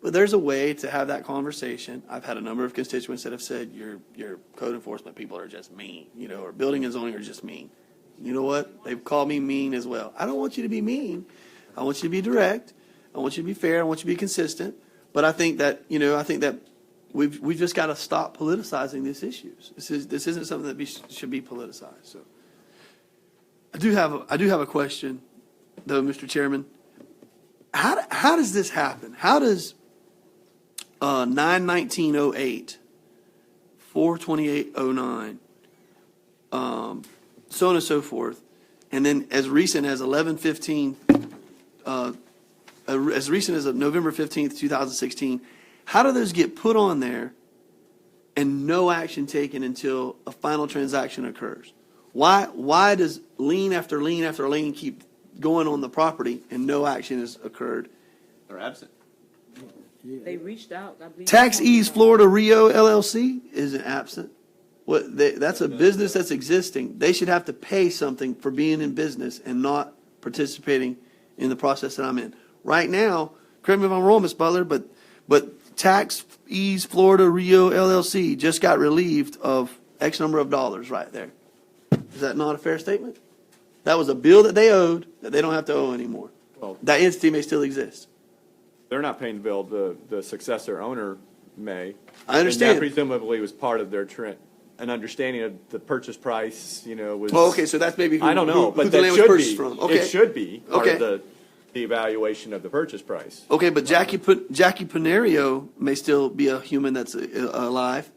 Speaker 4: but there's a way to have that conversation. I've had a number of constituents that have said your code enforcement people are just mean, or building and zoning are just mean. You know what? They've called me mean as well. I don't want you to be mean. I want you to be direct. I want you to be fair. I want you to be consistent. But I think that we've just got to stop politicizing these issues. This isn't something that should be politicized. So I do have a question, though, Mr. Chairman. How does this happen? How does 9/19/08, 4/28/09, so on and so forth, and then as recent as 11/15, as recent as November 15th, 2016, how do those get put on there and no action taken until a final transaction occurs? Why does lien after lien after lien keep going on the property and no action has occurred?
Speaker 1: They're absent.
Speaker 2: They reached out, I believe.
Speaker 4: Tax Ease Florida Rio LLC isn't absent. That's a business that's existing. They should have to pay something for being in business and not participating in the process that I'm in. Right now, correct me if I'm wrong, Ms. Butler, but Tax Ease Florida Rio LLC just got relieved of X number of dollars right there. Is that not a fair statement? That was a bill that they owed that they don't have to owe anymore.
Speaker 14: Well,
Speaker 4: That entity may still exist.
Speaker 14: they're not paying the bill. The successor owner may.
Speaker 4: I understand.
Speaker 14: And that presumably was part of their an understanding of the purchase price, was.
Speaker 4: Oh, okay, so that's maybe who,
Speaker 14: I don't know,
Speaker 4: who
Speaker 14: but
Speaker 4: the
Speaker 14: that
Speaker 4: land was
Speaker 14: should
Speaker 4: purchased
Speaker 14: be.
Speaker 4: from. Okay.
Speaker 14: It should be part
Speaker 4: Okay.
Speaker 14: of the evaluation of the purchase price.
Speaker 4: Okay, but Jackie Panerio may still be a human that's alive.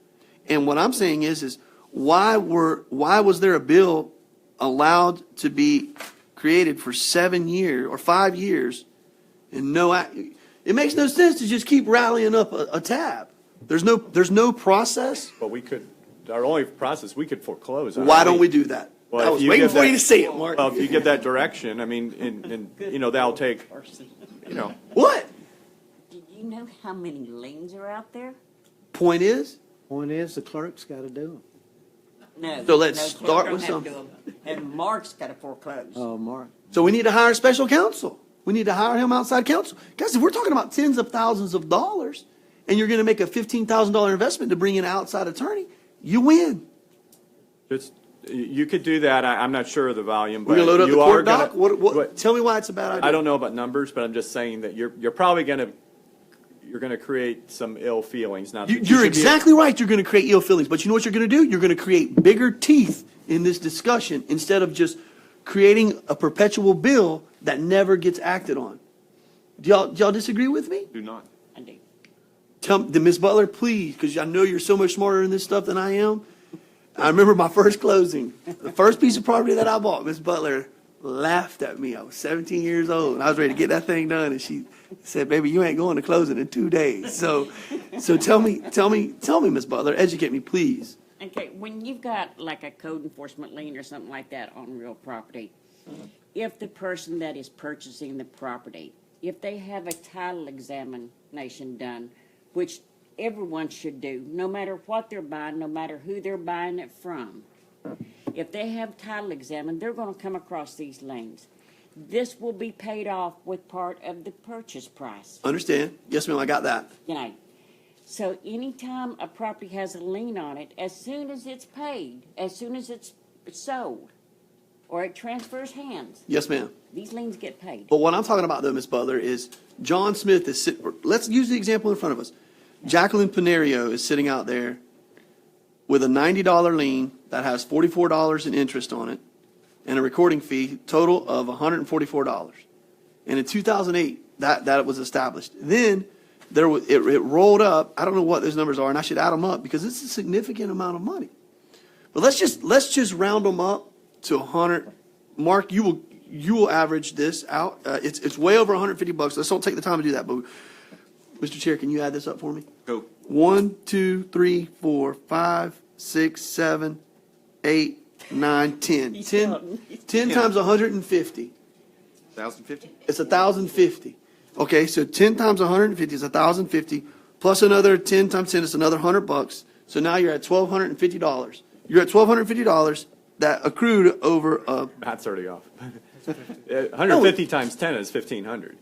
Speaker 4: And what I'm saying is why was there a bill allowed to be created for 7 years or 5 years and it makes no sense to just keep rallying up a tab. There's no process.
Speaker 14: But our only process, we could foreclose. on it.
Speaker 4: Why don't we do that?
Speaker 14: Well,
Speaker 4: I
Speaker 14: if
Speaker 4: was
Speaker 14: you
Speaker 4: waiting
Speaker 14: give
Speaker 4: for you
Speaker 14: that-
Speaker 4: to say it, Mark.
Speaker 14: Well, if you give that direction, that'll take,
Speaker 4: What?
Speaker 6: you know how many liens are out there?
Speaker 4: Point is,
Speaker 5: the clerk's got to do them.
Speaker 6: No.
Speaker 4: So let's
Speaker 6: no,
Speaker 4: start
Speaker 6: don't
Speaker 4: with
Speaker 6: have to
Speaker 4: some.
Speaker 6: do 'em. And Mark's got to foreclose.
Speaker 5: Oh, Mark.
Speaker 4: so we need to hire special counsel. We need to hire him outside counsel. Guys, if we're talking about tens of thousands of dollars and you're going to make a $15,000 investment to bring in an outside attorney, you win.
Speaker 14: Just, you could do that. I'm not sure of the volume,
Speaker 4: We're
Speaker 14: but
Speaker 4: going to load up the
Speaker 14: you are
Speaker 4: court
Speaker 14: gonna.
Speaker 4: doc? What, tell me why it's a bad idea.
Speaker 14: I don't know about numbers, but I'm just saying that you're probably going to, you're going to create some ill feelings. Not that you
Speaker 4: You're
Speaker 14: should be-
Speaker 4: exactly right. You're going to create ill feelings. But you know what you're going to do? You're going to create bigger teeth in this discussion instead of just creating a perpetual bill that never gets acted on. Do y'all disagree with me?
Speaker 1: Do not.
Speaker 6: I do.
Speaker 4: Tell Ms. Butler, please, because I know you're so much smarter in this stuff than I am. I remember my first closing. The first piece of property that I bought, Ms. Butler laughed at me. I was 17 years old, and I was ready to get that thing done, and she said, "Baby, you ain't going to closing in 2 days." So tell me, Ms. Butler, educate me, please.
Speaker 6: Okay, when you've got like a code enforcement lien or something like that on real property, if the person that is purchasing the property, if they have a title examination done, which everyone should do, no matter what they're buying, no matter who they're buying it from, if they have title examined, they're going to come across these liens. This will be paid off with part of the purchase price.
Speaker 4: Understand? Yes, ma'am, I got that.
Speaker 6: You know, so anytime a property has a lien on it, as soon as it's paid, as soon as it's sold, or it transfers hands,
Speaker 4: Yes, ma'am.
Speaker 6: these liens get paid.
Speaker 4: But what I'm talking about, though, Ms. Butler, is John Smith is sitting. Let's use the example in front of us. Jacqueline Panerio is sitting out there with a $90 lien that has $44 in interest on it and a recording fee total of $144. And in 2008, that was established. Then it rolled up. I don't know what those numbers are, and I should add them up because it's a significant amount of money. But let's just round them up to 100. Mark, you will average this out. It's way over $150. Let's don't take the time to do that. But Mr. Chair, can you add this up for me?
Speaker 1: Go.
Speaker 4: 1, 2, 3, 4, 5, 6, 7, 8, 9, 10. 10 times 150.
Speaker 1: 1,050?
Speaker 4: It's 1,050. Okay, so 10 times 150 is 1,050, plus another 10 times 10 is another $100. So now you're at $1,250. You're at $1,250 that accrued over
Speaker 14: Matt's already off. 150 times 10 is 1,500.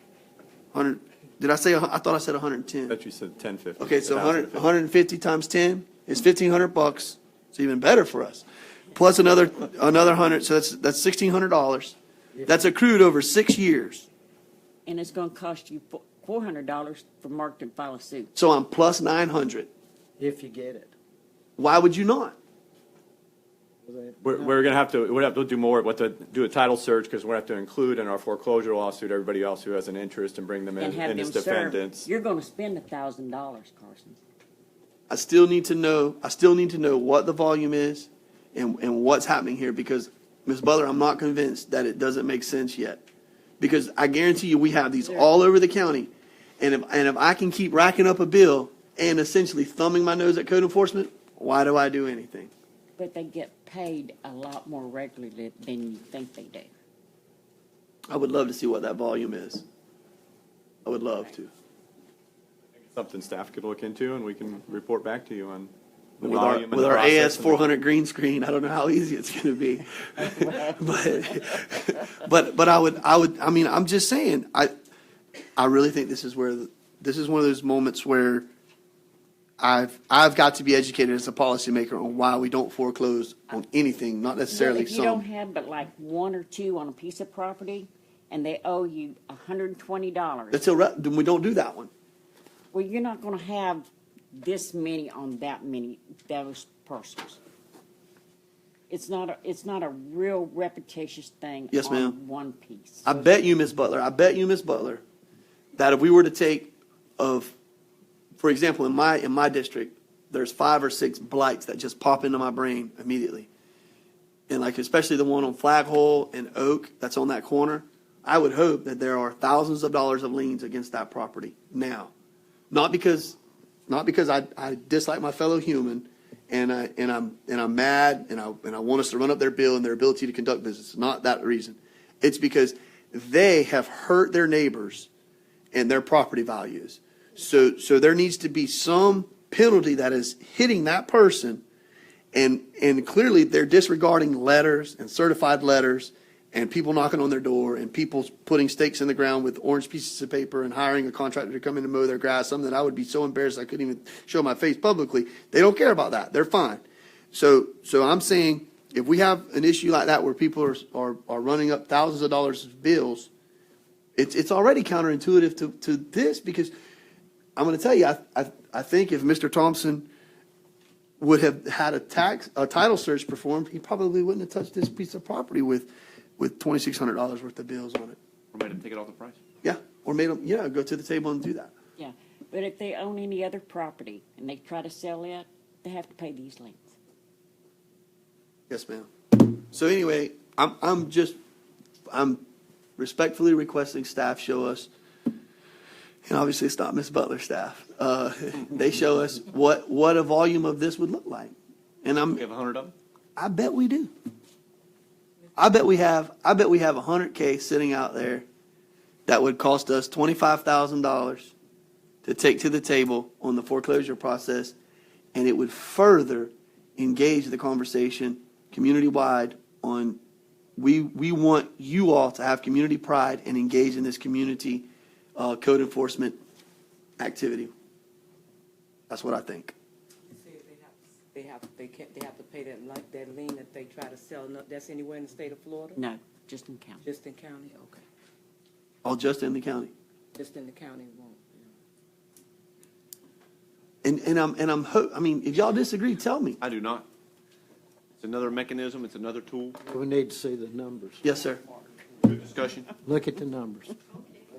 Speaker 4: 100. Did I say? I thought I said 110.
Speaker 14: That you said 1,050.
Speaker 4: Okay, so 150 times 10 is $1,500. It's even better for us. Plus another 100, so that's $1,600. That's accrued over 6 years.
Speaker 6: And it's going to cost you $400 for Mark to file a suit.
Speaker 4: So I'm plus 900.
Speaker 5: If you get it.
Speaker 4: Why would you not?
Speaker 14: We're going to have to do more, do a title search, because we're going to have to include in our foreclosure lawsuit everybody else who has an interest and bring them
Speaker 6: And have
Speaker 14: in
Speaker 6: them
Speaker 14: as
Speaker 6: served.
Speaker 14: defendants.
Speaker 6: You're going to spend $1,000, Carson.
Speaker 4: I still need to know what the volume is and what's happening here, because Ms. Butler, I'm not convinced that it doesn't make sense yet. Because I guarantee you we have these all over the county. And if I can keep racking up a bill and essentially thumbing my nose at code enforcement, why do I do anything?
Speaker 6: But they get paid a lot more regularly than you think they do.
Speaker 4: I would love to see what that volume is. I would love to.
Speaker 14: Something staff could look into, and we can report back to you on the
Speaker 4: With
Speaker 14: volume and
Speaker 4: with
Speaker 14: the
Speaker 4: our
Speaker 14: process.
Speaker 4: AS 400 green screen, I don't know how easy it's going to be. but I mean, I'm just saying, I really think this is one of those moments where I've got to be educated as a policymaker on why we don't foreclose on anything, not necessarily
Speaker 6: Well, if you
Speaker 4: some.
Speaker 6: don't have but like one or two on a piece of property, and they owe you $120.
Speaker 4: That's then we don't do that one.
Speaker 6: Well, you're not going to have this many on that many those parcels. It's not a real repetitious thing.
Speaker 4: Yes,
Speaker 6: on
Speaker 4: ma'am.
Speaker 6: One piece.
Speaker 4: I bet you, Ms. Butler, that if we were to take for example, in my district, there's 5 or 6 blights that just pop into my brain immediately. And like especially the one on Flaghole and Oak that's on that corner, I would hope that there are thousands of dollars of liens against that property now. Not because I dislike my fellow human and I'm mad and I want us to run up their bill and their ability to conduct business. Not that reason. It's because they have hurt their neighbors and their property values. So there needs to be some penalty that is hitting that person. And clearly they're disregarding letters and certified letters and people knocking on their door and people putting stakes in the ground with orange pieces of paper and hiring a contractor to come in and mow their grass, something that I would be so embarrassed I couldn't even show my face publicly. They don't care about that. They're fine. So I'm saying if we have an issue like that where people are running up thousands of dollars of bills, it's already counterintuitive to this, because I'm going to tell you, I think if Mr. Thompson would have had a title search performed, he probably wouldn't have touched this piece of property with $2,600 worth of bills on it.
Speaker 1: Or made him take it off the price.
Speaker 4: Yeah, or made them, go to the table and do that.
Speaker 6: Yeah, but if they own any other property and they try to sell it, they have to pay these liens.
Speaker 4: Yes, ma'am. So anyway, I'm respectfully requesting staff show us, and obviously it's not Ms. Butler's staff. They show us what a volume of this would look like. And
Speaker 1: We have 100 of them?
Speaker 4: I bet we do. I bet we have 100K sitting out there that would cost us $25,000 to take to the table on the foreclosure process, and it would further engage the conversation community-wide on we want you all to have community pride and engage in this community code enforcement activity. That's what I think.
Speaker 2: They have to pay that lien that they try to sell. That's anywhere in the state of Florida?
Speaker 6: No, just in county.
Speaker 2: Just in county, okay.
Speaker 4: All just in the county.
Speaker 2: Just in the county, won't.
Speaker 4: I mean, if y'all disagree, tell me.
Speaker 1: I do not. It's another mechanism. It's another tool.
Speaker 5: We need to see the numbers.
Speaker 4: Yes, sir.
Speaker 1: Good discussion.
Speaker 5: Look at the numbers.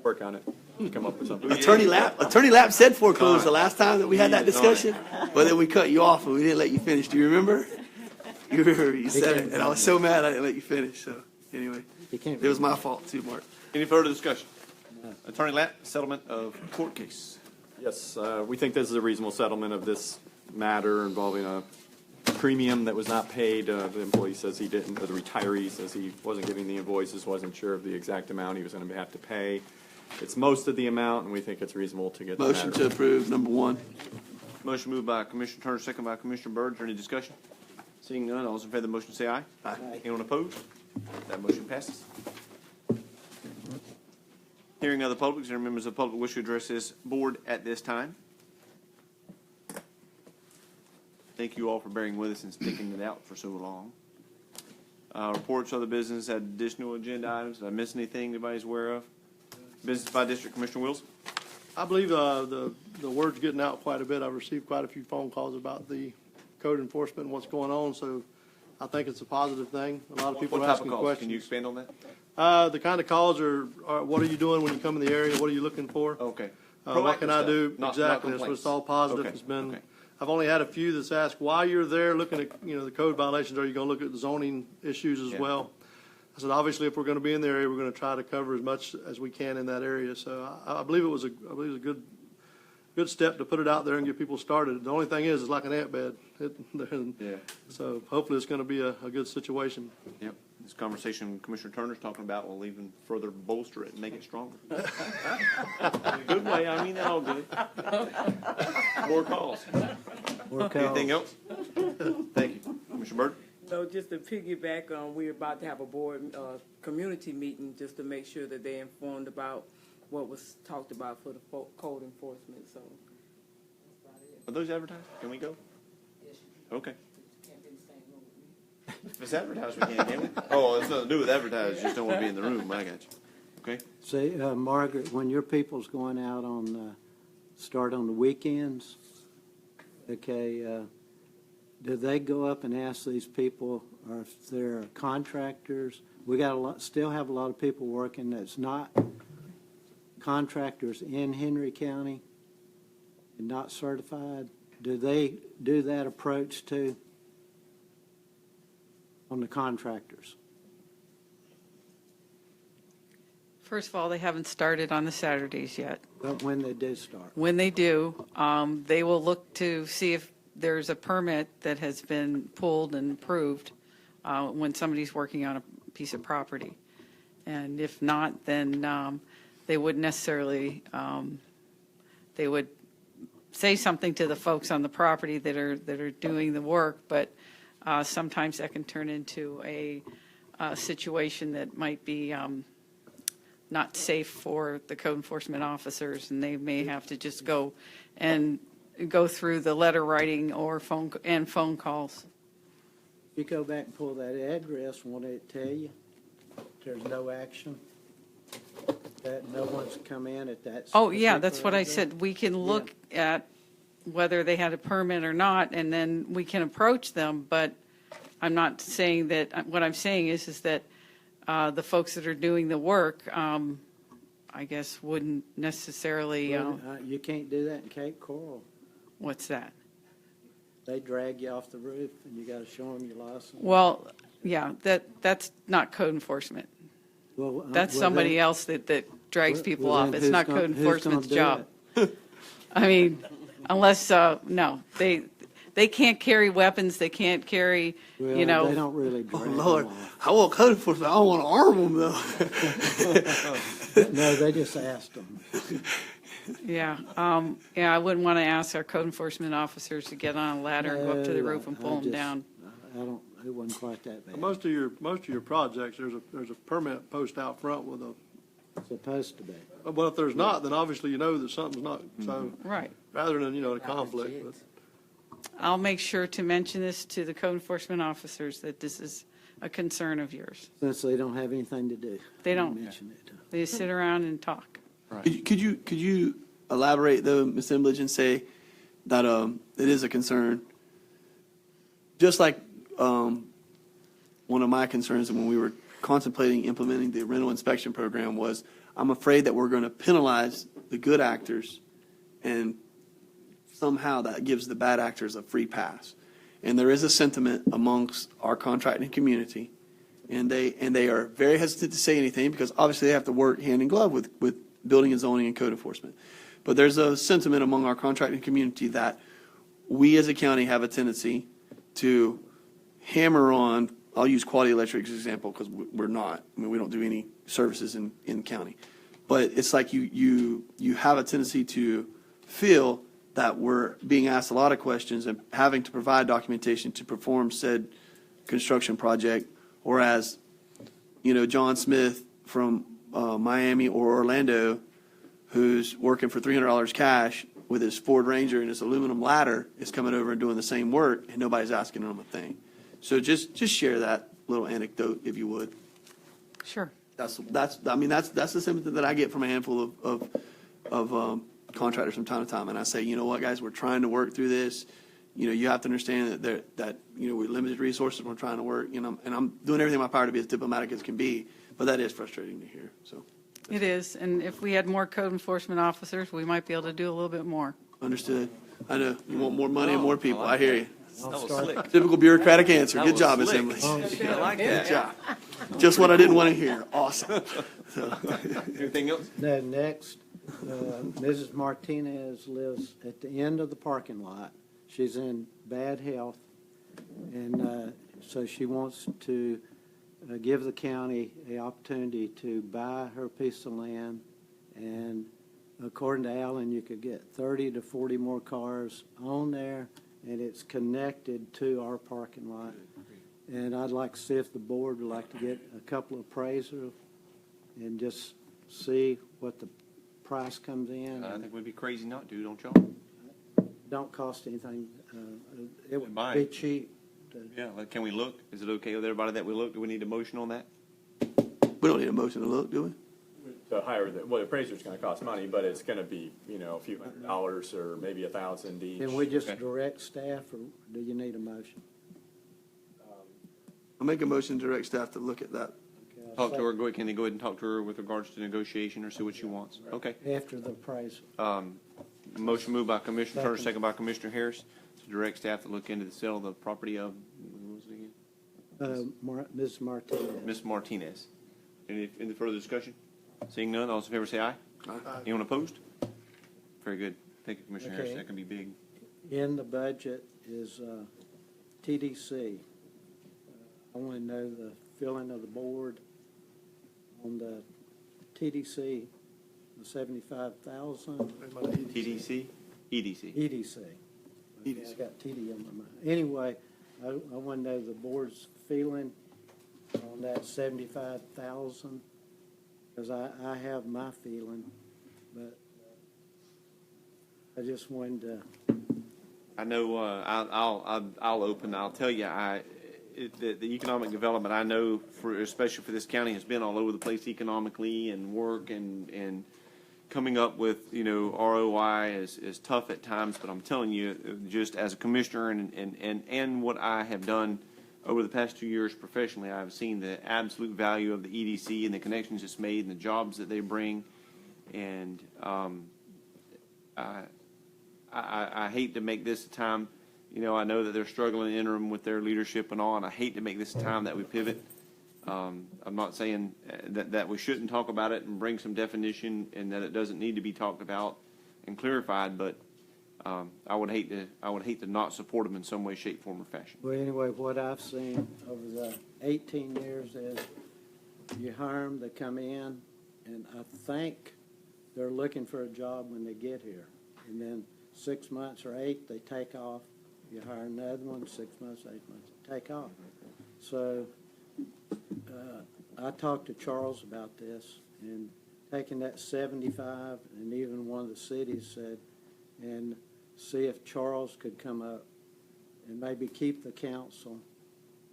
Speaker 14: Work on it. Come up with something.
Speaker 4: Attorney Lapp said foreclose the last time that we had that discussion, but then we cut you off and we didn't let you finish. Do you remember? You said it, and I was so mad I didn't let you finish. So anyway, it was my fault too, Mark.
Speaker 1: Any further discussion? Attorney Lapp, settlement of court case.
Speaker 14: Yes, we think this is a reasonable settlement of this matter involving a premium that was not paid. The employee says he didn't, or the retiree says he wasn't giving the invoices, wasn't sure of the exact amount he was going to have to pay. It's most of the amount, and we think it's reasonable to get the matter.
Speaker 4: Motion to approve, number one.
Speaker 1: Motion moved by Commissioner Turner, second by Commissioner Byrd. Is there any discussion? Seeing none, all those in favor of the motion say aye.
Speaker 4: Aye.
Speaker 1: Anyone opposed? That motion passes. Hearing other public, is there any members of the public wish to address this board at this time? Thank you all for bearing with us and sticking it out for so long. Reports, other business, additional agenda items. Did I miss anything anybody's aware of? Business by district, Commissioner Wilson.
Speaker 9: I believe the word's getting out quite a bit. I've received quite a few phone calls about the code enforcement and what's going on, so I think it's a positive thing. A lot of people
Speaker 1: What
Speaker 9: are
Speaker 1: type of
Speaker 9: asking
Speaker 1: calls?
Speaker 9: questions.
Speaker 1: Can you expand on that?
Speaker 9: The kind of calls are what are you doing when you come in the area? What are you looking for?
Speaker 1: Okay.
Speaker 9: What can I do?
Speaker 1: Not
Speaker 9: Exactly. That's what
Speaker 1: complaints.
Speaker 9: it's all positive.
Speaker 1: Okay.
Speaker 9: It's been.
Speaker 1: Okay.
Speaker 9: I've only had a few that's asked while you're there looking at the code violations. Are you going to look at the zoning issues as well? I said obviously if we're going to be in the area, we're going to try to cover as much as we can in that area. So I believe it was a good step to put it out there and get people started. The only thing is it's like an ant bed.
Speaker 1: Yeah.
Speaker 9: So hopefully it's going to be a good situation.
Speaker 1: Yep. This conversation Commissioner Turner's talking about will even further bolster it and make it stronger. In a good way. I mean that all good. More calls. Anything else? Thank you. Commissioner Byrd?
Speaker 2: So just to piggyback on, we're about to have a board, community meeting just to make sure that they're informed about what was talked about for the code enforcement, so.
Speaker 1: Are those advertised? Can we go? Okay. If it's advertised, we can't we? Oh, it's nothing to do with advertising. You just don't want to be in the room. I got you. Okay.
Speaker 5: See, Margaret, when your people's going out on, start on the weekends, okay, do they go up and ask these people, or if they're contractors? We got still have a lot of people working that's not contractors in Hendry County and not certified. Do they do that approach too on the contractors?
Speaker 19: First of all, they haven't started on the Saturdays yet.
Speaker 5: But when they do start?
Speaker 19: When they do, they will look to see if there's a permit that has been pulled and approved when somebody's working on a piece of property. And if not, then they wouldn't necessarily they would say something to the folks on the property that are doing the work, but sometimes that can turn into a situation that might be not safe for the code enforcement officers, and they may have to just go through the letter writing or phone calls.
Speaker 5: You go back and pull that address, won't it tell you there's no action? That no one's come in at that.
Speaker 19: Oh, yeah, that's what I
Speaker 5: address?
Speaker 19: said. We can look at whether they had a permit or not, and then we can approach them, but I'm not saying that, what I'm saying is that the folks that are doing the work, I guess, wouldn't necessarily.
Speaker 5: You can't do that in Cape Coral.
Speaker 19: What's that?
Speaker 5: They drag you off the roof, and you got to show them your license.
Speaker 19: Well, yeah, that's not code enforcement.
Speaker 5: Well,
Speaker 19: That's somebody else that drags people off. It's not code enforcement's job.
Speaker 5: It?
Speaker 19: I mean, unless, no, they can't carry weapons, they can't carry,
Speaker 5: Well,
Speaker 19: you know.
Speaker 5: they don't really drag them
Speaker 4: Lord,
Speaker 5: off.
Speaker 4: I want code enforcement. I don't want to arm them though.
Speaker 5: No, they just asked them.
Speaker 19: Yeah, I wouldn't want to ask our code enforcement officers to get on a ladder and go up to the roof and pull them down.
Speaker 5: It wasn't quite that bad.
Speaker 9: Most of your projects, there's a permit post out front with a.
Speaker 5: Supposed to be.
Speaker 9: Well, if there's not, then obviously you know that something's not. So
Speaker 19: Right.
Speaker 9: rather than a conflict. But.
Speaker 19: I'll make sure to mention this to the code enforcement officers, that this is a concern of yours.
Speaker 5: Since they don't have anything to do.
Speaker 19: They don't.
Speaker 5: Mention it.
Speaker 19: They just sit around and talk.
Speaker 1: Right.
Speaker 4: Could you elaborate though, Ms. Embledge, and say that it is a concern? Just like one of my concerns when we were contemplating implementing the rental inspection program was, I'm afraid that we're going to penalize the good actors, and somehow that gives the bad actors a free pass. And there is a sentiment amongst our contracting community, and they are very hesitant to say anything because obviously they have to work hand in glove with building and zoning and code enforcement. But there's a sentiment among our contracting community that we as a county have a tendency to hammer on. I'll use Quality Electric as an example because we're not. I mean, we don't do any services in the county. But it's like you have a tendency to feel that we're being asked a lot of questions and having to provide documentation to perform said construction project, whereas, John Smith from Miami or Orlando, who's working for $300 cash with his Ford Ranger and his aluminum ladder, is coming over and doing the same work, and nobody's asking him a thing. So just share that little anecdote, if you would.
Speaker 19: Sure.
Speaker 4: That's the sympathy that I get from a handful of contractors from time to time, and I say, you know what, guys, we're trying to work through this. You have to understand that we're limited resources. We're trying to work, and I'm doing everything in my power to be as diplomatic as can be. But that is frustrating to hear. So
Speaker 19: It is, and if we had more code enforcement officers, we might be able to do a little bit more.
Speaker 4: Understood. I know you want more money and more people. I hear you.
Speaker 1: That was slick.
Speaker 4: Typical bureaucratic answer.
Speaker 1: That
Speaker 4: Good
Speaker 1: was
Speaker 4: job, Ms.
Speaker 1: slick.
Speaker 4: Emily.
Speaker 1: I like that.
Speaker 4: Good job. Just what I didn't want to hear. Awesome. So.
Speaker 1: Anything else?
Speaker 5: No, next, Mrs. Martinez lives at the end of the parking lot. She's in bad health, and so she wants to give the county the opportunity to buy her piece of land, and according to Alan, you could get 30 to 40 more cars on there, and it's connected to our parking lot. And I'd like to see if the board would like to get a couple of appraisers and just see what the price comes in.
Speaker 1: I think we'd be crazy not to, don't y'all?
Speaker 5: Don't cost anything. It would
Speaker 1: Mine.
Speaker 5: be cheap.
Speaker 1: Yeah, can we look? Is it okay with everybody that we look? Do we need a motion on that?
Speaker 4: We don't need a motion to look, do we?
Speaker 14: To hire the appraiser's going to cost money, but it's going to be, a few $100s or maybe $1,000 each.
Speaker 5: Can we just direct staff, or do you need a motion?
Speaker 4: I'll make a motion to direct staff to look at that.
Speaker 1: Talk to her. Can they go ahead and talk to her with regards to negotiation or see what she wants? Okay.
Speaker 5: After the appraisal.
Speaker 1: Motion moved by Commissioner Turner, second by Commissioner Harris, to direct staff to look into the sale of the property of, what was it again?
Speaker 5: Ms. Martinez.
Speaker 1: Ms. Martinez. Any further discussion? Seeing none, all those in favor say aye.
Speaker 5: Aye.
Speaker 1: Anyone opposed? Very good. Thank you, Commissioner Harris.
Speaker 5: Okay.
Speaker 1: That can be big.
Speaker 5: In the budget is TDC. I want to know the feeling of the board on the TDC the 75,000.
Speaker 1: TDC, EDC.
Speaker 5: EDC. Okay, I got TD on my mind. Anyway, I want to know the board's feeling on that 75,000, because I have my feeling, but I just wanted to.
Speaker 1: I know, I'll open, I'll tell you, the economic development, I know, especially for this county, has been all over the place economically, and work and coming up with, ROI is tough at times, but I'm telling you, just as a commissioner and what I have done over the past 2 years professionally, I've seen the absolute value of the EDC and the connections it's made and the jobs that they bring. And I hate to make this a time, I know that they're struggling in interim with their leadership and all, and I hate to make this a time that we pivot. I'm not saying that we shouldn't talk about it and bring some definition, and that it doesn't need to be talked about and clarified, but I would hate to not support them in some way, shape, form, or fashion.
Speaker 5: Well, anyway, what I've seen over the 18 years is you hire them, they come in, and I think they're looking for a job when they get here. And then 6 months or 8, they take off. You hire another one, 6 months, 8 months, take off. So I talked to Charles about this, and taking that 75, and even one of the cities said, and see if Charles could come up and maybe keep the council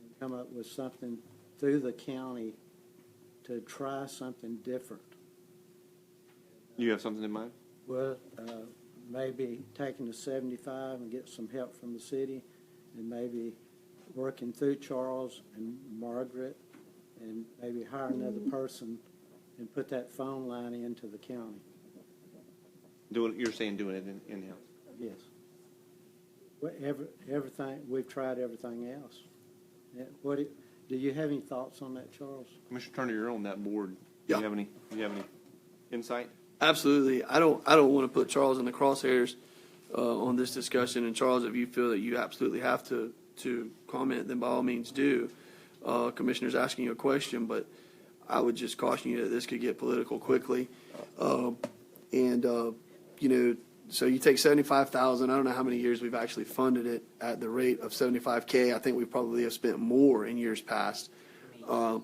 Speaker 5: and come up with something through the county to try something different.
Speaker 1: You have something in mind?
Speaker 5: Well, maybe taking the 75 and get some help from the city, and maybe working through Charles and Margaret, and maybe hire another person and put that phone line into the county.
Speaker 1: You're saying doing it in-house?
Speaker 5: Yes. Well, everything, we've tried everything else. Do you have any thoughts on that, Charles?
Speaker 1: Commissioner Turner, you're on that board.
Speaker 4: Yeah.
Speaker 1: Do you have any insight?
Speaker 4: Absolutely. I don't want to put Charles in the crosshairs on this discussion. And Charles, if you feel that you absolutely have to comment, then by all means do. Commissioner's asking you a question, but I would just caution you that this could get political quickly. So you take 75,000. I don't know how many years we've actually funded it at the rate of 75K. I think we probably have spent more in years past. I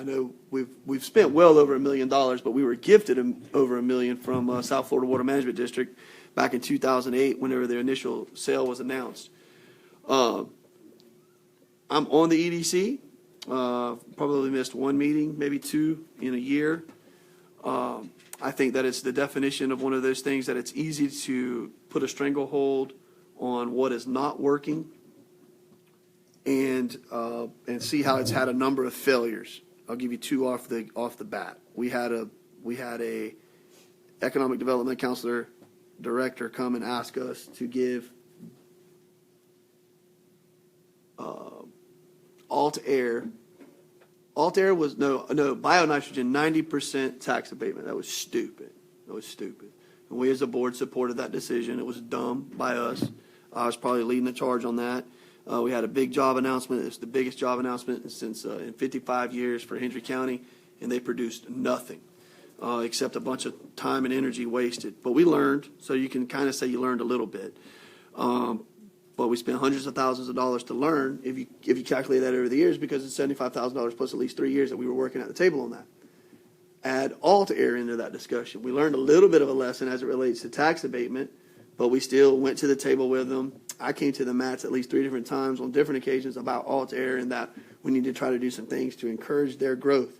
Speaker 4: know we've spent well over $1 million, but we were gifted over $1 million from South Florida Water Management District back in 2008, whenever their initial sale was announced. I'm on the EDC. Probably missed one meeting, maybe 2 in a year. I think that it's the definition of one of those things that it's easy to put a stranglehold on what is not working, and see how it's had a number of failures. I'll give you 2 off the bat. We had a economic development counselor director come and ask us to give Alt-Air was no bio-nitrogen 90% tax abatement. That was stupid. And we as a board supported that decision. It was dumb by us. I was probably leading the charge on that. We had a big job announcement. It's the biggest job announcement since in 55 years for Hendry County, and they produced nothing except a bunch of time and energy wasted. But we learned, so you can kind of say you learned a little bit. But we spent hundreds of thousands of dollars to learn if you calculate that over the years, because it's $75,000 plus at least 3 years that we were working at the table on that. Add Alt-Air into that discussion. We learned a little bit of a lesson as it relates to tax abatement, but we still went to the table with them. I came to the mats at least 3 different times on different occasions about Alt-Air, and that we need to try to do some things to encourage their growth.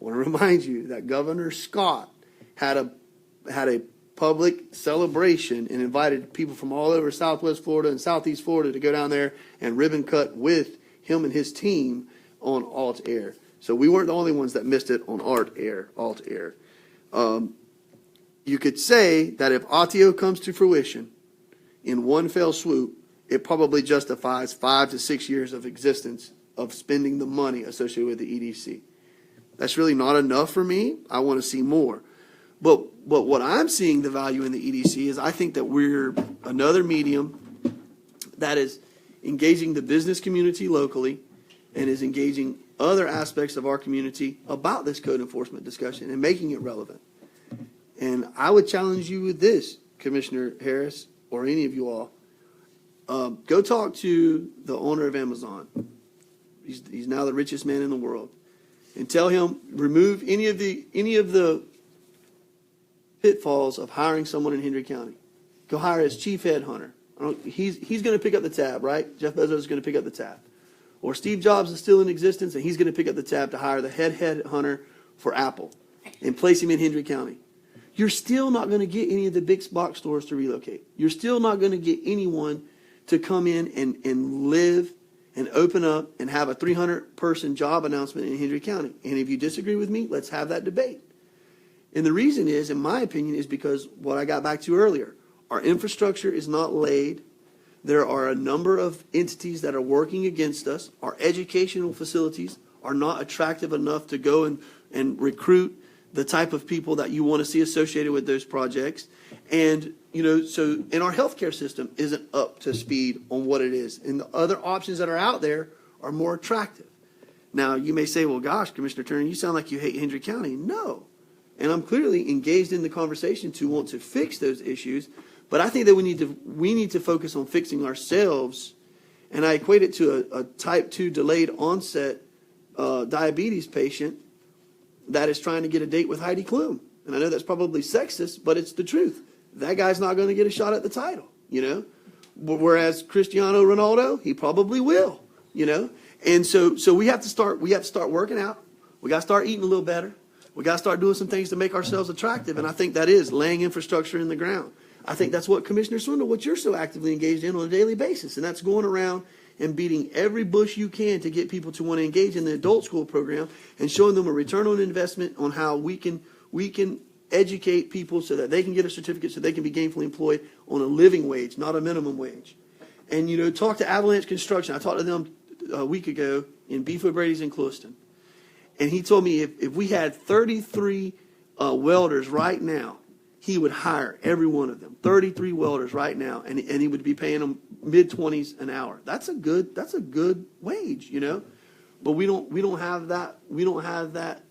Speaker 4: I want to remind you that Governor Scott had a public celebration and invited people from all over Southwest Florida and Southeast Florida to go down there and ribbon cut with him and his team on Alt-Air. So we weren't the only ones that missed it on Alt-Air. You could say that if ATIO comes to fruition in one fell swoop, it probably justifies 5 to 6 years of existence of spending the money associated with the EDC. That's really not enough for me. I want to see more. But what I'm seeing the value in the EDC is I think that we're another medium that is engaging the business community locally and is engaging other aspects of our community about this code enforcement discussion and making it relevant. And I would challenge you with this, Commissioner Harris, or any of you all. Go talk to the owner of Amazon. He's now the richest man in the world. And tell him, remove any of the pitfalls of hiring someone in Hendry County. Go hire his chief headhunter. He's going to pick up the tab, right? Jeff Bezos is going to pick up the tab. Or Steve Jobs is still in existence, and he's going to pick up the tab to hire the headhunter for Apple and place him in Hendry County. You're still not going to get any of the big box stores to relocate. You're still not going to get anyone to come in and live and open up and have a 300-person job announcement in Hendry County. And if you disagree with me, let's have that debate. And the reason is, in my opinion, is because what I got back to earlier. Our infrastructure is not laid. There are a number of entities that are working against us. Our educational facilities are not attractive enough to go and recruit the type of people that you want to see associated with those projects. And, so, and our healthcare system isn't up to speed on what it is. And the other options that are out there are more attractive. Now, you may say, well, gosh, Commissioner Turner, you sound like you hate Hendry County. No. And I'm clearly engaged in the conversation to want to fix those issues. But I think that we need to focus on fixing ourselves. And I equate it to a type 2 delayed onset diabetes patient that is trying to get a date with Heidi Klum. And I know that's probably sexist, but it's the truth. That guy's not going to get a shot at the title, Whereas Cristiano Ronaldo, he probably will, And so we have to start working out. We got to start eating a little better. We got to start doing some things to make ourselves attractive. And I think that is laying infrastructure in the ground. I think that's what Commissioner Swindle, what you're so actively engaged in on a daily basis. And that's going around and beating every bush you can to get people to want to engage in the adult school program and showing them a return on investment on how we can educate people so that they can get a certificate so they can be gainfully employed on a living wage, not a minimum wage. And, talk to Avalanche Construction. I talked to them a week ago in Beef O'Brady's in Clewiston. And he told me if we had 33 welders right now, he would hire every one of them, 33 welders right now, and he would be paying them mid-20s an hour. That's a good wage, But we don't have that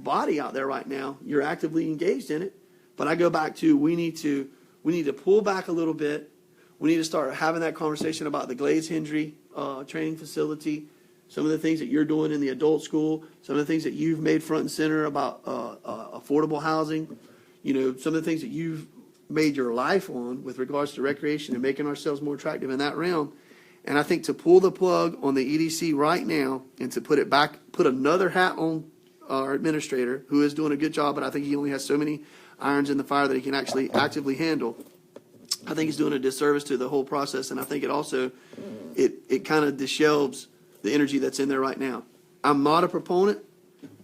Speaker 4: body out there right now. You're actively engaged in it. But I go back to we need to pull back a little bit. We need to start having that conversation about the Glades Hendry training facility, some of the things that you're doing in the adult school, some of the things that you've made front and center about affordable housing, some of the things that you've made your life on with regards to recreation and making ourselves more attractive in that realm. And I think to pull the plug on the EDC right now and to put another hat on our administrator, who is doing a good job, but I think he only has so many irons in the fire that he can actually actively handle. I think he's doing a disservice to the whole process, and I think it also, it kind of dishelves the energy that's in there right now. I'm not a proponent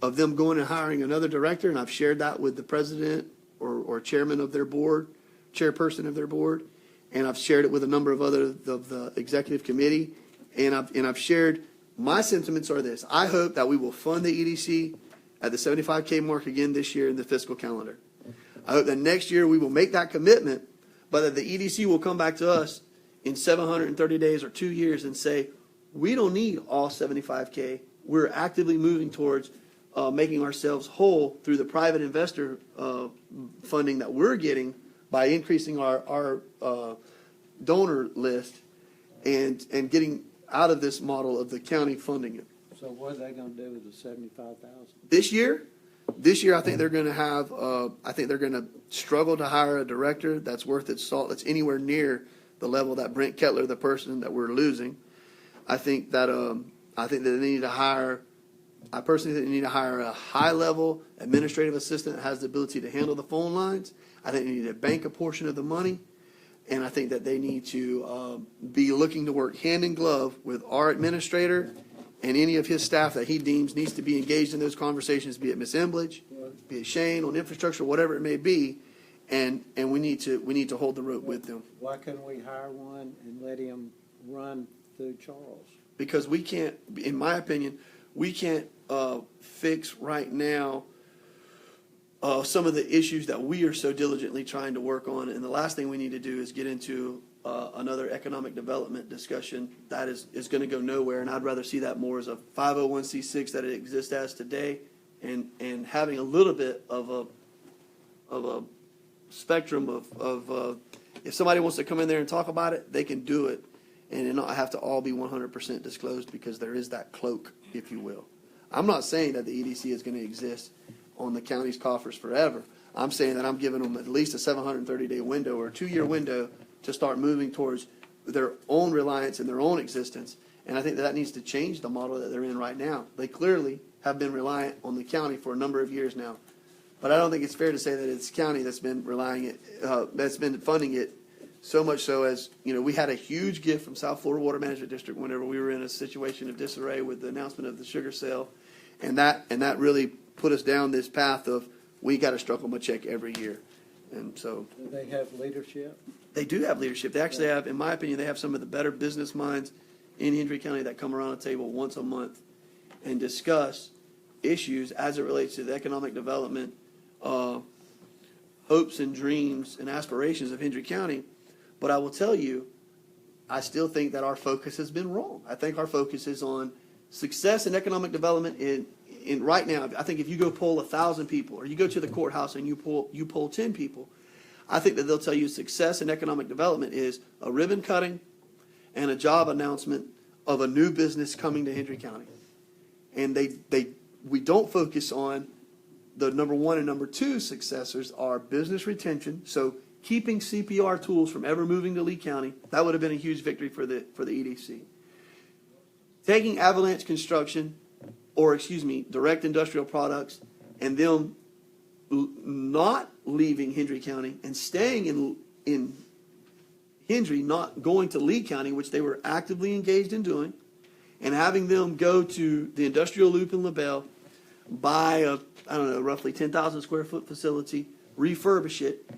Speaker 4: of them going and hiring another director, and I've shared that with the president or chairman of their board, chairperson of their board, and I've shared it with a number of other of the executive committee, and I've shared my sentiments are this. I hope that we will fund the EDC at the 75K mark again this year in the fiscal calendar. I hope that next year we will make that commitment, but that the EDC will come back to us in 730 days or 2 years and say, we don't need all 75K. We're actively moving towards making ourselves whole through the private investor funding that we're getting by increasing our donor list and getting out of this model of the county funding it.
Speaker 5: So what are they going to do with the 75,000?
Speaker 4: This year, I think they're going to have. I think they're going to struggle to hire a director that's worth its salt. That's anywhere near the level that Brent Kettler, the person that we're losing. I think that they need to hire. I personally think they need to hire a high-level administrative assistant that has the ability to handle the phone lines. I think they need to bank a portion of the money, and I think that they need to be looking to work hand in glove with our administrator and any of his staff that he deems needs to be engaged in those conversations, be it Ms. Embledge, be it Shane on infrastructure, whatever it may be, and we need to hold the rope with them.
Speaker 5: Why couldn't we hire one and let him run through Charles?
Speaker 4: Because we can't, in my opinion, we can't fix right now some of the issues that we are so diligently trying to work on. And the last thing we need to do is get into another economic development discussion that is going to go nowhere. And I'd rather see that more as a 501c6 that it exists as today, and having a little bit of a spectrum of if somebody wants to come in there and talk about it, they can do it, and it not have to all be 100% disclosed, because there is that cloak, if you will. I'm not saying that the EDC is going to exist on the county's coffers forever. I'm saying that I'm giving them at least a 730-day window or a 2-year window to start moving towards their own reliance and their own existence. And I think that needs to change the model that they're in right now. They clearly have been reliant on the county for a number of years now. But I don't think it's fair to say that it's county that's been that's been funding it, so much so as, we had a huge gift from South Florida Water Management District whenever we were in a situation of disarray with the announcement of the sugar sale. And that really put us down this path of, we got to struggle my check every year. And so.
Speaker 5: Do they have leadership?
Speaker 4: They do have leadership. They actually have, in my opinion, they have some of the better business minds in Hendry County that come around a table once a month and discuss issues as it relates to the economic development, hopes and dreams and aspirations of Hendry County. But I will tell you, I still think that our focus has been wrong. I think our focus is on success and economic development in right now. I think if you go poll 1,000 people, or you go to the courthouse and you poll 10 people, I think that they'll tell you success in economic development is a ribbon cutting and a job announcement of a new business coming to Hendry County. And we don't focus on the number one and number two successors are business retention. So keeping CPR tools from ever moving to Lee County, that would have been a huge victory for the EDC. Taking Avalanche Construction, Direct Industrial Products, and them not leaving Hendry County and staying in Hendry, not going to Lee County, which they were actively engaged in doing, and having them go to the industrial loop in LaBelle, buy a, roughly 10,000 square foot facility, refurbish it,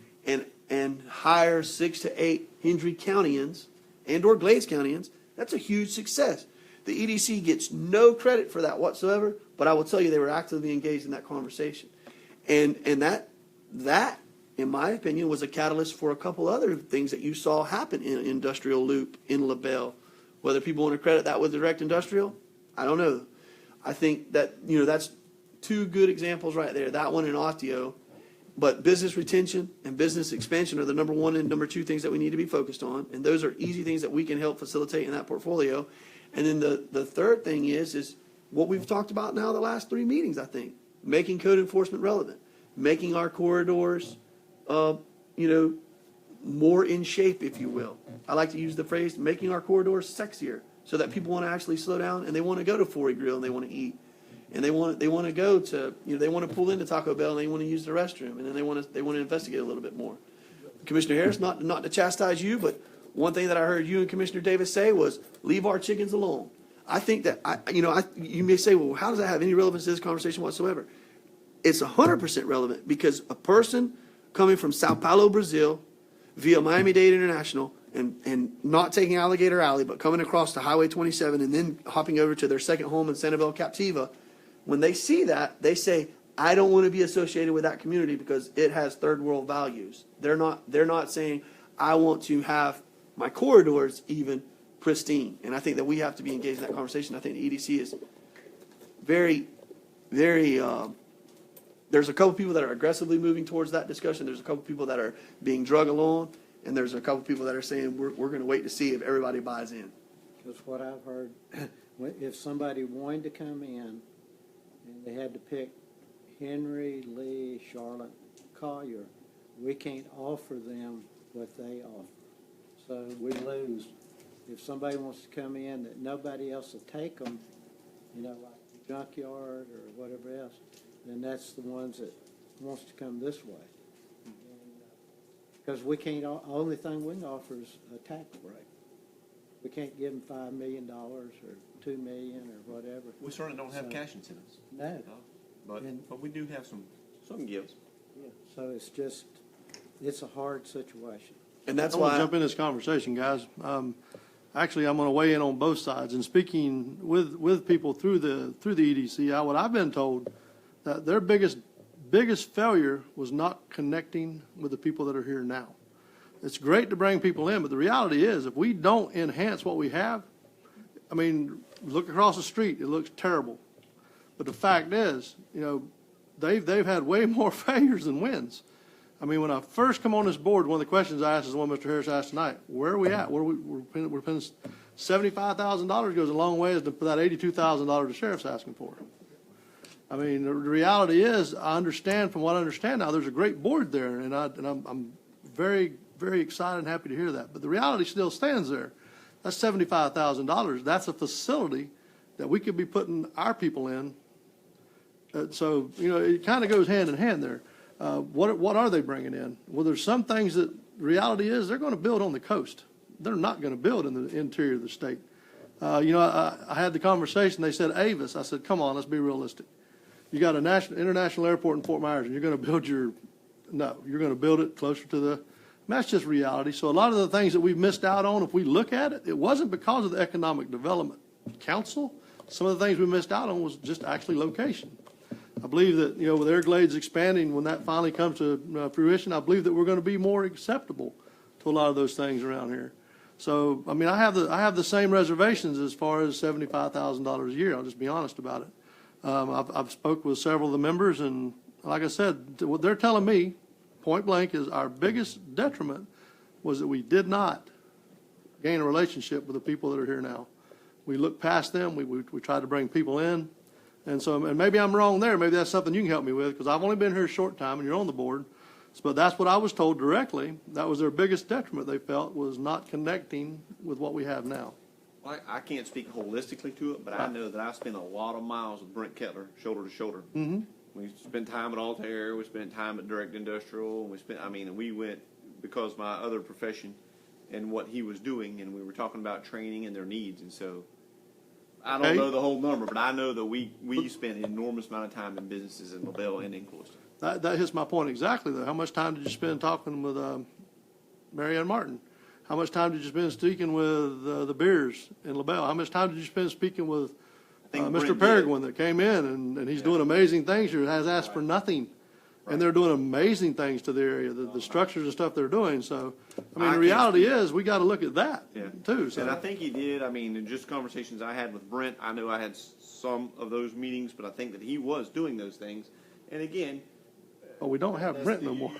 Speaker 4: and hire 6 to 8 Hendry Countyans and/or Glades Countyans. That's a huge success. The EDC gets no credit for that whatsoever, but I will tell you they were actively engaged in that conversation. And that, in my opinion, was a catalyst for a couple other things that you saw happen in industrial loop in LaBelle. Whether people want to credit that with direct industrial, I don't know. I think that, that's two good examples right there, that one and Autio. But business retention and business expansion are the number one and number two things that we need to be focused on. And those are easy things that we can help facilitate in that portfolio. And then the third thing is what we've talked about now the last 3 meetings, I think. Making code enforcement relevant. Making our corridors, more in shape, if you will. I like to use the phrase, making our corridors sexier, so that people want to actually slow down and they want to go to Forey Grill and they want to eat. And they want to go to, they want to pull into Taco Bell and they want to use the restroom, and then they want to investigate a little bit more. Commissioner Harris, not to chastise you, but one thing that I heard you and Commissioner Davis say was, leave our chickens alone. I think that, you may say, well, how does that have any relevance to this conversation whatsoever? It's 100% relevant, because a person coming from Sao Paulo, Brazil, via Miami-Dade International, and not taking Alligator Alley, but coming across to Highway 27 and then hopping over to their second home in Sanibel Captiva, when they see that, they say, I don't want to be associated with that community because it has third world values. They're not saying, I want to have my corridors even pristine. And I think that we have to be engaged in that conversation. I think the EDC is very, very, there's a couple people that are aggressively moving towards that discussion. There's a couple people that are being drug along. And there's a couple people that are saying, we're going to wait to see if everybody buys in.
Speaker 5: Because what I've heard, if somebody wanted to come in and they had to pick Henry, Lee, Charlotte, Collier, we can't offer them what they offer. So we lose. If somebody wants to come in that nobody else will take them, like the junkyard or whatever else, then that's the ones that wants to come this way. Because we can't, the only thing we can offer is a tax break. We can't give them $5 million or $2 million or whatever.
Speaker 1: We certainly don't have cash incentives.
Speaker 5: No.
Speaker 1: But we do have some gifts.
Speaker 5: Yeah. So it's a hard situation.
Speaker 4: And that's
Speaker 9: I want
Speaker 4: why
Speaker 9: to jump in this conversation, guys. Actually, I'm going to weigh in on both sides. And speaking with people through the EDC, what I've been told that their biggest failure was not connecting with the people that are here now. It's great to bring people in, but the reality is, if we don't enhance what we have, look across the street, it looks terrible. But the fact is, they've had way more failures than wins. I mean, when I first come on this board, one of the questions I asked is the one Mr. Harris asked tonight. Where are we at? We're paying $75,000 goes a long way for that $82,000 the sheriff's asking for. I mean, the reality is, I understand from what I understand now, there's a great board there, and I'm very, very excited and happy to hear that. But the reality still stands there. That's $75,000. That's a facility that we could be putting our people in. So, you know, it kind of goes hand in hand there. What are they bringing in? Well, there's some things that the reality is they're going to build on the coast. They're not going to build in the interior of the state. You know, I had the conversation. They said Avis. I said, come on, let's be realistic. You got an international airport in Fort Myers, and you're going to build you're going to build it closer to the. That's just reality. So a lot of the things that we've missed out on, if we look at it, it wasn't because of the Economic Development Council. Some of the things we missed out on was just actually location. I believe that, you know, with Everglades expanding, when that finally comes to fruition, I believe that we're going to be more acceptable to a lot of those things around here. So, I mean, I have the same reservations as far as $75,000 a year. I'll just be honest about it. I've spoke with several of the members, and like I said, what they're telling me, point blank, is our biggest detriment was that we did not gain a relationship with the people that are here now. We looked past them. We tried to bring people in. And so, and maybe I'm wrong there. Maybe that's something you can help me with, because I've only been here a short time, and you're on the board. But that's what I was told directly. That was their biggest detriment they felt, was not connecting with what we have now.
Speaker 1: Well, I can't speak holistically to it, but I know that I spent a lot of miles with Brent Kettler, shoulder to shoulder.
Speaker 9: Mm-hmm.
Speaker 1: We spent time at Altair. We spent time at Direct Industrial. We went because my other profession and what he was doing, and we were talking about training and their needs. And so I don't know the whole number, but I know that we spent an enormous amount of time in businesses in LaBelle and in Cloiston.
Speaker 9: That hits my point exactly, though. How much time did you spend talking with Mary Ann Martin? How much time did you spend speaking with the Beers in LaBelle? How much time did you spend speaking with Mr. Peregrine that came in, and he's doing amazing things here, has asked for nothing. Right. And they're doing amazing things to the area, the structures and stuff they're doing. So, I mean, the reality is we got to look at that, too. So.
Speaker 1: And I think he did. I mean, in just conversations I had with Brent, I know I had some of those meetings, but I think that he was doing those things. And again,
Speaker 9: oh, we don't have Brent no more.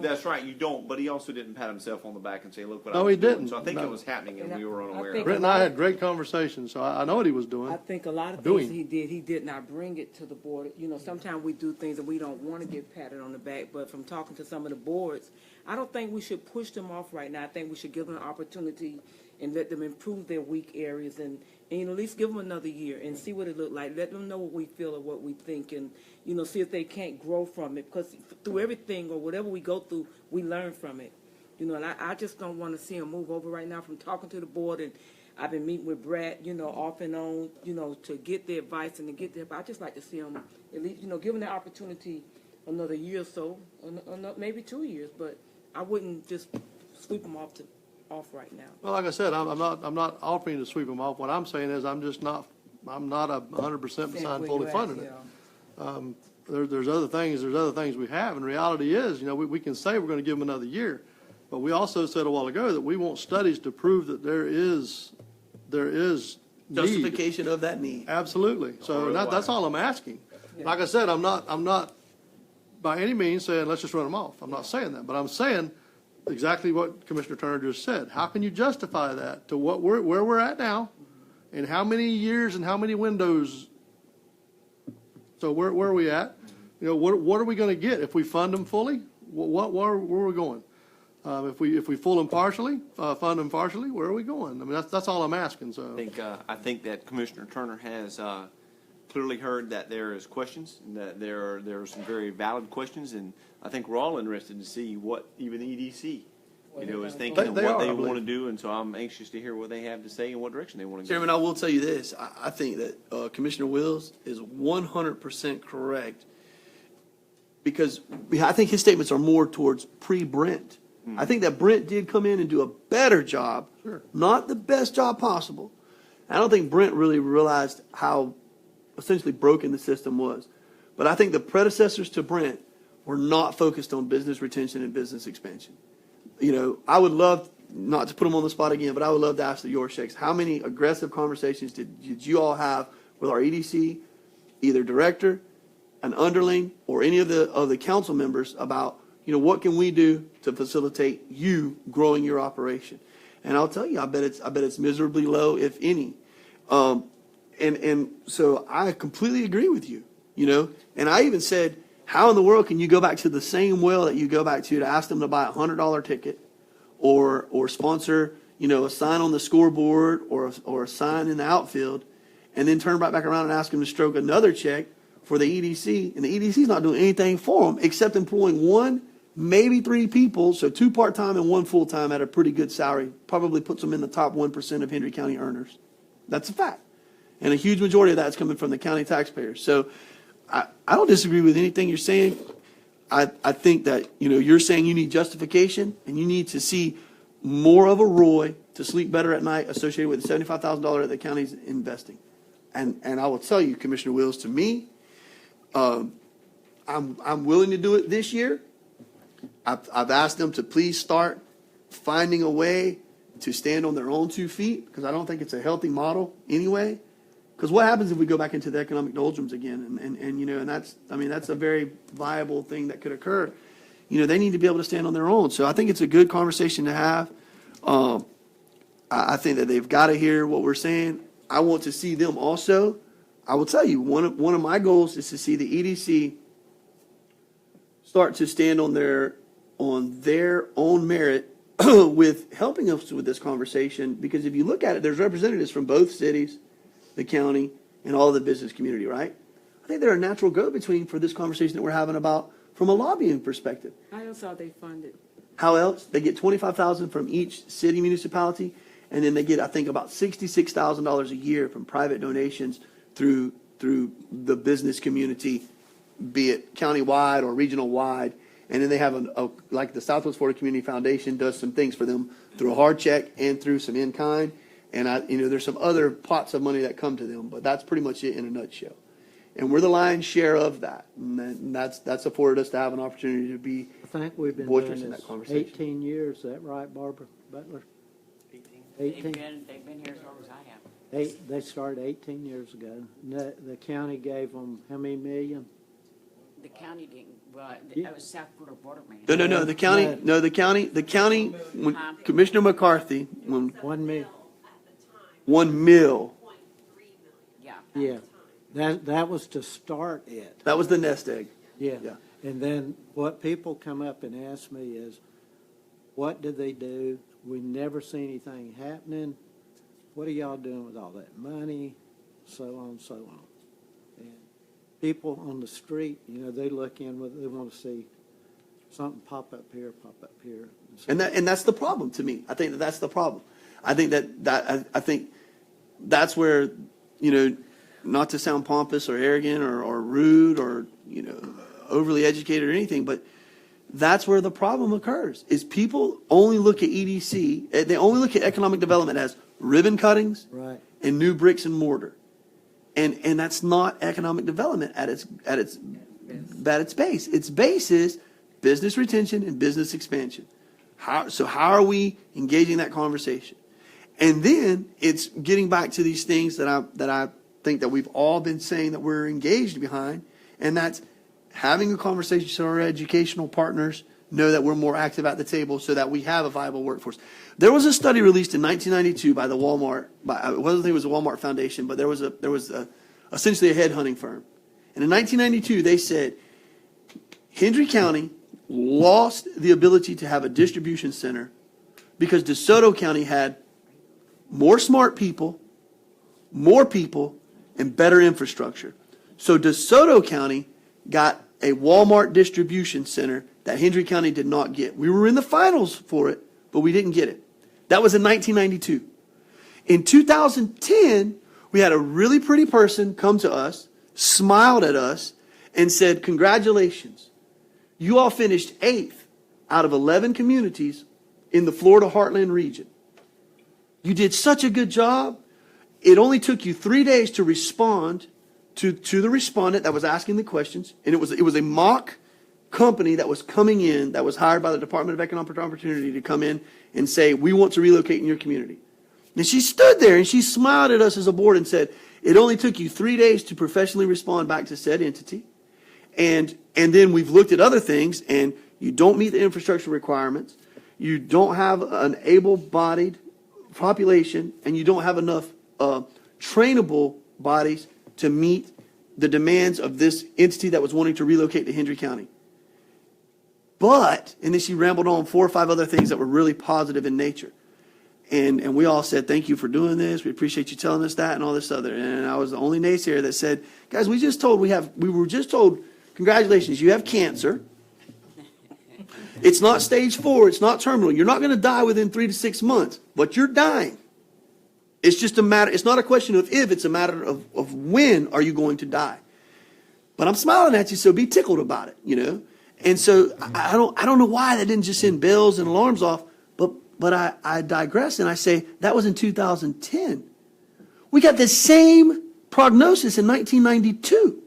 Speaker 1: That's right, you don't. But he also didn't pat himself on the back and say, "Look what I
Speaker 9: was
Speaker 1: was doing."
Speaker 9: didn't.
Speaker 1: So I think it was happening, and we were unaware of it.
Speaker 9: Brent and I had great conversations, so I know what he was doing.
Speaker 2: I think a lot of things he did not bring it to the board. You know, sometimes we do things and we don't want to get patted on the back. But from talking to some of the boards, I don't think we should push them off right now. I think we should give them an opportunity and let them improve their weak areas and at least give them another year and see what it looked like. Let them know what we feel or what we think, and see if they can't grow from it, because through everything or whatever we go through, we learn from it. And I just don't want to see them move over right now. From talking to the board, and I've been meeting with Brad, off and on, to get their advice and to get their. I just like to see them at least, give them the opportunity another year or so, or maybe 2 years. But I wouldn't just sweep them off right now.
Speaker 9: Well, like I said, I'm not offering to sweep them off. What I'm saying is I'm not 100% beside fully funding it. There's other things we have, and the reality is, we can say we're going to give them another year, but we also said a while ago that we want studies to prove that there is
Speaker 4: justification of that need.
Speaker 9: Absolutely. So that's all I'm asking. Yeah. Like I said, I'm not by any means saying let's just run them off. I'm not saying that, but I'm saying exactly what Commissioner Turner just said. How can you justify that to where we're at now, and how many years and how many windows? So where are we at? What are we going to get if we fund them fully? Where are we going? If we fund them partially, where are we going? I mean, that's all I'm asking. So
Speaker 1: I think that Commissioner Turner has clearly heard that there is questions, and that there are some very valid questions, and I think we're all interested to see what even EDC is thinking and what they want to do, and so I'm anxious to hear what they have to say and what direction they want to go.
Speaker 4: Chairman, I will tell you this. I think that Commissioner Wills is 100% correct, because I think his statements are more towards pre-Brent. I think that Brent did come in and do a better job, not the best job possible. I don't think Brent really realized how essentially broken the system was. But I think the predecessors to Brent were not focused on business retention and business expansion. I would love, not to put them on the spot again, but I would love to ask the Yorsheks, how many aggressive conversations did you all have with our EDC, either director, an underling, or any of the council members about, what can we do to facilitate you growing your operation? And I'll tell you, I bet it's miserably low, if any. And so I completely agree with you, And I even said, how in the world can you go back to the same well that you go back to ask them to buy a $100 ticket or sponsor, a sign on the scoreboard or a sign in the outfield, and then turn right back around and ask them to stroke another check for the EDC, and the EDC's not doing anything for them except employing one, maybe 3 people, so 2 part-time and 1 full-time at a pretty good salary, probably puts them in the top 1% of Hendry County earners. That's a fact. And a huge majority of that's coming from the county taxpayers. So I don't disagree with anything you're saying. I think that, you're saying you need justification and you need to see more of a ROI to sleep better at night associated with the $75,000 that the county's investing. And I will tell you, Commissioner Wills, to me, I'm willing to do it this year. I've asked them to please start finding a way to stand on their own 2 feet, because I don't think it's a healthy model anyway. Because what happens if we go back into the economic doldrums again? And that's a very viable thing that could occur. They need to be able to stand on their own. So I think it's a good conversation to have. I think that they've got to hear what we're saying. I want to see them also. I will tell you, one of my goals is to see the EDC start to stand on their own merit with helping us with this conversation. Because if you look at it, there's representatives from both cities, the county, and all of the business community, right? I think they're a natural go-between for this conversation that we're having about from a lobbying perspective.
Speaker 2: How else are they funded?
Speaker 4: How else? They get $25,000 from each city municipality, and then they get, I think, about $66,000 a year from private donations through the business community, be it county-wide or regional-wide. And then they have like the Southwest Florida Community Foundation does some things for them through a hard check and through some in-kind. And there's some other pots of money that come to them, but that's pretty much it in a nutshell. And we're the lion's share of that. And that's afforded us to have an opportunity to be
Speaker 5: I think we've been
Speaker 4: boisterous
Speaker 5: doing
Speaker 4: in that
Speaker 5: this
Speaker 4: conversation.
Speaker 5: 18 years. Is that right, Barbara Butler? 18.
Speaker 6: They've been here as long as I have.
Speaker 5: They started 18 years ago. The county gave them how many million?
Speaker 6: The county didn't, well,
Speaker 5: Yeah.
Speaker 6: that was South Florida Water Man.
Speaker 4: No, the county, when Commissioner McCarthy, when
Speaker 5: 1 million.
Speaker 4: 1 mil,
Speaker 6: Yeah.
Speaker 5: Yeah. That was to start it.
Speaker 4: that was the nest egg.
Speaker 5: Yeah.
Speaker 4: Yeah.
Speaker 5: And then what people come up and ask me is, what did they do? We never see anything happening. What are y'all doing with all that money? So on, so on. And people on the street, they look in, they want to see something pop up here, pop up here.
Speaker 4: And that's the problem to me. I think that's the problem. I think I think that's where, not to sound pompous or arrogant or rude or, overly educated or anything, but that's where the problem occurs, is people only look at EDC, they only look at economic development as ribbon cuttings
Speaker 5: Right.
Speaker 4: and new bricks and mortar. And that's not economic development at its base. Its base is business retention and business expansion. How are we engaging that conversation? And then it's getting back to these things that I think that we've all been saying that we're engaged behind, and that's having a conversation so our educational partners know that we're more active at the table so that we have a viable workforce. There was a study released in 1992 by the Walmart, I wasn't think it was the Walmart Foundation, but there was essentially a headhunting firm. And in 1992, they said Hendry County lost the ability to have a distribution center because DeSoto County had more smart people, more people, and better infrastructure. So DeSoto County got a Walmart distribution center that Hendry County did not get. We were in the finals for it, but we didn't get it. That was in 1992. In 2010, we had a really pretty person come to us, smiled at us, and said, "Congratulations. You all finished 8th out of 11 communities in the Florida Heartland region. You did such a good job. It only took you 3 days to respond to the respondent that was asking the questions. And it was a mock company that was coming in, that was hired by the Department of Economic Opportunity to come in and say, we want to relocate in your community." And she stood there and she smiled at us as a board and said, "It only took you 3 days to professionally respond back to said entity. And then we've looked at other things, and you don't meet the infrastructure requirements, you don't have an able-bodied population, and you don't have enough trainable bodies to meet the demands of this entity that was wanting to relocate to Hendry County. But, and then she rambled on 4 or 5 other things that were really positive in nature. And we all said, thank you for doing this. We appreciate you telling us that and all this other. And I was the only naysayer that said, guys, we were just told, congratulations, you have cancer. It's not stage 4. It's not terminal. You're not going to die within 3 to 6 months, but you're dying. It's just a matter, it's not a question of if, it's a matter of when are you going to die. But I'm smiling at you, so be tickled about it, you know. And so I don't know why that didn't just send bells and alarms off, but I digress and I say that was in 2010. We got the same prognosis in 1992.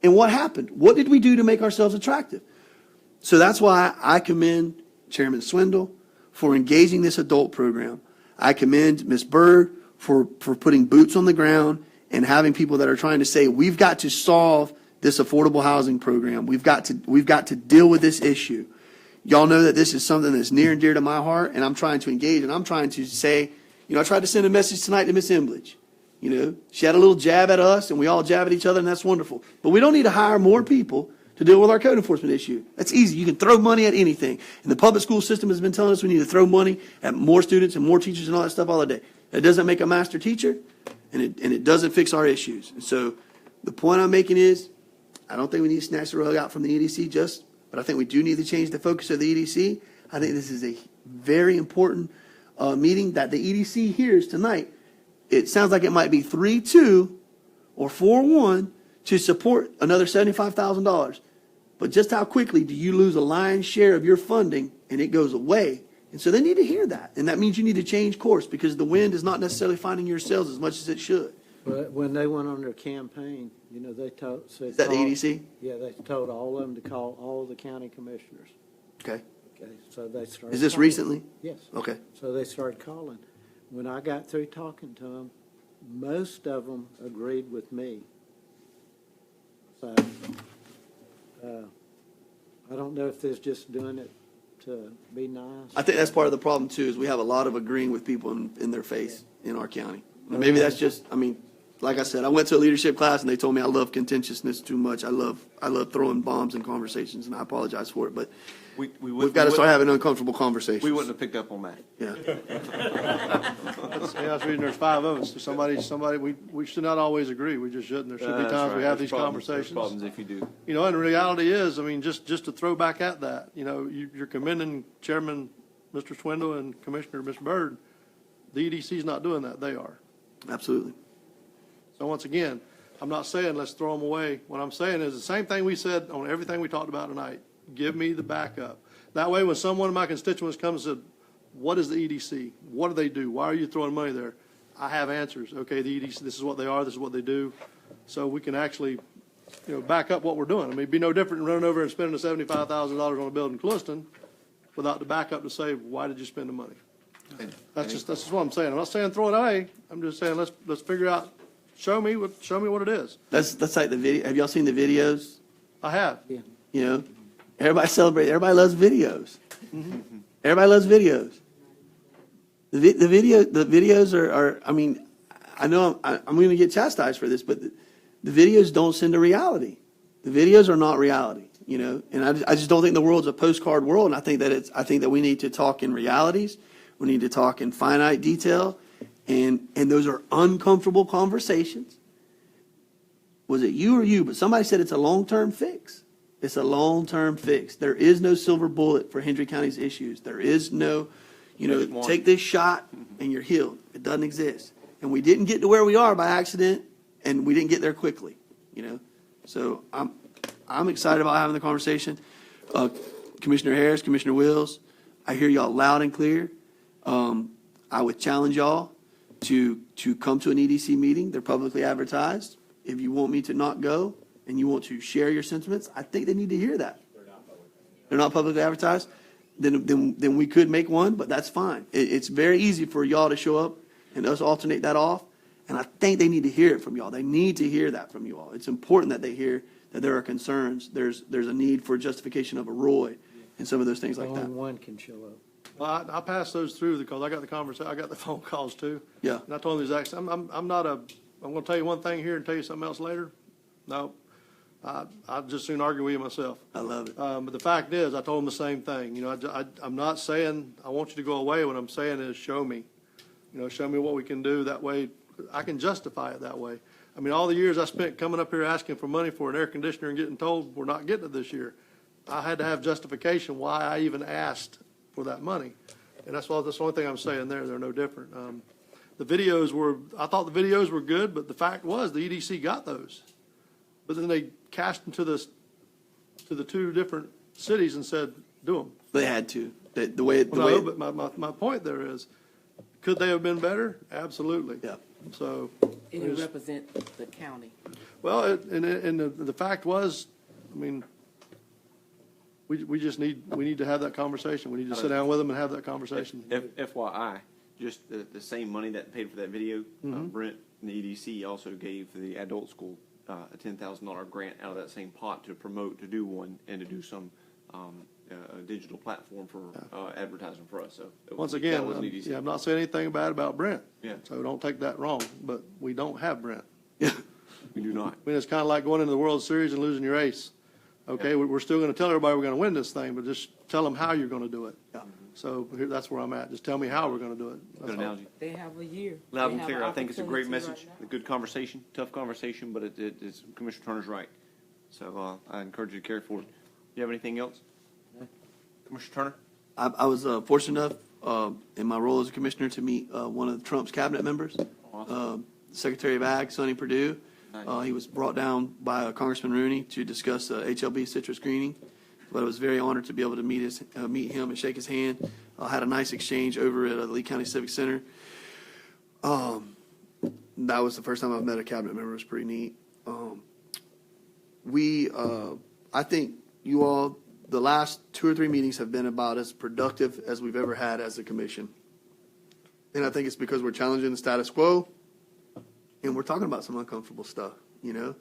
Speaker 4: And what happened? What did we do to make ourselves attractive? So that's why I commend Chairman Swindle for engaging this adult program. I commend Ms. Bird for putting boots on the ground and having people that are trying to say, we've got to solve this affordable housing program. We've got to deal with this issue. Y'all know that this is something that's near and dear to my heart, and I'm trying to engage, and I'm trying to say, you know, I tried to send a message tonight to Miss Embledge. You know, she had a little jab at us, and we all jab at each other, and that's wonderful. But we don't need to hire more people to deal with our code enforcement issue. That's easy. You can throw money at anything. And the public school system has been telling us we need to throw money at more students and more teachers and all that stuff all the day. That doesn't make a master teacher, and it doesn't fix our issues. And so the point I'm making is, I don't think we need to snatch the rug out from the EDC but I think we do need to change the focus of the EDC. I think this is a very important meeting that the EDC hears tonight. It sounds like it might be 3-2 or 4-1 to support another $75,000. But just how quickly do you lose a lion's share of your funding and it goes away? And so they need to hear that. And that means you need to change course because the wind is not necessarily finding your sails as much as it should.
Speaker 5: But when they went on their campaign, you know, they told.
Speaker 4: Is that the EDC?
Speaker 5: Yeah, they told all of them to call all the county commissioners.
Speaker 4: Okay.
Speaker 5: Okay, so they started.
Speaker 4: Is this
Speaker 5: calling.
Speaker 4: recently?
Speaker 5: Yes.
Speaker 4: Okay.
Speaker 5: So they started calling. When I got through talking to them, most of them agreed with me. So I don't know if they're just doing it to be nice.
Speaker 4: I think that's part of the problem too, is we have a lot of agreeing with people in their face in our county. Maybe that's just, I mean, like I said, I went to a leadership class and they told me I love contentiousness too much. I love throwing bombs in conversations, and I apologize for it, but we've got to start having uncomfortable conversations.
Speaker 1: We wouldn't have picked up on that.
Speaker 4: Yeah.
Speaker 9: I was reading there's 5 of us. So we should not always agree. We just shouldn't. There should be times we have these conversations.
Speaker 1: There's problems if you do.
Speaker 9: You know, and the reality is, I mean, just to throw back at that, you know, you're commending Chairman Mr. Swindle and Commissioner Ms. Bird. The EDC's not doing that. They are.
Speaker 4: Absolutely.
Speaker 9: So once again, I'm not saying let's throw them away. What I'm saying is the same thing we said on everything we talked about tonight. Give me the backup. That way, when someone of my constituents comes and says, what is the EDC? What do they do? Why are you throwing money there? I have answers. Okay, the EDC, this is what they are. This is what they do. So we can actually, you know, back up what we're doing. I mean, it'd be no different than running over and spending the $75,000 on a building in Clewiston without the backup to say, why did you spend the money? That's just what I'm saying. I'm not saying throw it away. I'm just saying let's figure out. Show me what it is.
Speaker 4: That's like the video. Have y'all seen the videos?
Speaker 9: I have.
Speaker 5: Yeah.
Speaker 4: You know, everybody celebrates. Everybody loves videos.
Speaker 9: Mm-hmm.
Speaker 4: Everybody loves videos. The videos are. I mean, I know I'm going to get chastised for this, but the videos don't send a reality. The videos are not reality. You know, and I just don't think the world's a postcard world. And I think that we need to talk in realities. We need to talk in finite detail, and those are uncomfortable conversations. Was it you or you? But somebody said it's a long-term fix. It's a long-term fix. There is no silver bullet for Hendry County's issues. There is no, you know, take this shot and you're healed. It doesn't exist. And we didn't get to where we are by accident, and we didn't get there quickly. You know, so I'm excited about having the conversation. Commissioner Harris, Commissioner Wills, I hear y'all loud and clear. I would challenge y'all to come to an EDC meeting. They're publicly advertised. If you want me to not go and you want to share your sentiments, I think they need to hear that. They're not publicly advertised? Then we could make one, but that's fine. It's very easy for y'all to show up and us alternate that off. And I think they need to hear it from y'all. They need to hear that from you all. It's important that they hear that there are concerns. There's a need for justification of a ROI and some of those things like
Speaker 5: Only
Speaker 4: that.
Speaker 5: one can show up.
Speaker 9: Well, I passed those through because I got the conversation, I got the phone calls too.
Speaker 4: Yeah.
Speaker 9: And I told them the exact same, I'm gonna tell you one thing here and tell you something else later. No, I'd just soon argue with you myself.
Speaker 4: I love it.
Speaker 9: But the fact is, I told them the same thing. You know, I'm not saying I want you to go away. What I'm saying is show me. You know, show me what we can do. That way, I can justify it that way. I mean, all the years I spent coming up here asking for money for an air conditioner and getting told we're not getting it this year, I had to have justification why I even asked for that money. And that's the only thing I'm saying there. They're no different. I thought the videos were good, but the fact was the EDC got those. But then they cashed them to the two different cities and said, do them.
Speaker 4: They had to. But
Speaker 9: my point there is, could they have been better? Absolutely.
Speaker 4: Yeah.
Speaker 9: So.
Speaker 2: And it represents the county.
Speaker 9: Well, and the fact was, I mean, we need to have that conversation. We need to sit down with them and have that conversation.
Speaker 1: FYI, just the same money that paid for that video, Brent and the EDC also gave the adult school a $10,000 grant out of that same pot to promote, to do one, and to do some digital platform for advertising for us. So
Speaker 9: Once again,
Speaker 1: that was an EDC.
Speaker 9: I'm not saying anything bad about Brent.
Speaker 1: Yeah.
Speaker 9: So don't take that wrong, but we don't have Brent.
Speaker 4: Yeah.
Speaker 1: We do not.
Speaker 9: I mean, it's kind of like going into the World Series and losing your ace. Okay, we're still going to tell everybody we're going to win this thing, but just tell them how you're going to do it.
Speaker 4: Yeah.
Speaker 9: So that's where I'm at. Just tell me how we're going to do it. That's
Speaker 1: Good
Speaker 9: all.
Speaker 1: analogy.
Speaker 2: They have a year.
Speaker 1: Loud
Speaker 2: They
Speaker 1: and
Speaker 2: have
Speaker 1: clear.
Speaker 2: an
Speaker 1: I think it's a great
Speaker 2: opportunity
Speaker 1: message,
Speaker 2: right now.
Speaker 1: a good conversation, tough conversation, but it's Commissioner Turner's right. So I encourage you to carry forward. Do you have anything else? Commissioner Turner?
Speaker 4: I was fortunate enough in my role as a commissioner to meet one of Trump's cabinet members, Secretary of Ag, Sonny Perdue.
Speaker 1: Nice.
Speaker 4: He was brought down by Congressman Rooney to discuss HLB citrus greening. But I was very honored to be able to meet him and shake his hand. I had a nice exchange over at the Lee County Civic Center. That was the first time I've met a cabinet member. It was pretty neat. I think you all, the last 2 or 3 meetings have been about as productive as we've ever had as a commission. And I think it's because we're challenging the status quo and we're talking about some uncomfortable stuff, you know?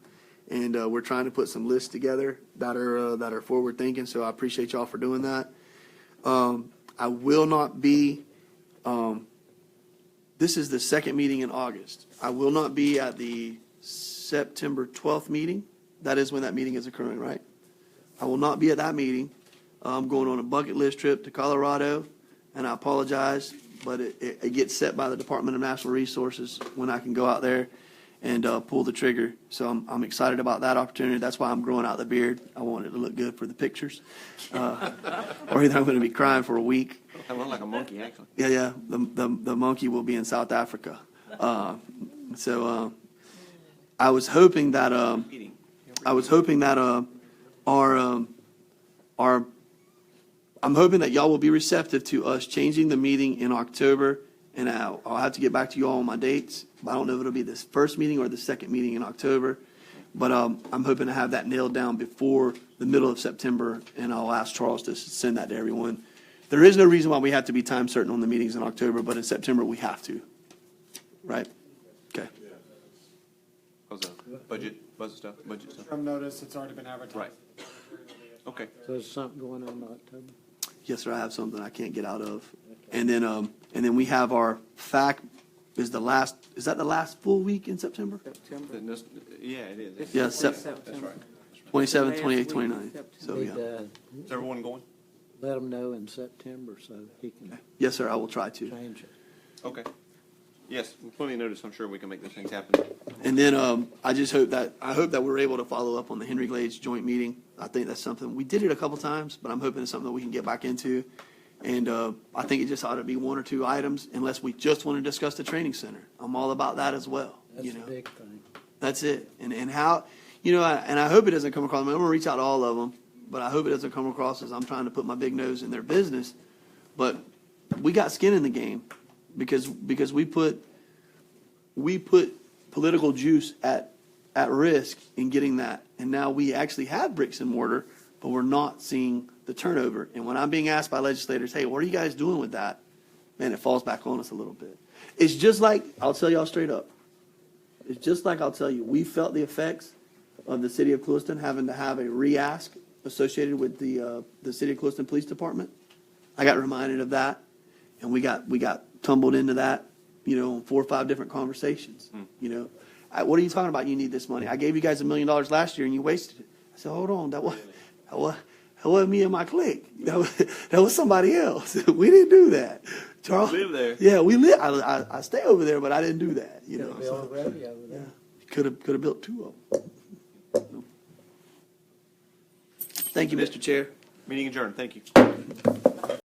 Speaker 4: And we're trying to put some lists together that are forward thinking. So I appreciate y'all for doing that. I will not be, this is the second meeting in August. I will not be at the September 12th meeting. That is when that meeting is occurring, right? I will not be at that meeting. I'm going on a bucket list trip to Colorado, and I apologize, but it gets set by the Department of Natural Resources when I can go out there and pull the trigger. So I'm excited about that opportunity. That's why I'm growing out the beard. I want it to look good for the pictures. Or either I'm going to be crying for a week.
Speaker 1: I look like a monkey, actually.
Speaker 4: Yeah. The monkey will be in South Africa. I was hoping that I'm hoping that y'all will be receptive to us changing the meeting in October, and I'll have to get back to you all on my dates. I don't know if it'll be this first meeting or the second meeting in October, but I'm hoping to have that nailed down before the middle of September, and I'll ask Charles to send that to everyone. There is no reason why we have to be time certain on the meetings in October, but in September we have to. Right? Okay.
Speaker 1: How's that? Budget stuff?
Speaker 8: From notice, it's already been advertised.
Speaker 1: Right. Okay.
Speaker 5: So there's something going on in October?
Speaker 4: Yes, sir. I have something I can't get out of. And then we have our FAC is that the last full week in September?
Speaker 1: Yeah, it is.
Speaker 4: Yeah,
Speaker 1: That's right.
Speaker 4: 27th, 28th, 29th. So,
Speaker 5: Need
Speaker 4: yeah.
Speaker 5: to
Speaker 1: Is everyone going?
Speaker 5: let them know in September so he can
Speaker 4: Yes, sir. I will try to.
Speaker 5: change it.
Speaker 1: Okay. Yes, with plenty of notice, I'm sure we can make those things happen.
Speaker 4: And then I hope that we're able to follow up on the Henry Glades joint meeting. I think that's something, we did it a couple times, but I'm hoping it's something that we can get back into. And I think it just ought to be 1 or 2 items unless we just want to discuss the training center. I'm all about that as well.
Speaker 5: That's a big thing.
Speaker 4: That's it. And how, and I hope it doesn't come across, I'm going to reach out to all of them, but I hope it doesn't come across as I'm trying to put my big nose in their business. But we got skin in the game because we put political juice at risk in getting that. And now we actually have bricks and mortar, but we're not seeing the turnover. And when I'm being asked by legislators, hey, what are you guys doing with that? Man, it falls back on us a little bit. It's just like, I'll tell y'all straight up. It's just like I'll tell you, we felt the effects of the city of Clewiston having to have a re-ask associated with the city of Clewiston Police Department. I got reminded of that, and we got tumbled into that, 4 or 5 different conversations. What are you talking about? You need this money. I gave you guys $1 million last year, and you wasted it. I said, hold on, that wasn't me and my clique. That was somebody else. We didn't do that. Charles,
Speaker 1: You live there.
Speaker 4: Yeah, we live. I stay over there, but I didn't do that.
Speaker 5: Yeah.
Speaker 4: Could have built 2 of them. Thank you, Mr. Chair.
Speaker 1: Meeting adjourned. Thank you.